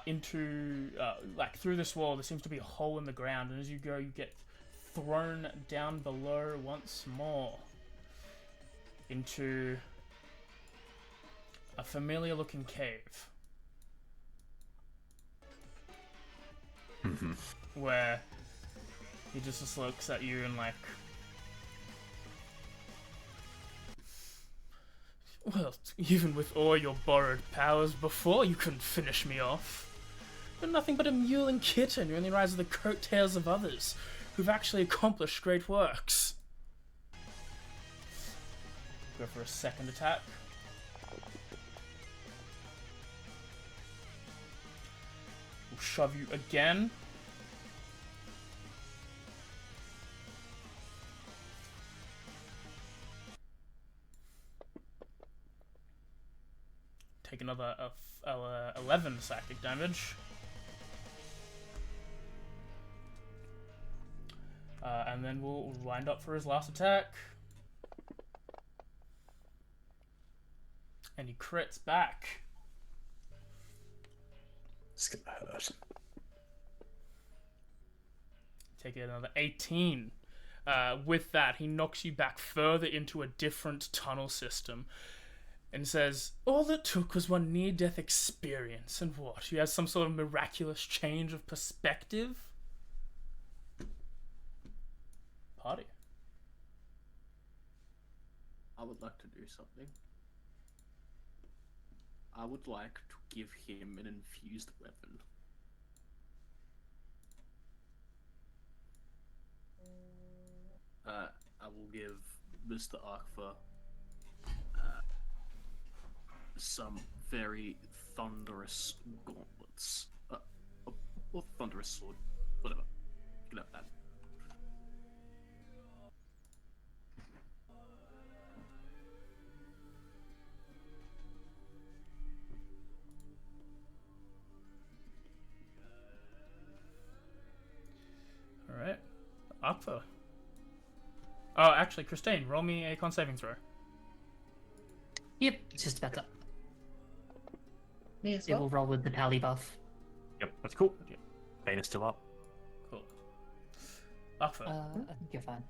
into like through this wall. There seems to be a hole in the ground, and as you go, you get thrown down below once more into a familiar looking cave. Where he just looks at you and like, well, even with all your borrowed powers before, you couldn't finish me off. You're nothing but a mule and kitten. You only rise to the coattails of others who've actually accomplished great works. Go for a second attack. We'll shove you again. Take another 11 psychic damage. And then we'll wind up for his last attack. And he crits back. It's gonna hurt. Take another 18. With that, he knocks you back further into a different tunnel system. And says, all it took was one near-death experience. And what? You have some sort of miraculous change of perspective? Party. I would like to do something. I would like to give him an infused weapon. I will give Mr. Ahkvur some very thunderous gauntlets. Or thunderous sword. Whatever. You can have that. Alright. Ahkvur. Oh, actually, Christine, roll me a con saving throw. Yep, it's just about that. Me as It well. will roll with the pally buff. Yep, that's cool. Bane is still up. Cool. Ahkvur. I think you're fine.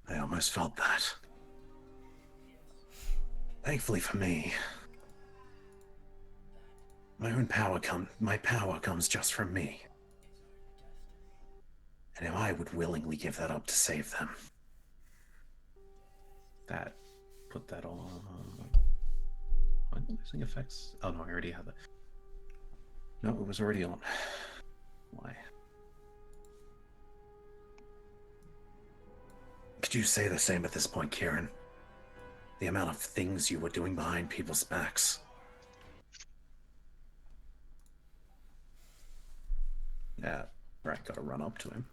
I almost felt that. Thankfully for me, my power comes just from me. And if I would willingly give that up to save them. Put that on. What? Losing effects? Oh no, I already had that. No, it was already on. Why? Could you say the same at this point, Kieran? The amount of things you were doing behind people's backs. Yeah, right, gotta run up to him.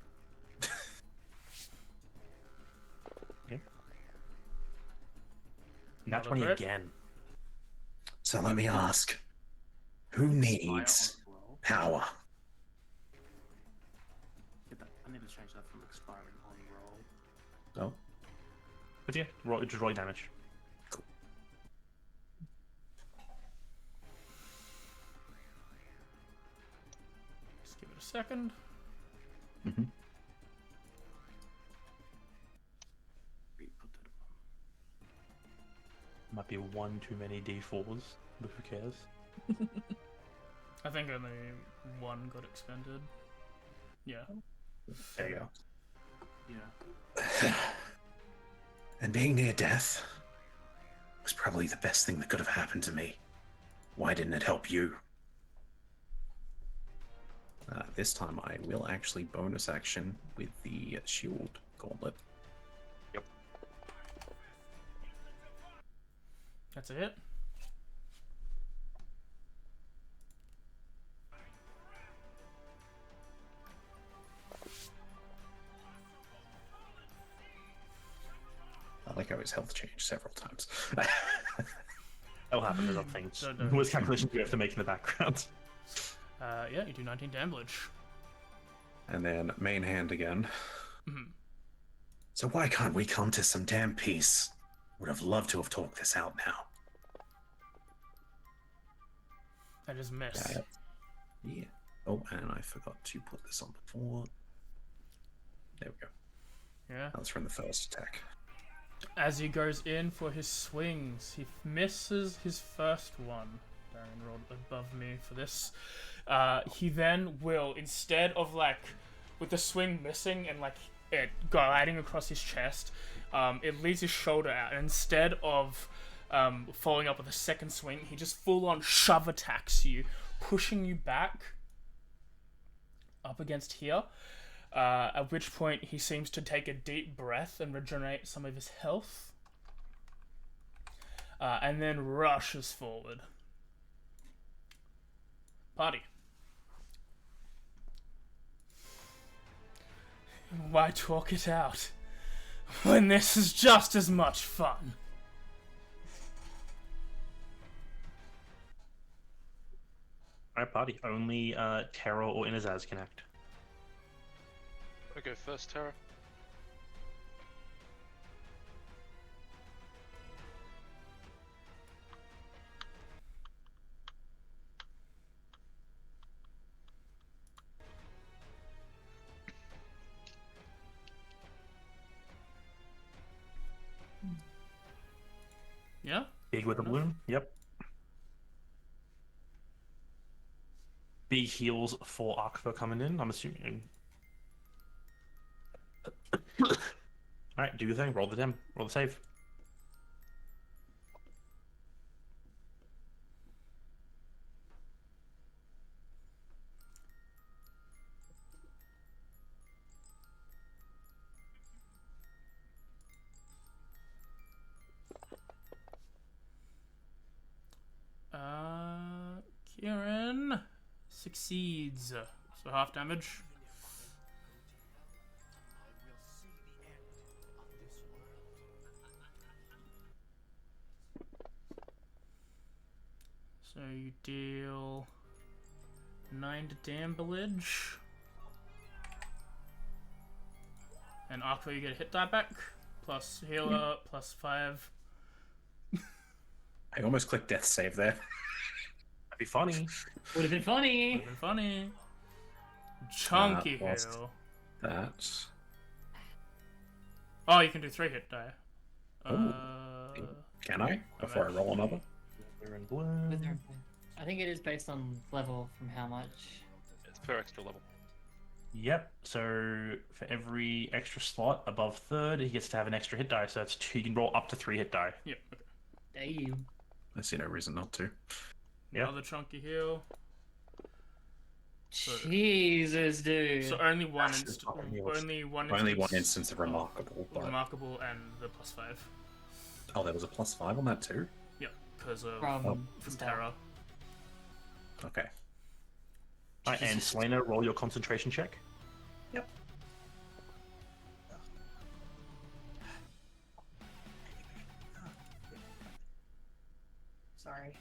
Nat 20 again. So let me ask, who needs power? I need to change that from expiring on roll. Oh, But yeah, just roll damage. Just give it a second. mm-hmm. Might be one too many D4s, but who cares? I think only one got expended. Yeah. There you go. Yeah. And being near death was probably the best thing that could have happened to me. Why didn't it help you? This time I will actually bonus action with the shield gauntlet. Yep. That's it. I like how his health changed several times. That'll happen. There's other things. No, no. With calculations you have to make in the background. Yeah, you do 19 damage. And then main hand again. Mhm. So why can't we come to some damn peace? Would have loved to have talked this out now. I just missed. Yeah. Oh, and I forgot to put this on before. There we go. Yeah. That was from the first attack. As he goes in for his swings, he misses his first one. Darren rolled above me for this. He then will, instead of like, with the swing missing and like it gliding across his chest, it leaves his shoulder out. And instead of following up with a second swing, he just full on shove attacks you, pushing you back up against here. At which point he seems to take a deep breath and regenerate some of his health. And then rushes forward. Party. Why talk it out when this is just as much fun? Alright, party. Only Terra or Inazaz can act. I go first, Terra. Yeah? Big with a balloon. Yep. Big heals for Ahkvur coming in, I'm assuming. Alright, do your thing. Roll the save. Succeeds. So half damage. So you deal 9 to damage. And Ahkvur, you get a hit die back. Plus healer, plus 5. I almost clicked death save there. That'd be funny. Would have been funny. Would've been funny. Chunky was- heal. That. Oh, you can do 3 hit die. Can I? Before I roll another? I think it is based on level from how much. It's per extra level. Yep. So for every extra slot above third, he gets to have an extra hit die. So that's 2. He can roll up to 3 hit die. Yep. Okay. Damn. I see no reason not to. Yep. Another chunky heal. Jesus, dude. So only one That's instance. fucking heals. Only one Instance of remarkable. But... Remarkable and the plus 5. Oh, there was a +5 on that too? Yep, because of From terror. Okay. Alright, and Selena, roll your concentration check. Yep. Sorry.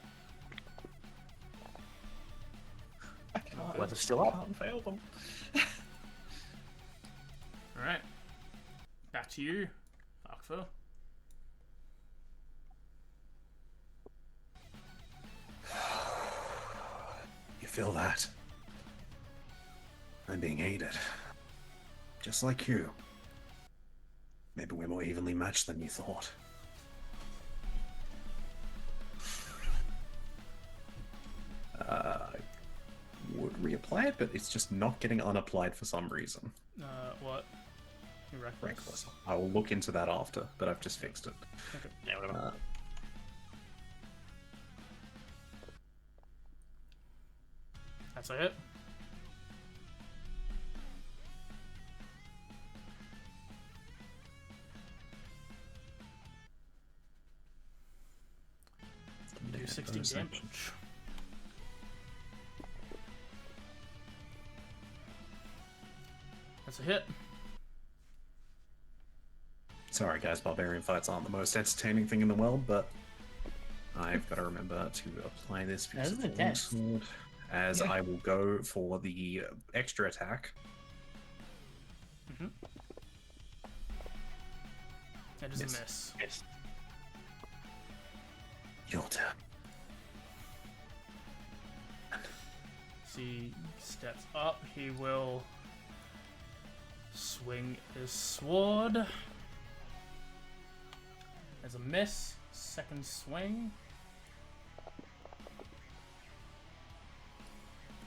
I can't. Weather's still up. Can't fail them. Alright. Back to you, Ahkvur. You feel that? I'm being aided. Just like you. Maybe we're more evenly matched than you thought. I would reapply it, but it's just not getting unapplied for some reason. What? You're reckless. Reckless. I will look into that after, but I've just fixed it. Okay. Yeah, whatever. That's a hit. Do 16 damage. That's a hit. Sorry guys, barbarian fights aren't the most entertaining thing in the world, but I've got to remember to apply this piece That is of a test. longsword, as Yeah. I will go for the extra attack. That is Yes. a miss. Yes. Your turn. As he steps up, he will swing his sword. There's a miss. Second swing.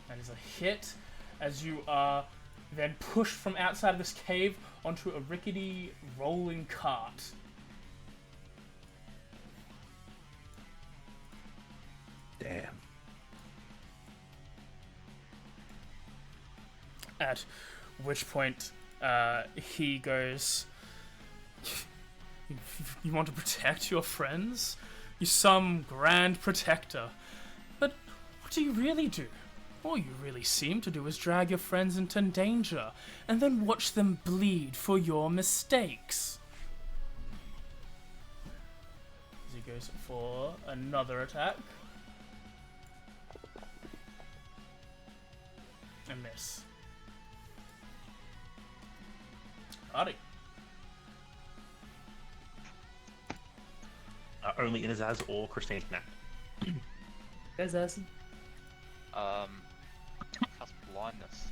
That is a hit, as you are then pushed from outside of this cave onto a rickety rolling cart. Damn. At which point, he goes, "You want to protect your friends? You're some grand protector. But what do you really do? All you really seem to do is drag your friends into danger, and then watch them bleed for your mistakes." As he goes for another attack. A miss. Party. Only Inazaz or Christine can act. Guys, us. Cast blindness.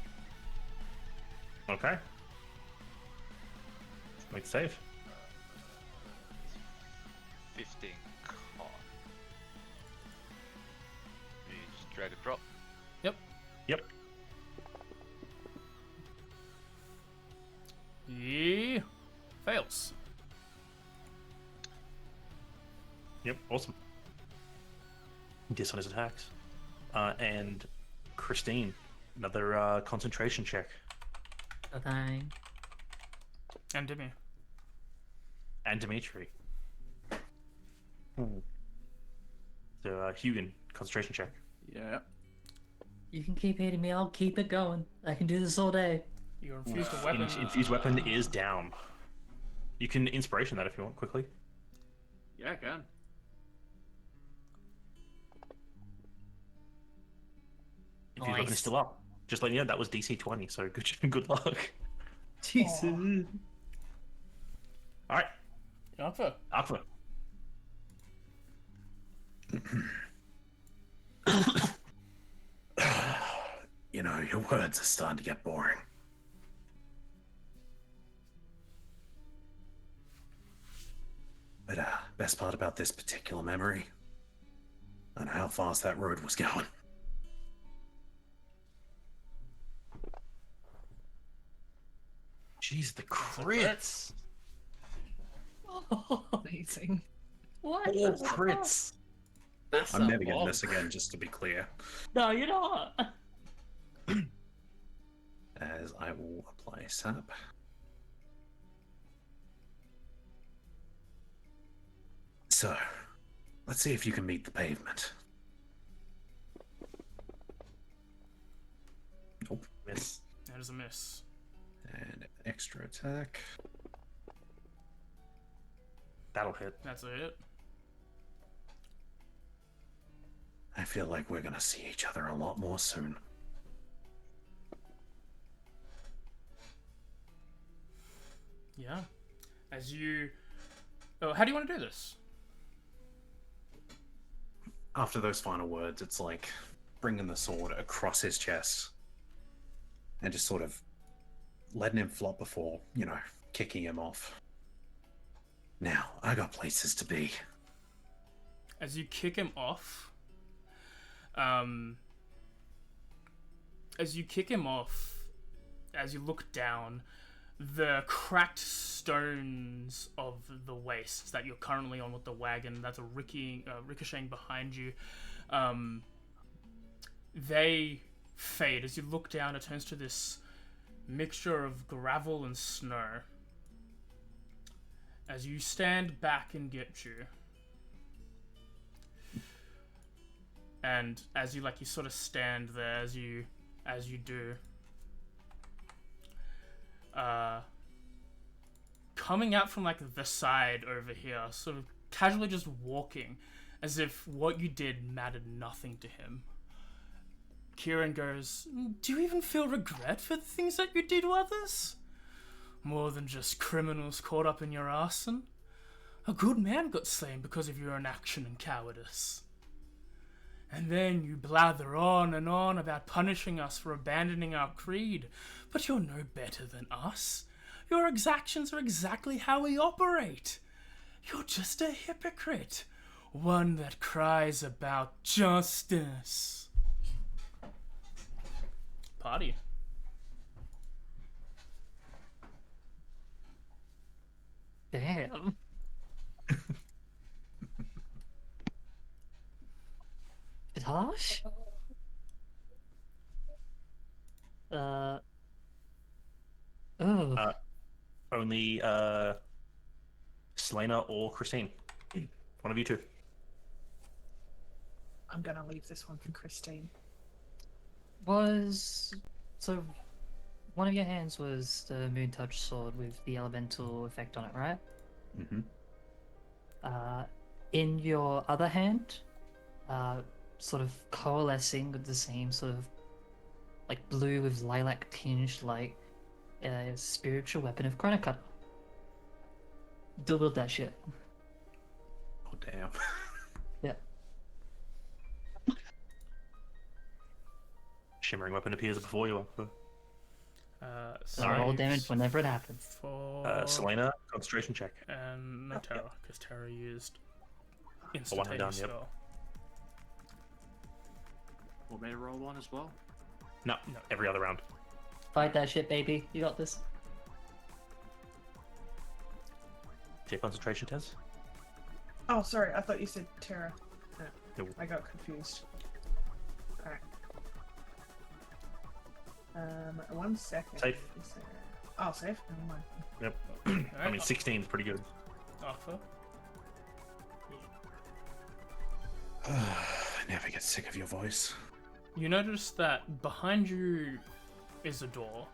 Okay. Make the save. 15 con. You just drag and drop. Yep. Yep. He fails. Yep, awesome. Diss on his attacks. And Christine, another concentration check. Okay. And Demi. And Dimitri. So, Hugin, concentration check. Yeah. You can keep hitting me. I'll keep it going. I can do this all day. Your infused weapon. Infused weapon is down. You can inspiration that if you want quickly. Yeah, I can. Infused weapon is still up. Just letting you know that was DC 20, so good luck. Jesus. All right, Ahkvur. Ahkvur. You know, your words are starting to get boring. But best part about this particular memory, I know how fast that road was going. Jeez, the crits. Amazing. What? All crits. That's I'm a never getting lot. this again, just to be clear. No, you're not. As I will apply sap. So, let's see if you can meet the pavement. Nope. Miss. That is a miss. And extra attack. That'll hit. That's a hit. I feel like we're gonna see each other a lot more soon. Yeah. As you. Oh, how do you want to do this? After those final words, it's like bringing the sword across his chest and just sort of letting him flop before, you know, kicking him off. Now, I got places to be. As you kick him off, as you look down, the cracked stones of the waste that you're currently on with the wagon that's ricocheting behind you, they fade. As you look down, it turns to this mixture of gravel and snow. As you stand back and get you, and as you sort of stand there, as you do, coming out from the side over here, sort of casually just walking, as if what you did mattered nothing to him. Kieran goes, "Do you even feel regret for the things that you did to others? More than just criminals caught up in your arson? A good man got slain because of your inaction and cowardice. And then you blather on and on about punishing us for abandoning our creed, but you're no better than us. Your exactions are exactly how we operate. You're just a hypocrite, one that cries about justice." Party. Damn. Bit harsh? Oh. Only Selena or Christine. One of you two. I'm gonna leave this one for Christine. So one of your hands was the Moon Touch sword with the elemental effect on it, right? Mm-hmm. In your other hand, sort of coalescing with the same sort of blue with lilac tinged light, spiritual weapon of Chronocutter. Dual wield that shit. Oh, damn. Yeah. Shimmering weapon appears before you. So roll damage whenever it happens. For Selena, concentration check. and no Terra, because Terra used one and instantaneous done, yep. spell. Want me to roll one as well? No, every other round. Fight that shit, baby. You got this. Take concentration, Tez. Oh, sorry. I thought you said Terra. No, No. I got confused. Alright. 1 second. Safe. Is there... Oh, safe? Never mind. Yep. I mean, 16 is pretty good. Ahkvur. I never get sick of your voice. You notice that behind you is a door.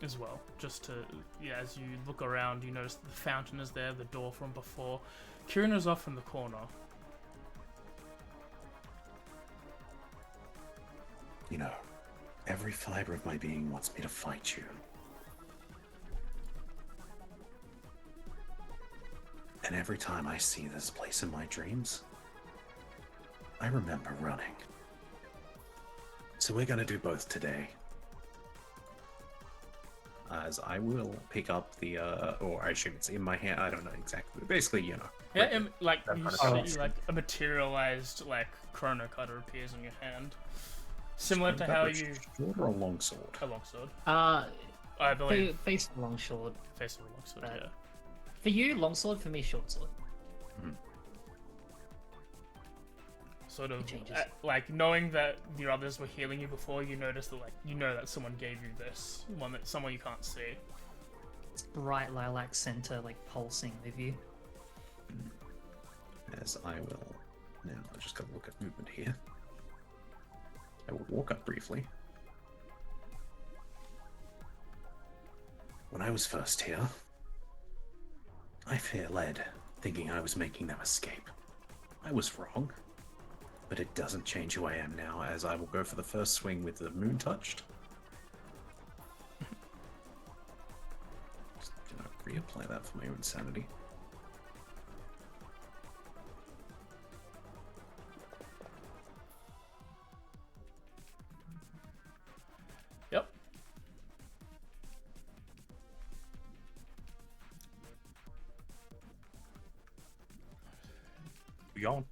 As well, just to, yeah, as you look around, you notice the fountain is there, the door from before. Kieran is off in the corner. You know, every fiber of my being wants me to fight you. And every time I see this place in my dreams, I remember running. So we're gonna do both today. As I will pick up the, or I assume it's in my hand, I don't know exactly, but basically, you know. Yeah, and, like, you kind of see, like, a materialized, like, chrono cutter appears in your hand. Similar to how you... Sword or a longsword? A longsword. I believe... Face of longsword. Face of a longsword, yeah. For you, longsword. For me, short sword. Sort of, like, knowing that the others were healing you before, you notice that, like, you know that someone gave you this. Someone you can't see. It's bright lilac center, like, pulsing with you. As I will... Now, I just gotta look at movement here. I will walk up briefly. When I was first here, I fear led, thinking I was making them escape. I was wrong. But it doesn't change who I am now, as I will go for the first swing with the moon touched. Just gonna reapply that for my own sanity. Yep. We going?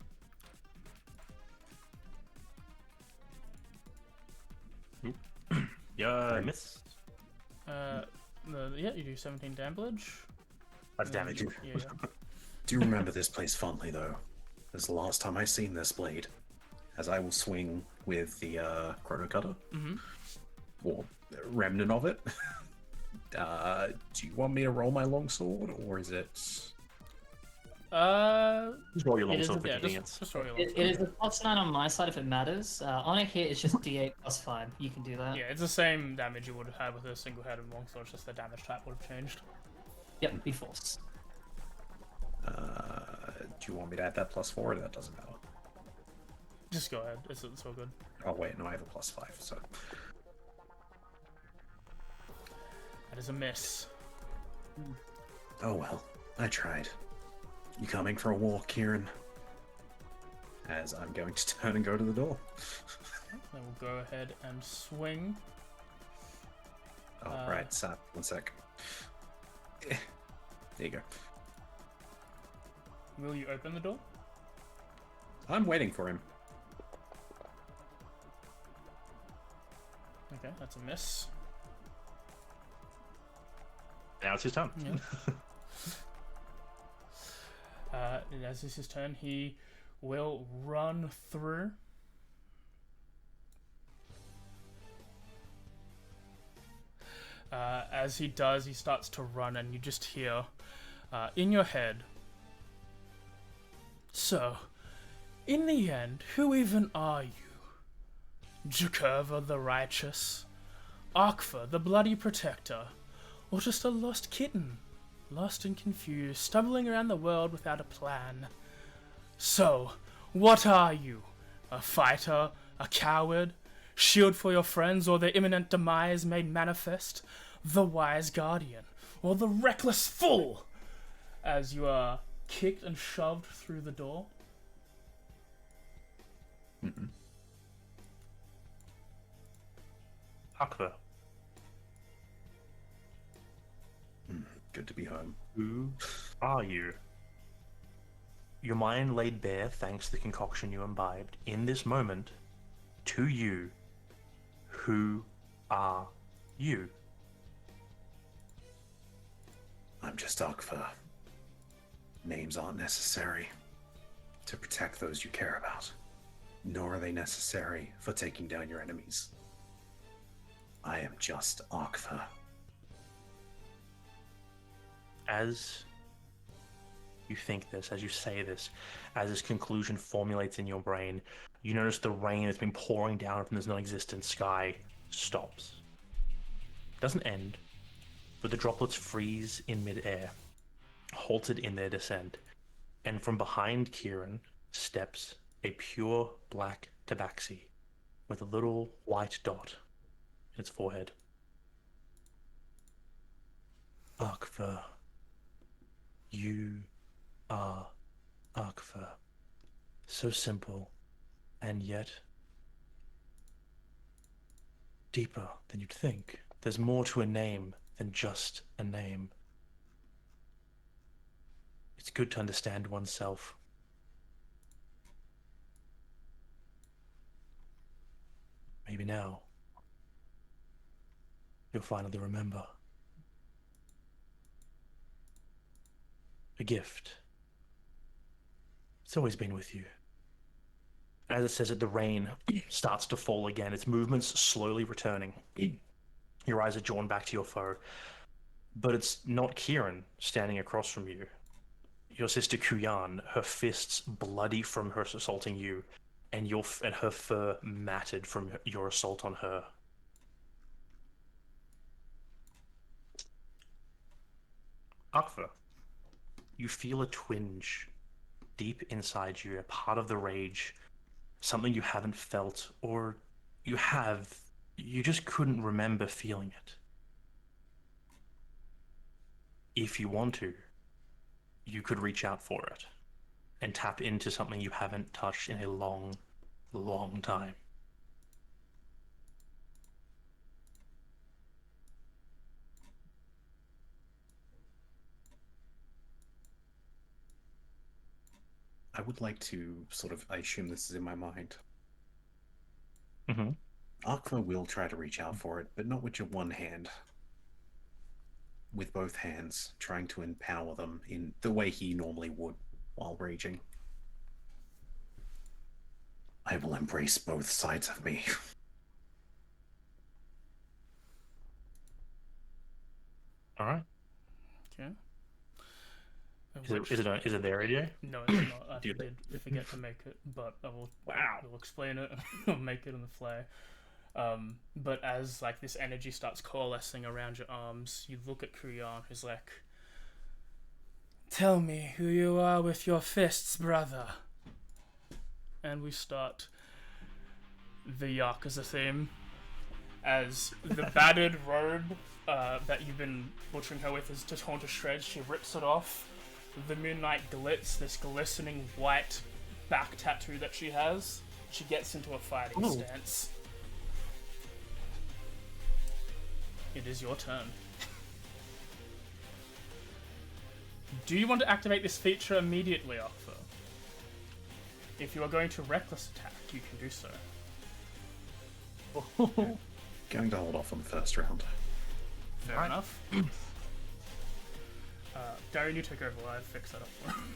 Yeah, miss. Yeah, you do 17 damage. That's damage. Yeah. Do you remember this place fondly, though? As the last time I seen this blade, as I will swing with the chrono cutter, or remnant of it. Do you want me to roll my longsword, or is it? Just roll your longsword for yeah, convenience. just roll your It is a +9 on my side if it matters. On a hit, it's just D8 +5. You can do that. Yeah, it's the same damage you would have had with a single-headed longsword, just the damage type would have changed. Yep, be force. Do you want me to add that +4, or that doesn't matter? Just go ahead, it's all good. Oh wait, no, I have a +5, so... That is a miss. Oh well, I tried. You coming for a walk, Kieran? As I'm going to turn and go to the door. Then we'll go ahead and swing. Oh, right, Sap, 1 sec. There you go. Will you open the door? I'm waiting for him. Okay, that's a miss. Now it's his turn. Yeah. As it's his turn, he will run through. As he does, he starts to run, and you just hear in your head, "So, in the end, who even are you? Jakurva the righteous? Ahkvur the bloody protector? Or just a lost kitten? Lost and confused, stumbling around the world without a plan? So, what are you? A fighter? A coward? Shield for your friends, or their imminent demise made manifest? The wise guardian, or the reckless fool?" As you are kicked and shoved through the door. Ahkvur, Good to be home. who are you? Your mind laid bare thanks to the concoction you imbibed. In this moment, to you, who are you? I'm just Ahkvur. Names aren't necessary to protect those you care about, nor are they necessary for taking down your enemies. I am just Ahkvur. As you think this, as you say this, as this conclusion formulates in your brain, you notice the rain that's been pouring down from this non-existent sky stops. It doesn't end, but the droplets freeze in mid-air, halted in their descent, and from behind Kieran steps a pure black tabaxi with a little white dot in its forehead. Ahkvur. You are Ahkvur. So simple, and yet deeper than you'd think. There's more to a name than just a name. It's good to understand oneself. Maybe now you'll finally remember. A gift. It's always been with you. As it says it, the rain starts to fall again, its movements slowly returning. Your eyes are drawn back to your foe. But it's not Kieran standing across from you. Your sister Kuyan, her fists bloody from her assaulting you, and her fur matted from your assault on her. Ahkvur, you feel a twinge deep inside you, a part of the rage, something you haven't felt, or you have, you just couldn't remember feeling it. If you want to, you could reach out for it and tap into something you haven't touched in a long, long time. I would like to I assume this is in my mind. Mm-hmm. Ahkvur will try to reach out for it, but not with your one hand. With both hands, trying to empower them in the way he normally would while raging. I will embrace both sides of me. All right. Okay. Is it there, AJ? No, it's not. I Do did forget to make it, but I will. Wow. We'll explain it. I'll make it on the fly. But as like this energy starts coalescing around your arms, you look at Kuyan, who's like, "Tell me who you are with your fists, brother." And we start the Yakuza theme as the battered robe that you've been butchering her with is torn to shreds. She rips it off. The moonlight glitz, this glistening white back tattoo that she has. She gets into a fighting stance. It is your turn. Do you want to activate this feature immediately, Ahkvur? If you are going to reckless attack, you can do so. Going to hold off on the first round. Fair enough. Darian, you take over while I fix that up for him.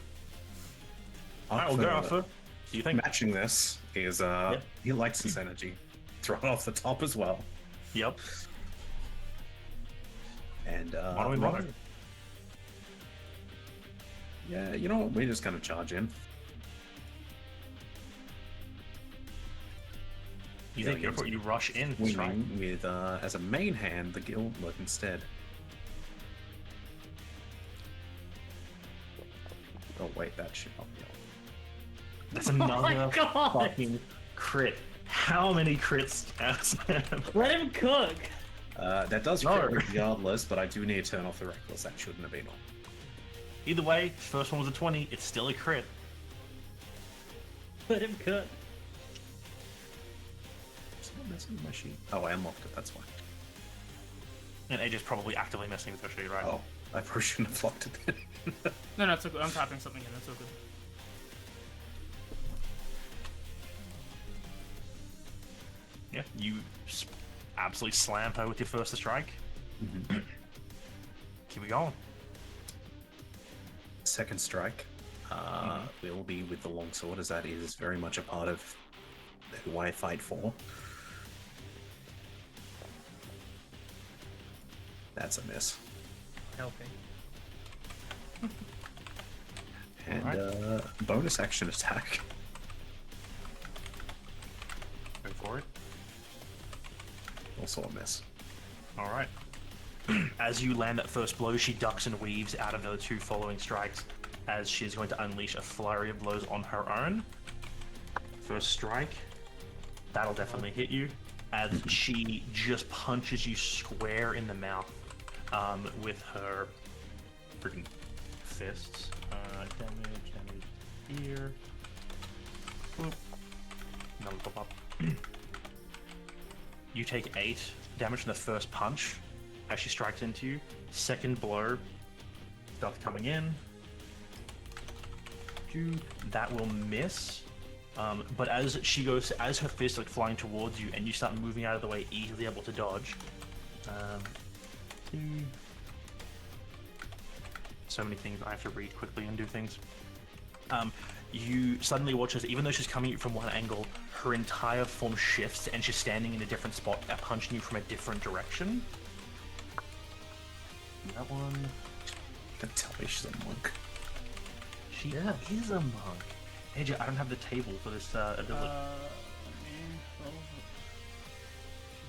Alright, we'll go, Ahkvur. Do you think? Matching this is, he likes his energy. Throw it off the top as well. Yep. And, Why don't we bother? Yeah, you know what? We're just gonna charge in. You think you rush in, strike? With, as a main hand, the guild look instead. Oh wait, that should not be on. That's another fucking crit. How many crits? Let him cook. That does crit regardless, but I do need to turn off the reckless. That shouldn't have been on. Either way, first one was a 20. It's still a crit. Let him cook. Someone messing with my sheet. Oh, I unlocked it. That's why. And AJ's probably actively messing with her sheet, right? Oh, I probably shouldn't have locked it then. No, it's okay. I'm tapping something in. It's all good. Yeah, you absolutely slam her with your first strike. Mm-hmm. Keep it going. Second strike will be with the longsword, as that is very much a part of who I fight for. That's a miss. Helping. And bonus action attack. Go for it. Also a miss. All right. As you land that first blow, she ducks and weaves out of the 2 following strikes as she's going to unleash a flurry of blows on her own. First strike. That'll definitely hit you as she just punches you square in the mouth with her freaking fists. Damage here. Boop. Another pop up. You take 8 damage from the first punch as she strikes into you. Second blow, stuff coming in. That will miss. But as her fist like flying towards you, and you start moving out of the way, easily able to dodge. So many things I have to read quickly and do things. You suddenly watch as, even though she's coming at you from one angle, her entire form shifts and she's standing in a different spot, punching you from a different direction. That one. Can tell me she's a monk. She is a monk. AJ, I don't have the table for this ability.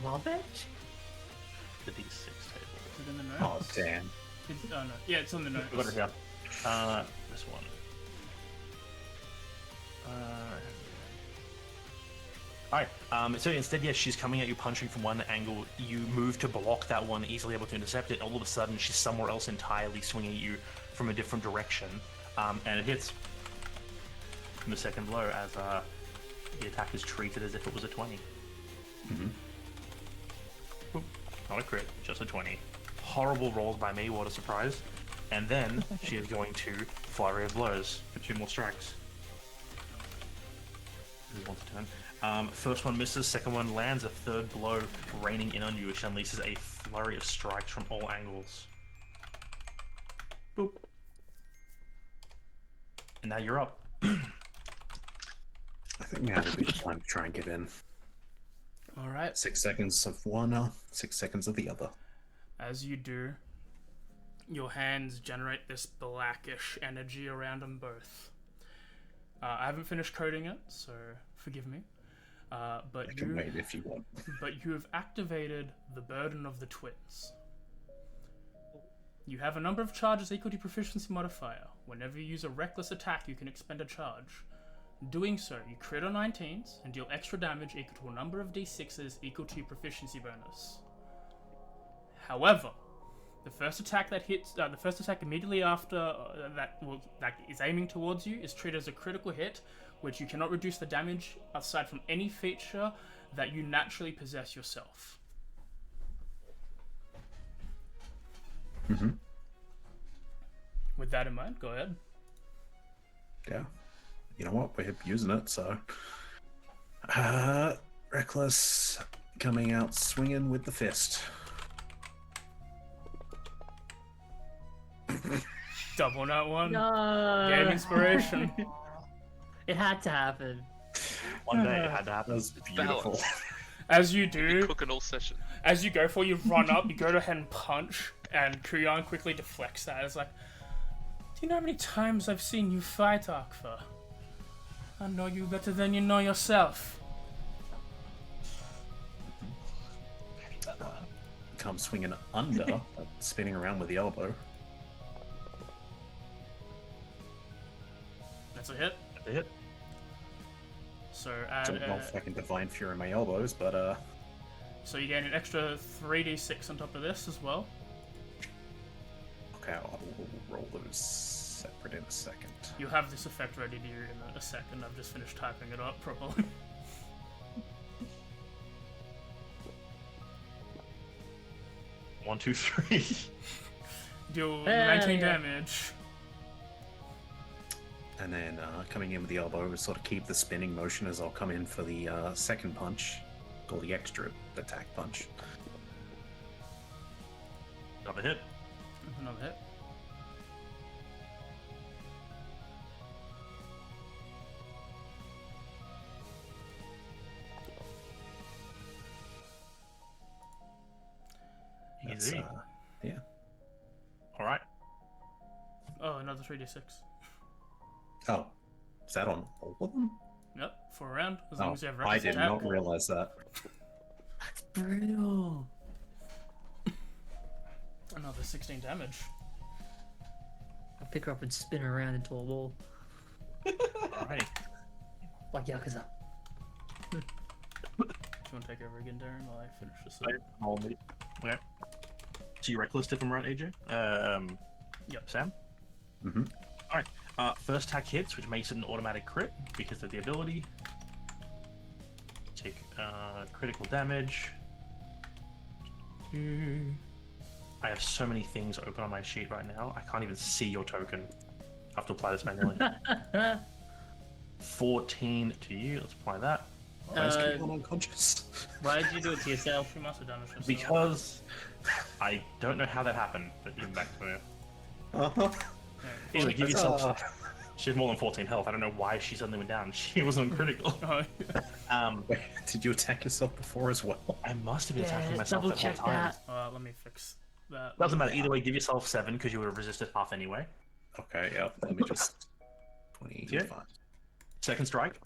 Well, bitch. The D6 table. Is it in the notes? Oh, damn. Oh, no. Yeah, it's on the notes. We got it here. This one. Alright, so instead, yes, she's coming at you, punching from one angle. You move to block that one, easily able to intercept it. All of a sudden, she's somewhere else entirely, swinging at you from a different direction. And it hits from the second blow as the attack is treated as if it was a 20. Oop, not a crit, just a 20. Horrible rolls by me, what a surprise. And then she is going to flurry of blows for 2 more strikes. Who wants to turn? First one misses, second one lands, a third blow raining in on you, which unleashes a flurry of strikes from all angles. Boop. And now you're up. I think now would be the time to try and get in. Alright. 6 seconds of one, 6 seconds of the other. As you do, your hands generate this blackish energy around them both. I haven't finished coding it, so forgive me. But I can wait if you want. But you have activated the Burden of the Twins. You have a number of charges equal to your proficiency modifier. Whenever you use a reckless attack, you can expend a charge. Doing so, you crit on 19s and deal extra damage equal to a number of d6s equal to your proficiency bonus. However, the first attack that hits, the first attack immediately after that is aiming towards you is treated as a critical hit, which you cannot reduce the damage aside from any feature that you naturally possess yourself. With that in mind, go ahead. Yeah. You know what? We're using it, so... Reckless coming out swinging with the fist. Double that one. No. Game inspiration. It had to happen. One day it had to happen. That was beautiful. As you Be do, cooking all session. as you go for, you run up, you go to ahead and punch, and Kuyan quickly deflects that. It's like, do you know how many times I've seen you fight, Ahkvur? I know you better than you know yourself. Come swinging under, spinning around with the elbow. That's a hit. That's a hit. So Don't know if I can divine fury my elbows, but so you gain an extra 3d6 on top of this as well. okay, I'll roll those separate in a second. You'll have this effect ready to you in a second. I've just finished typing it up properly. One, two, three. Deal Hey. 19 damage. And then coming in with the elbow, sort of keep the spinning motion as I'll come in for the second punch, or the extra attack punch. Another hit. Another hit. That's, Easy. yeah. All right. Oh, another 3d6. Oh, is that on all of them? Yep, for a round, as long Oh, as you have I reckless did attack. not realize that. That's brutal. Another 16 damage. I'll pick her up and spin her around into a wall. Alright. Like Yakuza. Do you want to take over again, Darren, while I finish this up? Okay. So you reckless if I'm right, AJ? Yep. Sam? Mm-hmm. Alright. First attack hits, which makes it an automatic crit because of the ability. Take critical damage. I have so many things open on my sheet right now. I can't even see your token. I have to apply this manually. 14 to you. Let's apply that. Why is Keelan unconscious? Why did you do it to yourself? You must have done it yourself. Because I don't know how that happened, but even back to me. Uh-huh. Either give yourself. She had more than 14 health. I don't know why she suddenly went down. She was on critical. Wait, did you attack yourself before as well? I must have been attacking myself double that whole check time. that. Let me fix that. Doesn't matter. Either way, give yourself 7 because you would have resisted half anyway. Okay, yeah. Let me just 25. Second strike.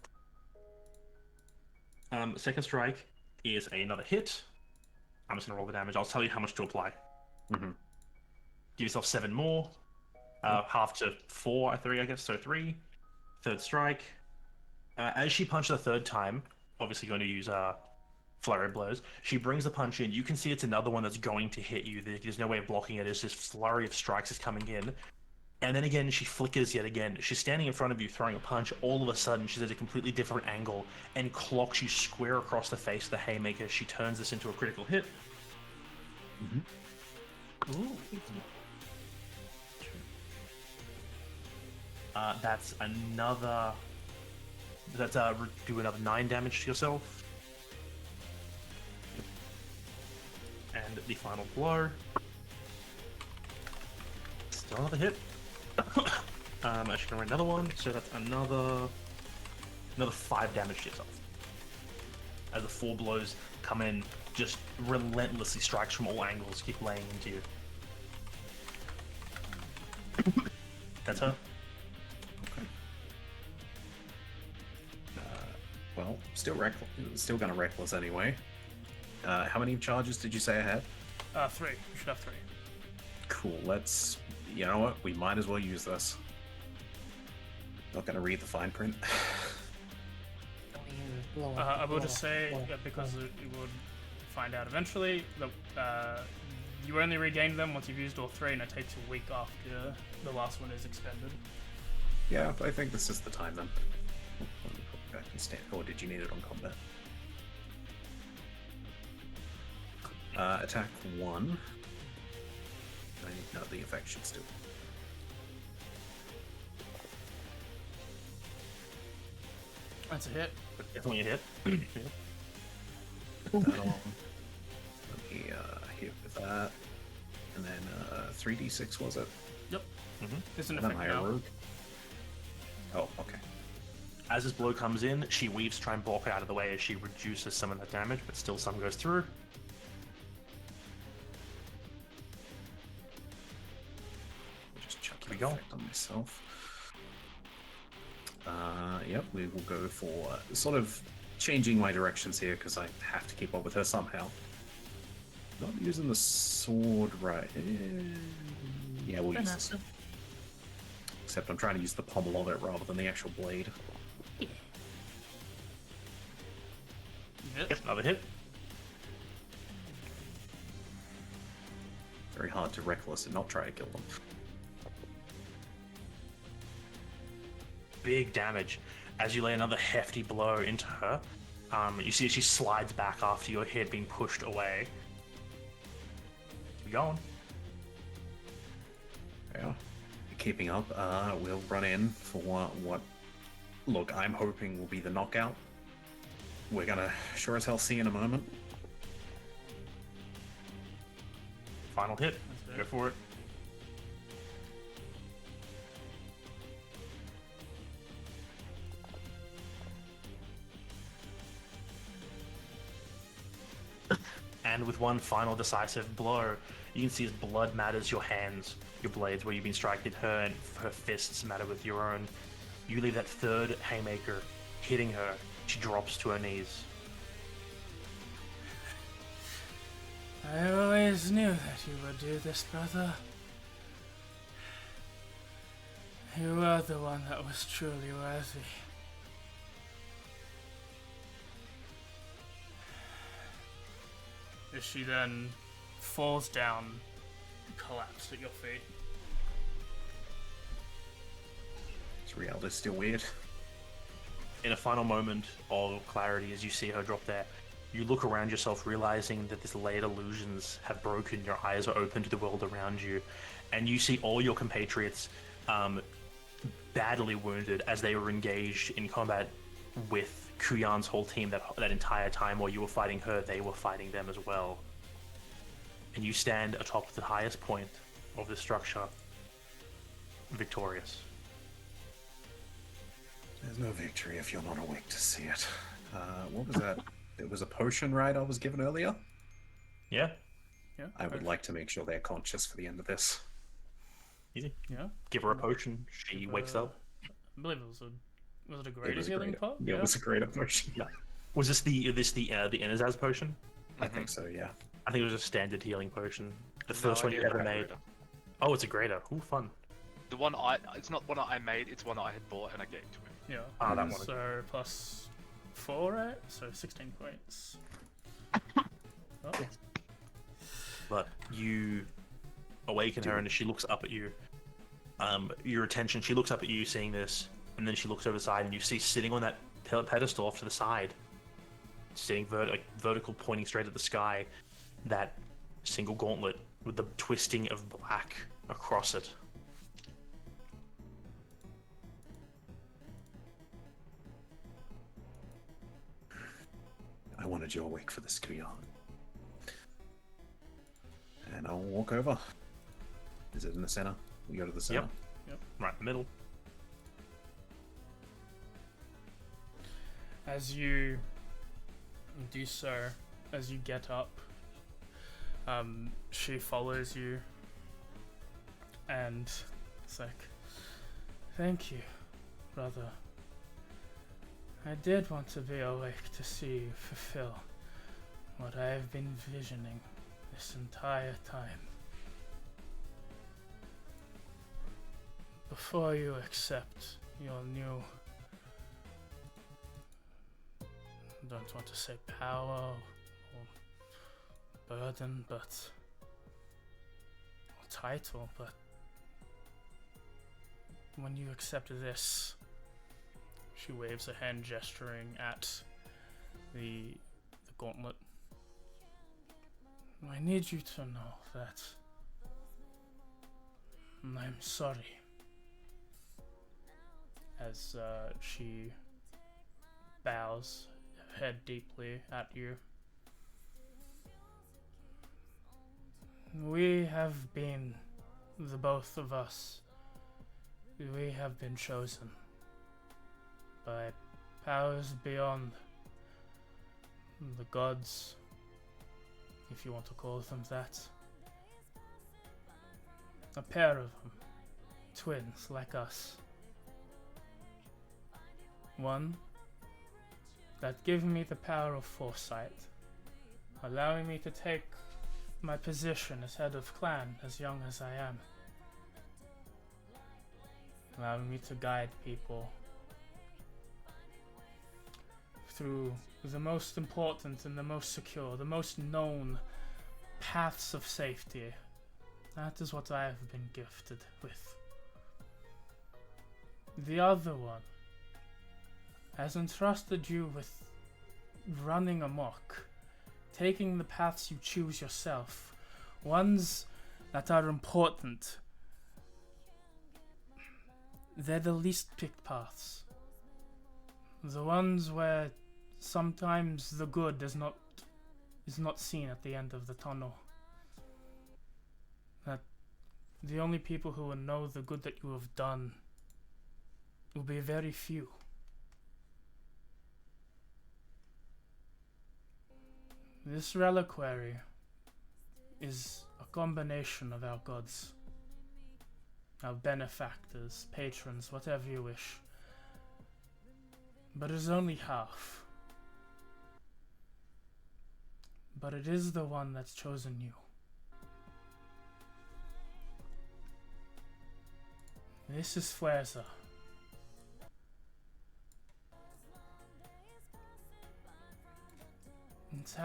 Second strike is another hit. I'm just gonna roll the damage. I'll tell you how much to apply. Mm-hmm. Give yourself 7 more. Half to 4, I guess. So 3. Third strike. As she punched the third time, obviously going to use flurry of blows. She brings the punch in. You can see it's another one that's going to hit you. There's no way of blocking it. It's just flurry of strikes is coming in. And then again, she flickers yet again. She's standing in front of you, throwing a punch. All of a sudden, she's at a completely different angle and clocks you square across the face with the haymaker. She turns this into a critical hit. Ooh. That's another. That's do another 9 damage to yourself. And the final blow. Still another hit. Actually gonna write another one, so that's another 5 damage to yourself. As the 4 blows come in, just relentlessly strikes from all angles, keep laying into you. That's her. Well, still gonna reckless anyway. How many charges did you say I had? 3. You should have 3. Cool, let's... You know what? We might as well use this. Not gonna read the fine print. I will just say, because you would find out eventually, that you only regain them once you've used all 3, and it takes a week after the last one is expended. Yeah, I think this is the time then. Let me put it back in stand. Or did you need it on combat? Attack 1. No, the effect should still. That's a hit. Definitely a hit. Let me hit with that. And then 3d6 was it? Yep. It's an And then effect my now. rogue. Oh, okay. As this blow comes in, she weaves to try and block it out of the way as she reduces some of that damage, but still some goes through. Just chuck we an go. effect on myself. Yep, we will go for sort of changing my directions here because I have to keep up with her somehow. Not using the sword right. Yeah, we'll use this. Except I'm trying to use the pommel of it rather than the actual blade. Hit. Another hit. Very hard to reckless and not try to kill them. Big damage. As you lay another hefty blow into her, you see as she slides back after your head being pushed away. Keep going. Yeah. Keeping up, we'll run in for what look, I'm hoping will be the knockout. We're gonna sure as hell see in a moment. Final hit. That's Go it. for it. And with one final decisive blow, you can see as blood matters your hands, your blades where you've been striking her, and her fists matter with your own. You leave that third haymaker hitting her. She drops to her knees. I always knew that you would do this, brother. You were the one that was truly worthy. As she then falls down, collapsed at your feet. This reality's still weird. In a final moment of clarity, as you see her drop there, you look around yourself, realizing that this layered illusions have broken. Your eyes are open to the world around you, and you see all your compatriots badly wounded as they were engaged in combat with Kuyan's whole team. That entire time while you were fighting her, they were fighting them as well. And you stand atop the highest point of the structure, victorious. There's no victory if you're not awake to see it. What was that? It was a potion, right? I was given earlier. Yeah, I would like to make sure they're conscious for the end of this. easy. Yeah. Give her a potion. She wakes up. I believe it was it a greater It was a healing greater, pot? yeah, it was a greater potion. Yeah. Was this the Inazaz potion? I think so. Yeah. I think it was a standard healing potion. The No first one you idea ever what made. greater. Oh, it's a greater. Ooh, fun. The one it's not one that I made, it's one that I had bought and I gave to him. Yeah. Ah, that one. So plus 4, right? So 16 points. Oh. But you awaken her, and as she looks up at you, your attention, she looks up at you seeing this, and then she looks over the side, and you see sitting on that pedestal off to the side, sitting vertical, pointing straight at the sky, that single gauntlet with the twisting of black across it. I wanted you awake for this, Kuyan. And I'll walk over. Is it in the center? We go to the center. Yep. Right in the middle. As you do so, as you get up, she follows you, and it's like, thank you, brother. I did want to be awake to see you fulfill what I have been visioning this entire time. Before you accept your new, don't want to say power or burden, or title, but when you accept this, she waves a hand gesturing at the gauntlet. I need you to know that I'm sorry. As she bows her head deeply at you. We have been, the both of us, we have been chosen by powers beyond the gods, if you want to call them that. A pair of them, twins like us. One that gave me the power of foresight, allowing me to take my position as head of clan as young as I am, allowing me to guide people through the most important and the most secure, the most known paths of safety. That is what I have been gifted with. The other one has entrusted you with running amok, taking the paths you choose yourself, ones that are important. They're the least picked paths. The ones where sometimes the good is not seen at the end of the tunnel. That the only people who will know the good that you have done will be very few. This reliquary is a combination of our gods, our benefactors, patrons, whatever you wish, but it is only half. But it is the one that's chosen you. This is Fuerza. It's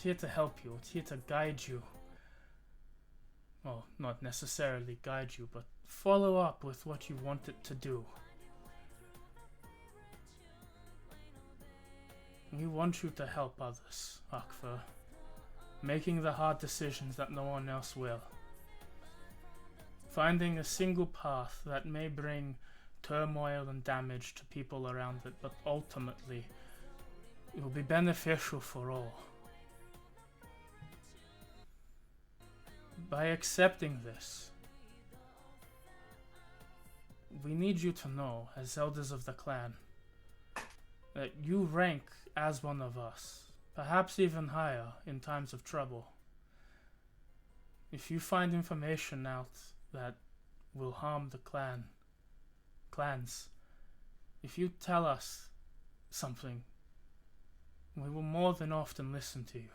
here to help you, it's here to guide you. Well, not necessarily guide you, but follow up with what you want it to do. We want you to help others, Ahkvur, making the hard decisions that no one else will. Finding a single path that may bring turmoil and damage to people around it, but ultimately it will be beneficial for all. By accepting this, we need you to know, as elders of the clan, that you rank as one of us, perhaps even higher in times of trouble. If you find information out that will harm the clans, if you tell us something, we will more than often listen to you.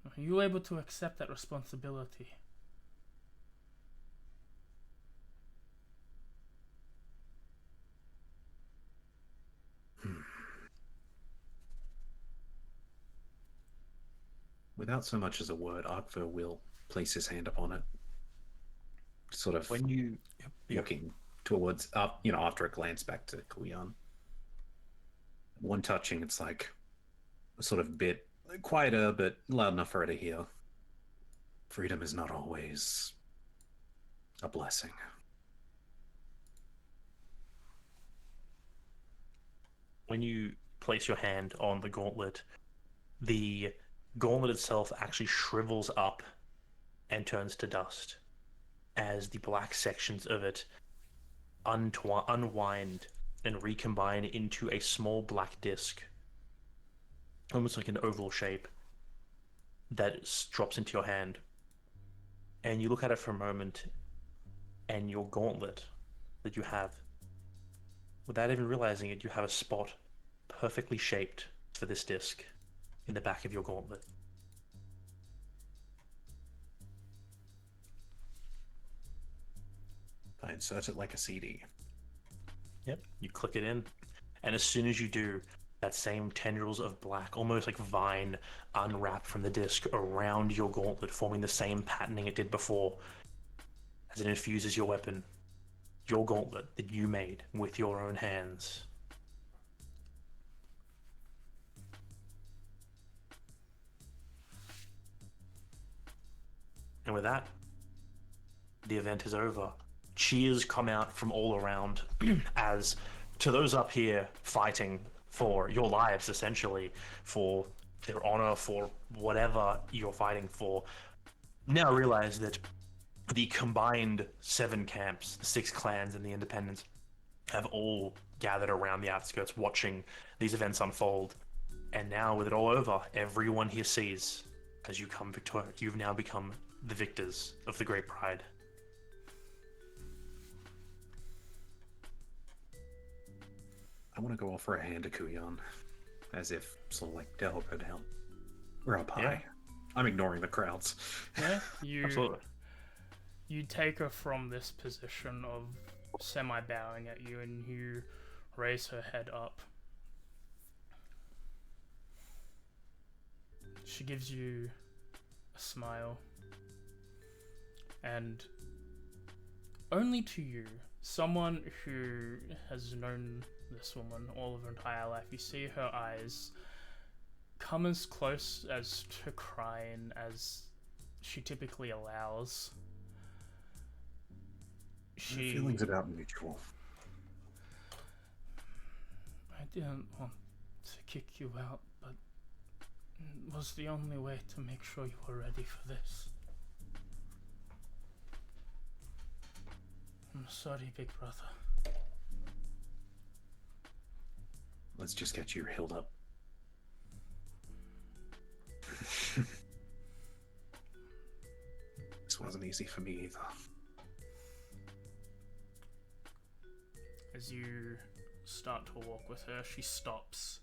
Are you able to accept that responsibility? Without so much as a word, Ahkvur will place his hand upon it, sort of When you looking towards up, you know, after a glance back to Kuyan. One touching, it's like a sort of bit quieter, but loud enough for her to hear. Freedom is not always a blessing. When you place your hand on the gauntlet itself actually shrivels up and turns to dust as the black sections of it unwind and recombine into a small black disc, almost like an oval shape, that drops into your hand. And you look at it for a moment, and your gauntlet that you have, without even realizing it, you have a spot perfectly shaped for this disc in the back of your gauntlet. I insert it like a CD. Yep, you click it in, and as soon as you do, that same tendrils of black, almost like vine, unwrap from the disc around your gauntlet, forming the same patterning it did before, as it infuses your weapon, your gauntlet that you made with your own hands. And with that, the event is over. Cheers come out from all around as, to those up here fighting for your lives, essentially, for their honor, for whatever you're fighting for, now realize that the combined 7 camps, the 6 clans and the independents, have all gathered around the outskirts watching these events unfold. And now, with it all over, everyone here sees, as you come victorious, you've now become the victors of the Great Pride. I want to go offer a hand to Kuyan, as if sort of like to help her down. We're up high. Yeah. I'm ignoring the crowds. Yeah, you Absolutely. you take her from this position of semi-bowing at you, and you raise her head up. She gives you a smile, and only to you, someone who has known this woman all of her entire life, you see her eyes come as close as to crying as she typically allows. My feelings about mutual. I didn't want to kick you out, but it was the only way to make sure you were ready for this. I'm sorry, big brother. Let's just get you healed up. This wasn't easy for me either. As you start to walk with her, she stops,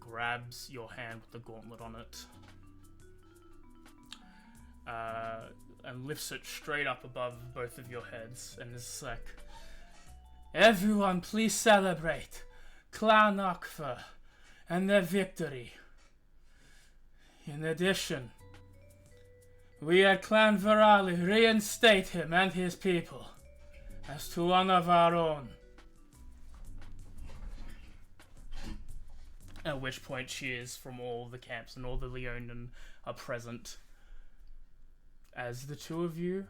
grabs your hand with the gauntlet on it, and lifts it straight up above both of your heads, and is like, "Everyone, please celebrate Clan Ahkvur and their victory. In addition, we at Clan Virali reinstate him and his people as to one of our own." At which point cheers from all the camps and all the Leonin are present. As the two of you,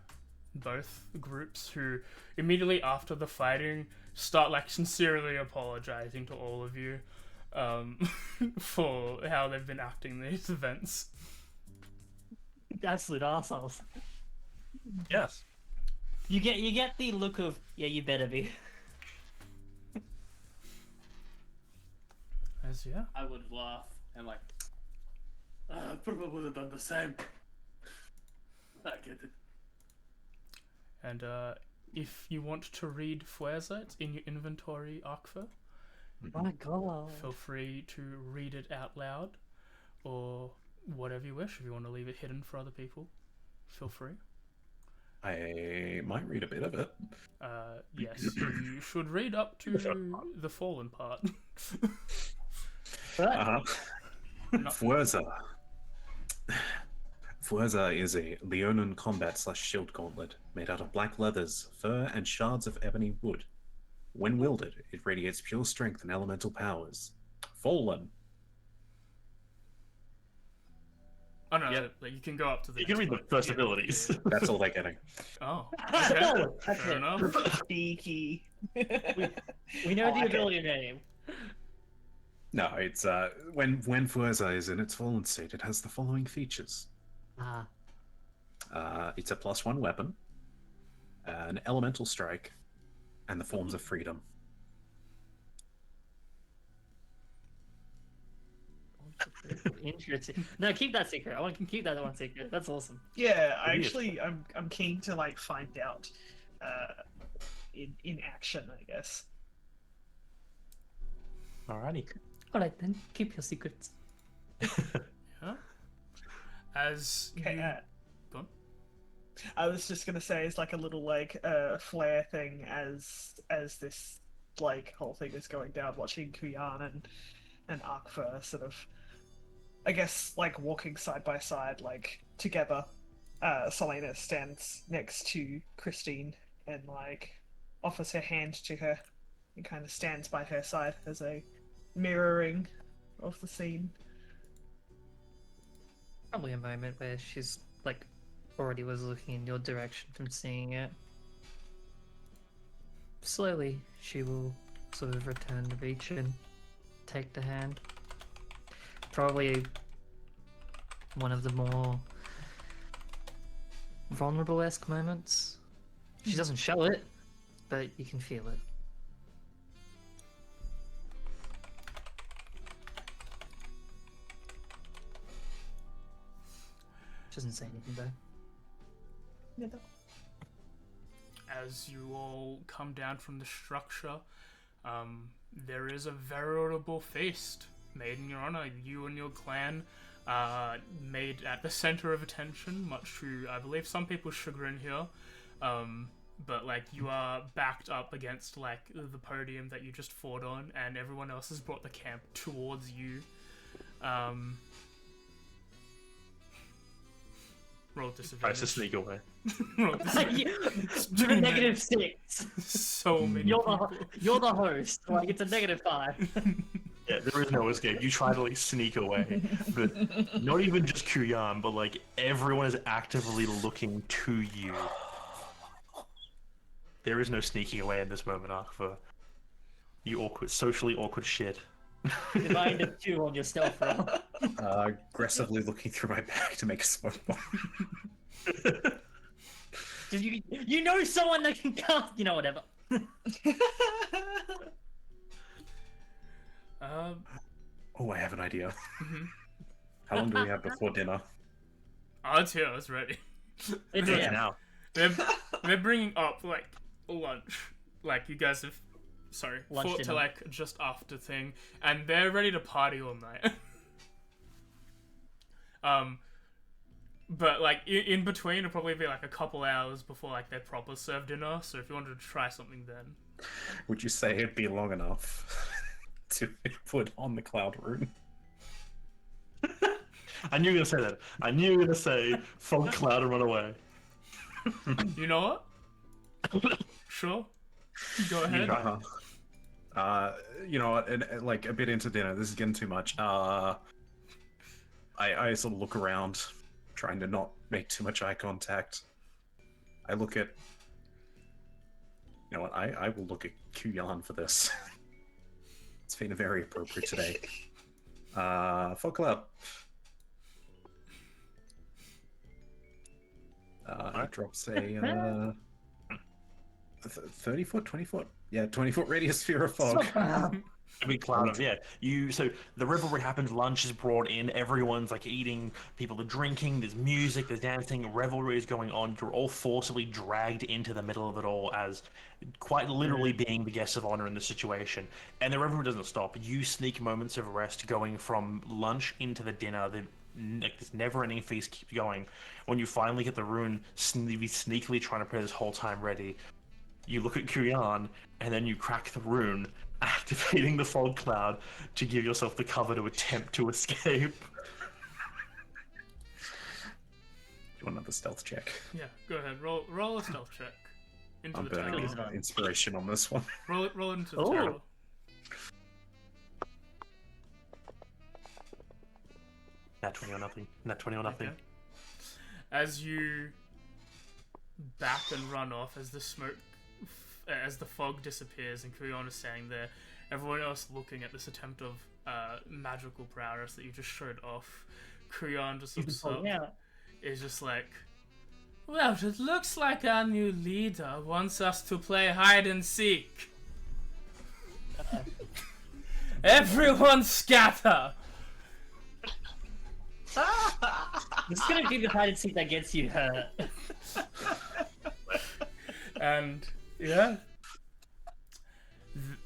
both groups, who immediately after the fighting start like sincerely apologizing to all of you for how they've been acting these events. Absolute assholes. Yes. You get the look of, yeah, you better be. As yeah. I would laugh and like, I probably would have done the same. I get it. And if you want to read Fuerza, it's in your inventory, Ahkvur. My God. Feel free to read it out loud, or whatever you wish. If you want to leave it hidden for other people, feel free. I might read a bit of it. Yes, you should read up to the fallen part. Fuerza. Fuerza is a Leonin combat/shield gauntlet made out of black leathers, fur, and shards of ebony wood. When wielded, it radiates pure strength and elemental powers. Fallen. Oh no, Yeah. like, you can go up to the. You can read the next first part. abilities. That's all they're getting. Oh, okay. That's Fair it. enough. Cheeky. We know the Okay. ability name. No, it's when Fuerza is in its fallen state, it has the following features. Ah. It's a +1 weapon, an elemental strike, and the forms of freedom. Interesting. No, keep that secret. I want to keep that one secret. That's awesome. Yeah, It is. I'm keen to like find out in action, I guess. Alrighty. All right then, keep your secrets. Yeah. As Okay, you... Go on. I was just gonna say it's like a little like flare thing as this like whole thing is going down, watching Kuyan and Ahkvur sort of, I guess, like walking side by side, like together. Selena stands next to Christine and like offers her hand to her and kind of stands by her side as a mirroring of the scene. Probably a moment where she's like already was looking in your direction from seeing it. Slowly, she will sort of return the reach and take the hand. Probably one of the more vulnerable-esque moments. She doesn't show it, but you can feel it. She doesn't say anything though. As you all come down from the structure, there is a veritable feast made in your honor. You and your clan made at the center of attention, much to, I believe, some people's chagrin here. But like, you are backed up against like the podium that you just fought on, and everyone else has brought the camp towards you. Roll disadvantage. Tries to sneak away. Roll disadvantage. You're a -6. So many You're people. you're the host. Like it's a -5. Yeah, there is no escape. You try to like sneak away, but not even just Kuyan, but like everyone is actively looking to you. There is no sneaking away in this moment, Ahkvur. You awkward, socially awkward shit. Combined of 2 on your stealth roll. Aggressively looking through my bag to make a smoke bomb. You know someone that can cast. You know, whatever. Oh, I have an idea. Mhm. How long do we have before dinner? Oh, it's here. It's ready. It's Yeah, yeah. now. They're bringing up like lunch. Like you guys have sorry, Lunch fought to dinner. like just after thing, and they're ready to party all night. But like in between, it'll probably be like a couple hours before like their proper serve dinner. So if you wanted to try something then, Would you say it'd be long enough to put on the cloud rune? I knew you were gonna say that. I knew you were gonna say fog cloud and run away. you know what? Sure, go ahead. You know what? Like a bit into dinner, this is getting too much. I sort of look around, trying to not make too much eye contact. I look at. You know what? I will look at Kuyan for this. It's been very appropriate today. Fog cloud. He drops a 30 foot, 20 foot. Yeah, 20 foot radius sphere of fog. A big cloud of, yeah. So the revelry happens, lunch is brought in, everyone's like eating, people are drinking, there's music, there's dancing, revelry is going on. You're all forcibly dragged into the middle of it all as quite literally being the guests of honor in the situation. And the revelry doesn't stop. You sneak moments of rest going from lunch into the dinner. Like this never-ending feast keeps going. When you finally get the rune sneakily trying to play this whole time ready, you look at Kuyan, and then you crack the rune, activating the fog cloud to give yourself the cover to attempt to escape. Do you want another stealth check? Yeah, go ahead. Roll a stealth check into I'm the burning tower. inspiration on this one. Roll it into the Oh. tower. Nat 20 or nothing. Nat 20 or nothing. Okay. As you back and run off, as the smoke, as the fog disappears, and Kuyan is standing there, everyone else looking at this attempt of magical prowess that you just showed off. Kuyan just looks up, is just like, well, it looks like our new leader wants us to play hide and seek. Everyone scatter! This is gonna be the hide and seek that gets you hurt. And yeah,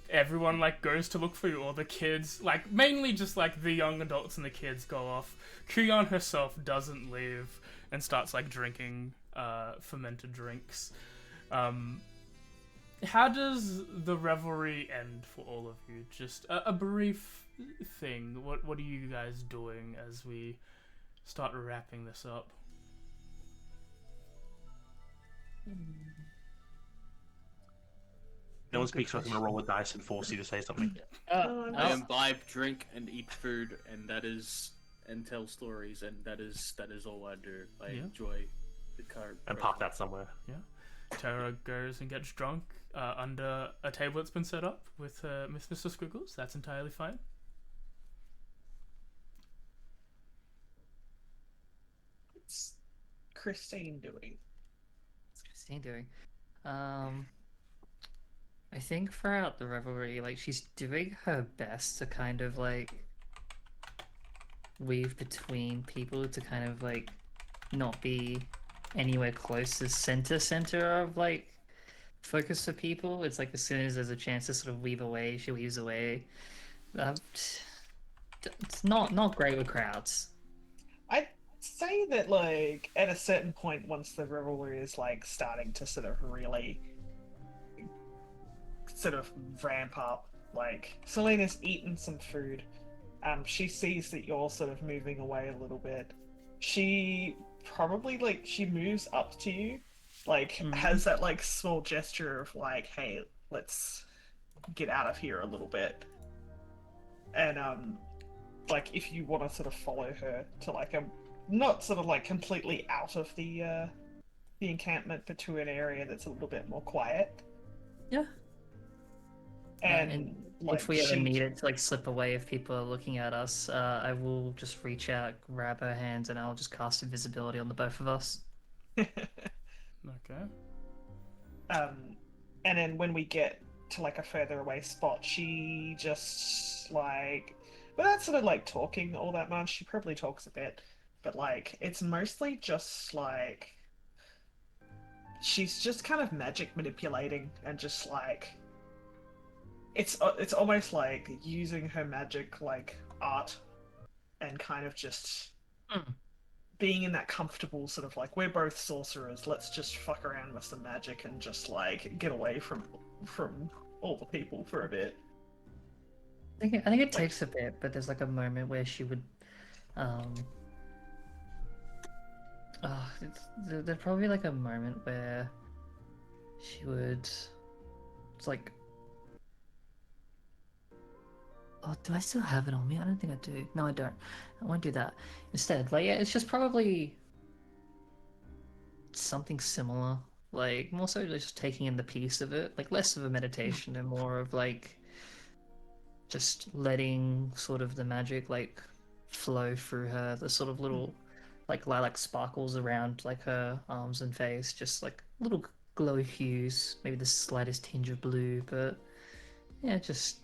everyone like goes to look for you. All the kids, like mainly just like the young adults and the kids, go off. Kuyan herself doesn't leave and starts like drinking fermented drinks. How does the revelry end for all of you? Just a brief thing. What are you guys doing as we start wrapping this up? No one speaks, so I'm going to roll a dice and force you to say something. I imbibe, drink, and eat food, and tell stories, and that is all I do. I enjoy the current. And park that somewhere. Yeah. Tara goes and gets drunk under a table that's been set up with Mr. Squiggles. That's entirely fine. What's Christine doing? What's Christine doing? I think throughout the revelry, like, she's doing her best to kind of like weave between people to kind of like not be anywhere close to center of like focus for people. It's like as soon as there's a chance to sort of weave away, she weaves away. It's not great with crowds. I'd say that like at a certain point, once the revelry is like starting to sort of really sort of ramp up, like Selena's eaten some food. She sees that you're sort of moving away a little bit. She probably like she moves up to you, like has that like small gesture of like, hey, let's get out of here a little bit. And like if you want to sort of follow her to like a not sort of like completely out of the encampment, but to an area that's a little bit more quiet. Yeah. And like, if we ever needed to like slip away if people are looking at us, I will just reach out, grab her hands, and I'll just cast invisibility on the both of us. Okay. And then when we get to like a further away spot, she just like, without sort of like talking all that much, she probably talks a bit, but like it's mostly just like she's just kind of magic manipulating and just like it's almost like using her magic like art and kind of just Mm. being in that comfortable sort of like we're both sorcerers, let's just fuck around with some magic and just like get away from all the people for a bit. I think it Like, takes a bit, but there's like a moment where she would, um, there'd probably be like a moment where she would, it's like, oh, do I still have it on me? I don't think I do. No, I don't. I won't do that. Instead, like, yeah, it's just probably something similar. Like, more so just taking in the piece of it. Like, less of a meditation and more of like just letting sort of the magic like flow through her. The sort of little like lilac sparkles around like her arms and face, just like little glow hues, maybe the slightest tinge of blue, but yeah, just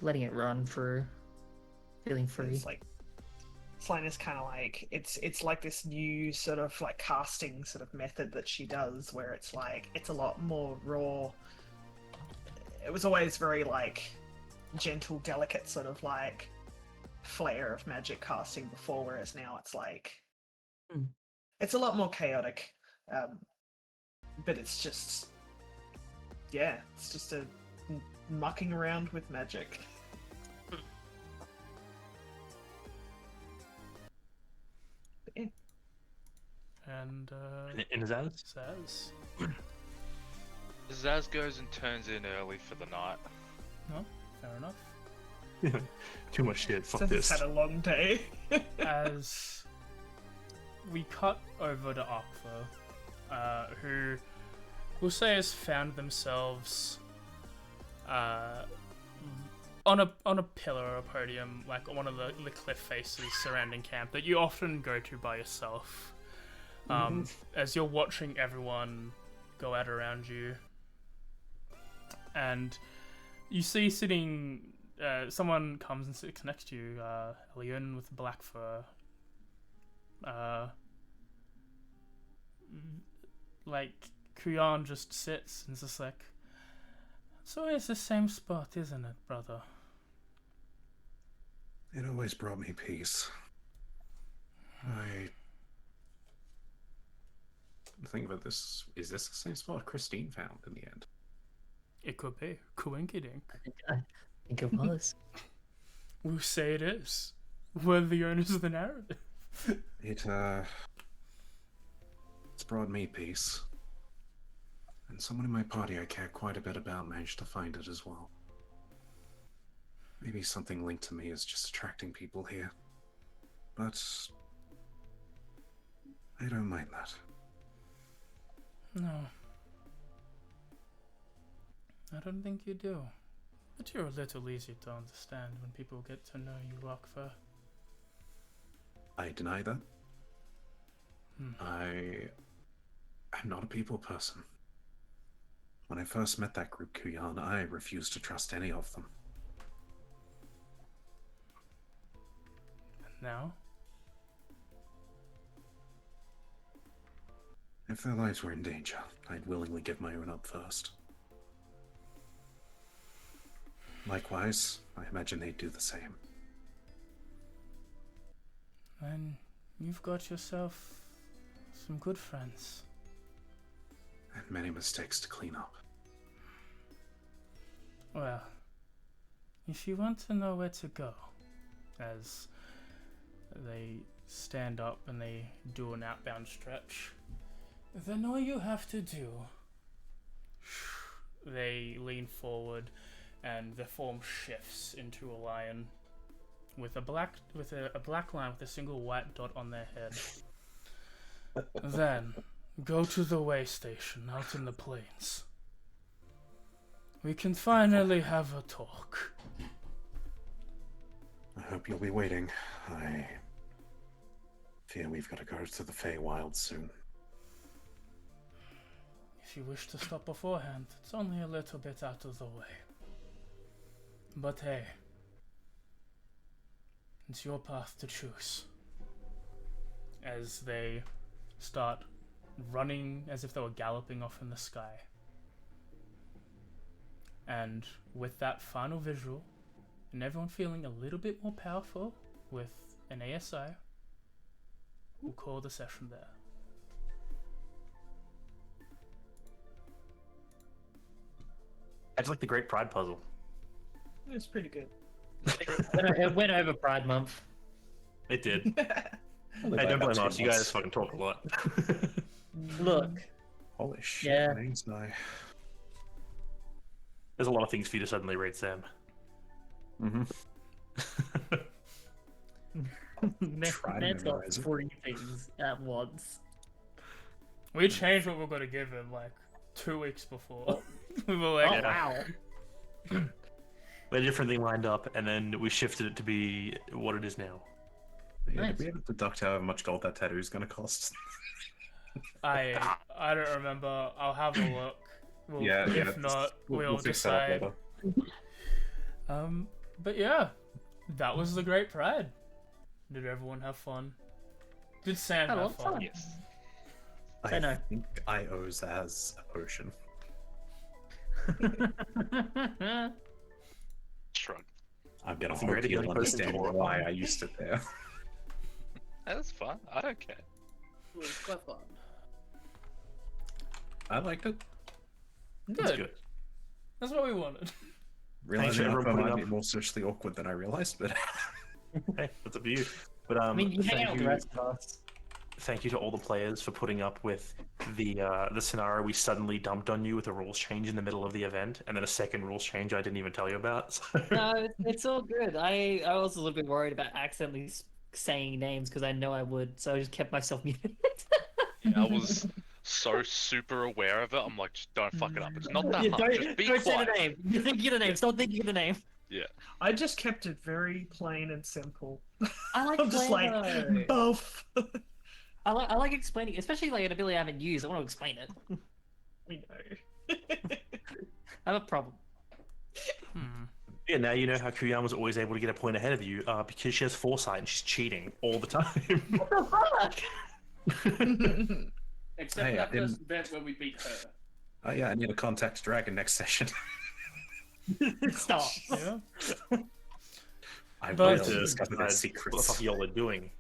letting it run through, feeling free. it's like Slane is kind of like it's like this new sort of like casting sort of method that she does where it's like it's a lot more raw. It was always very like gentle, delicate sort of like flair of magic casting before, whereas now it's like Mm. it's a lot more chaotic. Um, but it's just yeah, it's just a mucking around with magic. Yeah. And In his eyes? says, Zaz goes and turns in early for the night. no, fair enough. Too much shit. Fuck Since this. it's had a long day. As we cut over to Ahkvur, who we'll say has found themselves on a pillar or a podium, like on one of the cliff faces surrounding camp that you often go to by yourself. As you're watching everyone go out around you, and you see sitting, someone comes and sits next to you, Leon with black fur. Like Kuyan just sits and is just like, so it's the same spot, isn't it, brother? It always brought me peace. I think about this. Is this the same spot Christine found in the end? It could be. Coinkydink. I think it was. We'll say it is. We're the owners of the narrative. It's brought me peace. And someone in my party I care quite a bit about managed to find it as well. Maybe something linked to me is just attracting people here. But I don't mind that. No. I don't think you do. But you're a little easier to understand when people get to know you, Ahkvur. I deny that. Hmm. I'm not a people person. When I first met that group, Kuyan, I refused to trust any of them. And now? If their lives were in danger, I'd willingly give my own up first. Likewise, I imagine they'd do the same. And you've got yourself some good friends. And many mistakes to clean up. Well, if you want to know where to go, as they stand up and they do an outbound stretch, then all you have to do... They lean forward and their form shifts into a lion with a black line with a single white dot on their head. Then go to the way station out in the plains. We can finally have a talk. I hope you'll be waiting. I fear we've got to go to the Feywild soon. If you wish to stop beforehand, it's only a little bit out of the way. But hey, it's your path to choose. As they start running as if they were galloping off in the sky. And with that final visual, and everyone feeling a little bit more powerful with an ASI, we'll call the session there. It's like the Great Pride Puzzle. It's pretty good. It went over Pride Month. It did. Only Hey, by don't about blame 2 us. You months. guys fucking talk a lot. Look, Holy shit, Yeah. names now. There's a lot of things for you to suddenly read, Sam. Mm-hmm. Man's to got memorize it. 3 things at once. We changed what we were going to give him like 2 weeks before. We were Oh like, wow! We had a different thing lined up, and then we shifted it to be what it is now. Yeah, Nice. did we ever deduct however much gold that tattoo is going to cost? I don't remember. I'll have a look. We'll, if not, we'll fix that up decide. later. But yeah, that was the Great Pride. Did everyone have fun? Did Sam Had a have lot of fun? fun. Yes. I know. think I owes as a potion. Shrug. I'm gonna It's a hope great you'll idea. understand Potion. why I used it there. That's fun. I don't care. It was quite fun. I liked it. That's Good. good. That's what we wanted. Realizing everyone Ahkvur putting might be up- more socially awkward than I realized, but Hey, that's up to you. But I mean, you hang thank out with the you, rest of us. thank you to all the players for putting up with the scenario we suddenly dumped on you with a rules change in the middle of the event, and then a second rules change I didn't even tell you about. So. No, it's all good. I was a little bit worried about accidentally saying names because I know I would, so I just kept myself muted. I was so super aware of it. I'm like, just don't fuck it up. It's not that Yeah, hard. Just be don't say quiet. the name. You think of the name. Stop thinking of the name. Yeah. I just kept it very plain and simple. I like I'm just flavor. like, both. I like explaining, especially like an ability I haven't used. I want to explain it. We know. I have a problem. Yeah, now you know how Kuyama's always able to get a point ahead of you because she has foresight and she's cheating all the time. What the fuck? Except Hey, I that first didn't- event where we beat her. oh yeah, I need a contact dragon next session. Stop. Yeah. I But- will to discuss decide their what the secrets. fuck y'all are doing.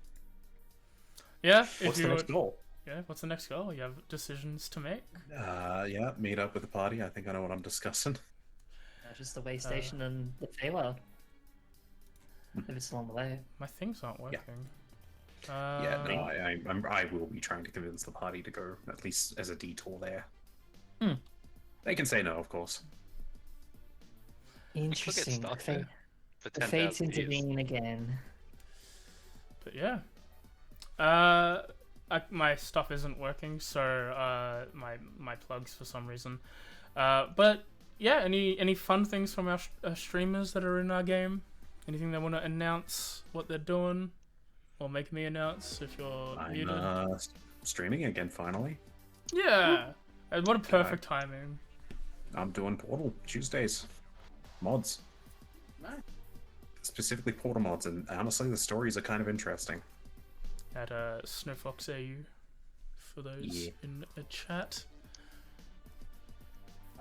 Yeah. If What's you the next goal? yeah. What's the next goal? You have decisions to make. Yeah, meet up with the party. I think I know what I'm discussing. Just the way station and the Feywild. If it's along the way. My things aren't working. Yeah, no, I will be trying to convince the party to go at least as a detour there. Hmm. They can say no, of course. Interesting. stuck The, there for the fates 10,000 years. intervene again. But yeah. My stuff isn't working, so my plugs for some reason. But yeah, any fun things from our streamers that are in our game? Anything they want to announce what they're doing, or make me announce if you're I'm muted? streaming again finally. Yeah, and what a perfect timing. I'm doing Portal Tuesdays. Mods. Nice. Specifically Portal mods, and honestly the stories are kind of interesting. At Snowfox AU for those Yeah. in a chat.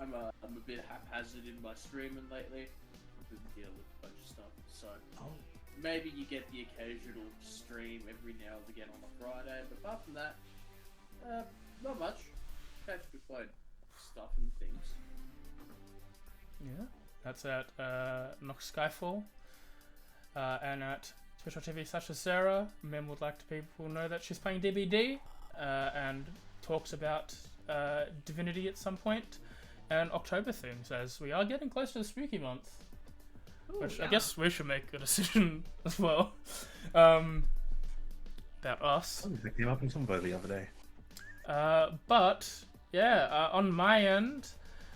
I'm a bit haphazard in my streaming lately. I've been dealing with a bunch of stuff, so maybe you get the occasional stream every now and again on a Friday, but apart from that, not much. Basically playing stuff and things. Yeah, that's at Nox Skyfall and at twitch.tv/Sarah. Mem would like to people know that she's playing DBD and talks about Divinity at some point and October things, as we are getting close to the spooky month. Which I guess we should make a decision as well about us. Oh, they came up in Tumblr the other day. But yeah, on my end,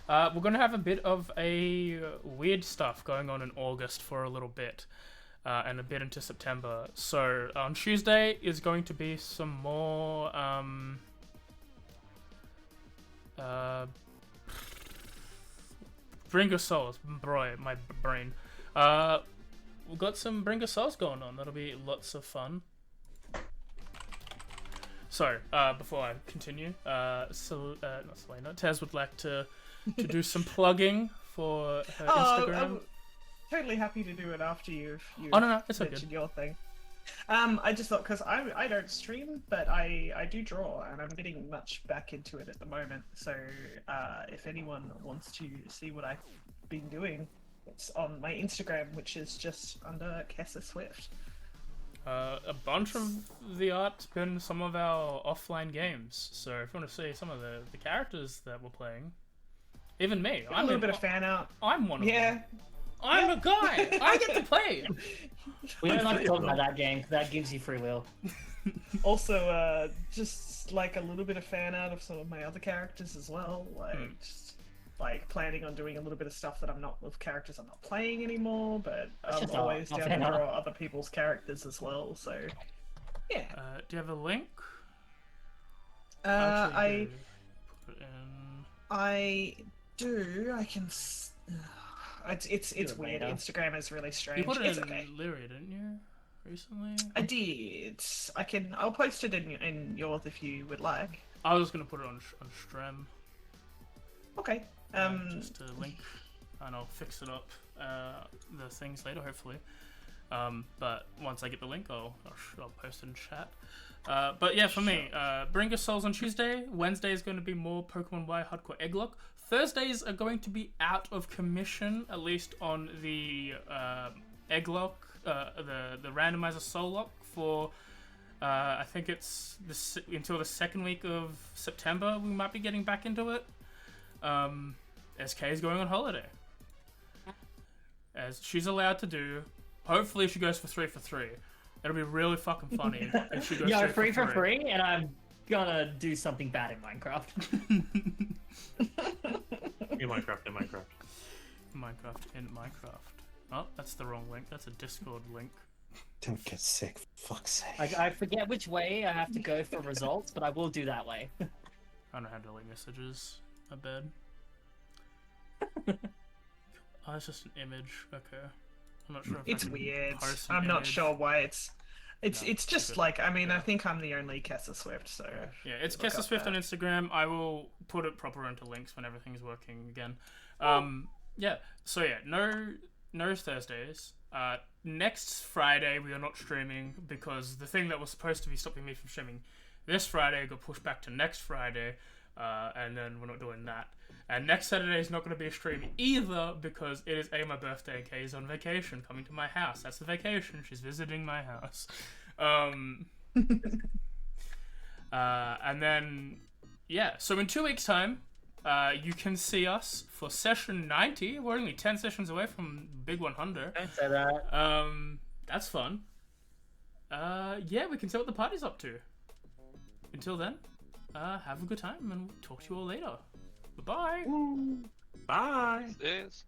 we're gonna have a bit of a weird stuff going on in August for a little bit, and a bit into September. So on Tuesday is going to be some more Bring of Souls, bro, my brain. We've got some Bring of Souls going on. That'll be lots of fun. So, before I continue, not Selena, Taz would like to do some plugging for her Oh, Instagram? I'm totally happy to do it after you've Oh, no, it's okay. mentioned your thing. I just thought, because I don't stream, but I do draw, and I'm getting much back into it at the moment. So if anyone wants to see what I've been doing, it's on my Instagram, which is just under Kessa Swift. A bunch of the art's been some of our offline games, so if you want to see some of the characters that we're playing, even me, I'm a little bit of fan art. I'm one of them. Yeah. I'm a guy. I get to play. We don't like to talk about that game, 'cause that gives you free will. Also, just like a little bit of fan art of some of my other characters as well. Like, just like planning on doing a little bit of stuff that I'm not with characters I'm not playing anymore, but I'm just always not down fan to art. draw other people's characters as well. So, yeah. Do you have a link? I Put it in. I do. I can. It's Do it weird. later. Instagram is really strange. You put it It's in okay. Lyria, didn't you? Recently? I did. I can. I'll post it in yours if you would like. I was gonna put it on Strem. Okay. Just a link, and I'll fix it up. The things later, hopefully. But once I get the link, I'll post it in chat. But yeah, for me, Bring Your Souls on Tuesday. Wednesday is going to be more Pokemon Y Hardcore Egglock. Thursdays are going to be out of commission, at least on the Egglock, the randomizer Soul Lock for. I think it's until the second week of September. We might be getting back into it. SK is going on holiday, as she's allowed to do. Hopefully, she goes for 3 for 3. It'll be really fucking funny if she goes Yo, 3 free for free, and I'm gonna do something bad in Minecraft. In Minecraft. In Minecraft. Oh, that's the wrong link. That's a Discord link. Don't get sick, for fuck's sake. I forget which way I have to go for results, but I will do that way. I don't know how to delete messages. I bet. Oh, it's just an image. Okay. I'm not sure if It's I can weird. post an I'm not image. sure why it's. No, It's just good. like, I mean, Yeah. I think I'm the only Kessa Swift, so. Yeah, it's look Kessa up Swift that. on Instagram. I will put it proper into links when everything's working again. Yeah. So yeah, no Thursdays. Next Friday we are not streaming because the thing that was supposed to be stopping me from streaming this Friday got pushed back to next Friday, and then we're not doing that. And next Saturday is not going to be a stream either because it is my birthday. Kay is on vacation, coming to my house. That's the vacation. She's visiting my house. And then, yeah. So in 2 weeks' time, you can see us for session 90. We're only 10 sessions away from Big 100. Don't say that. That's fun. Yeah, we can see what the party's up to. Until then, have a good time and we'll talk to you all later. Bye-bye. Bye. Yes.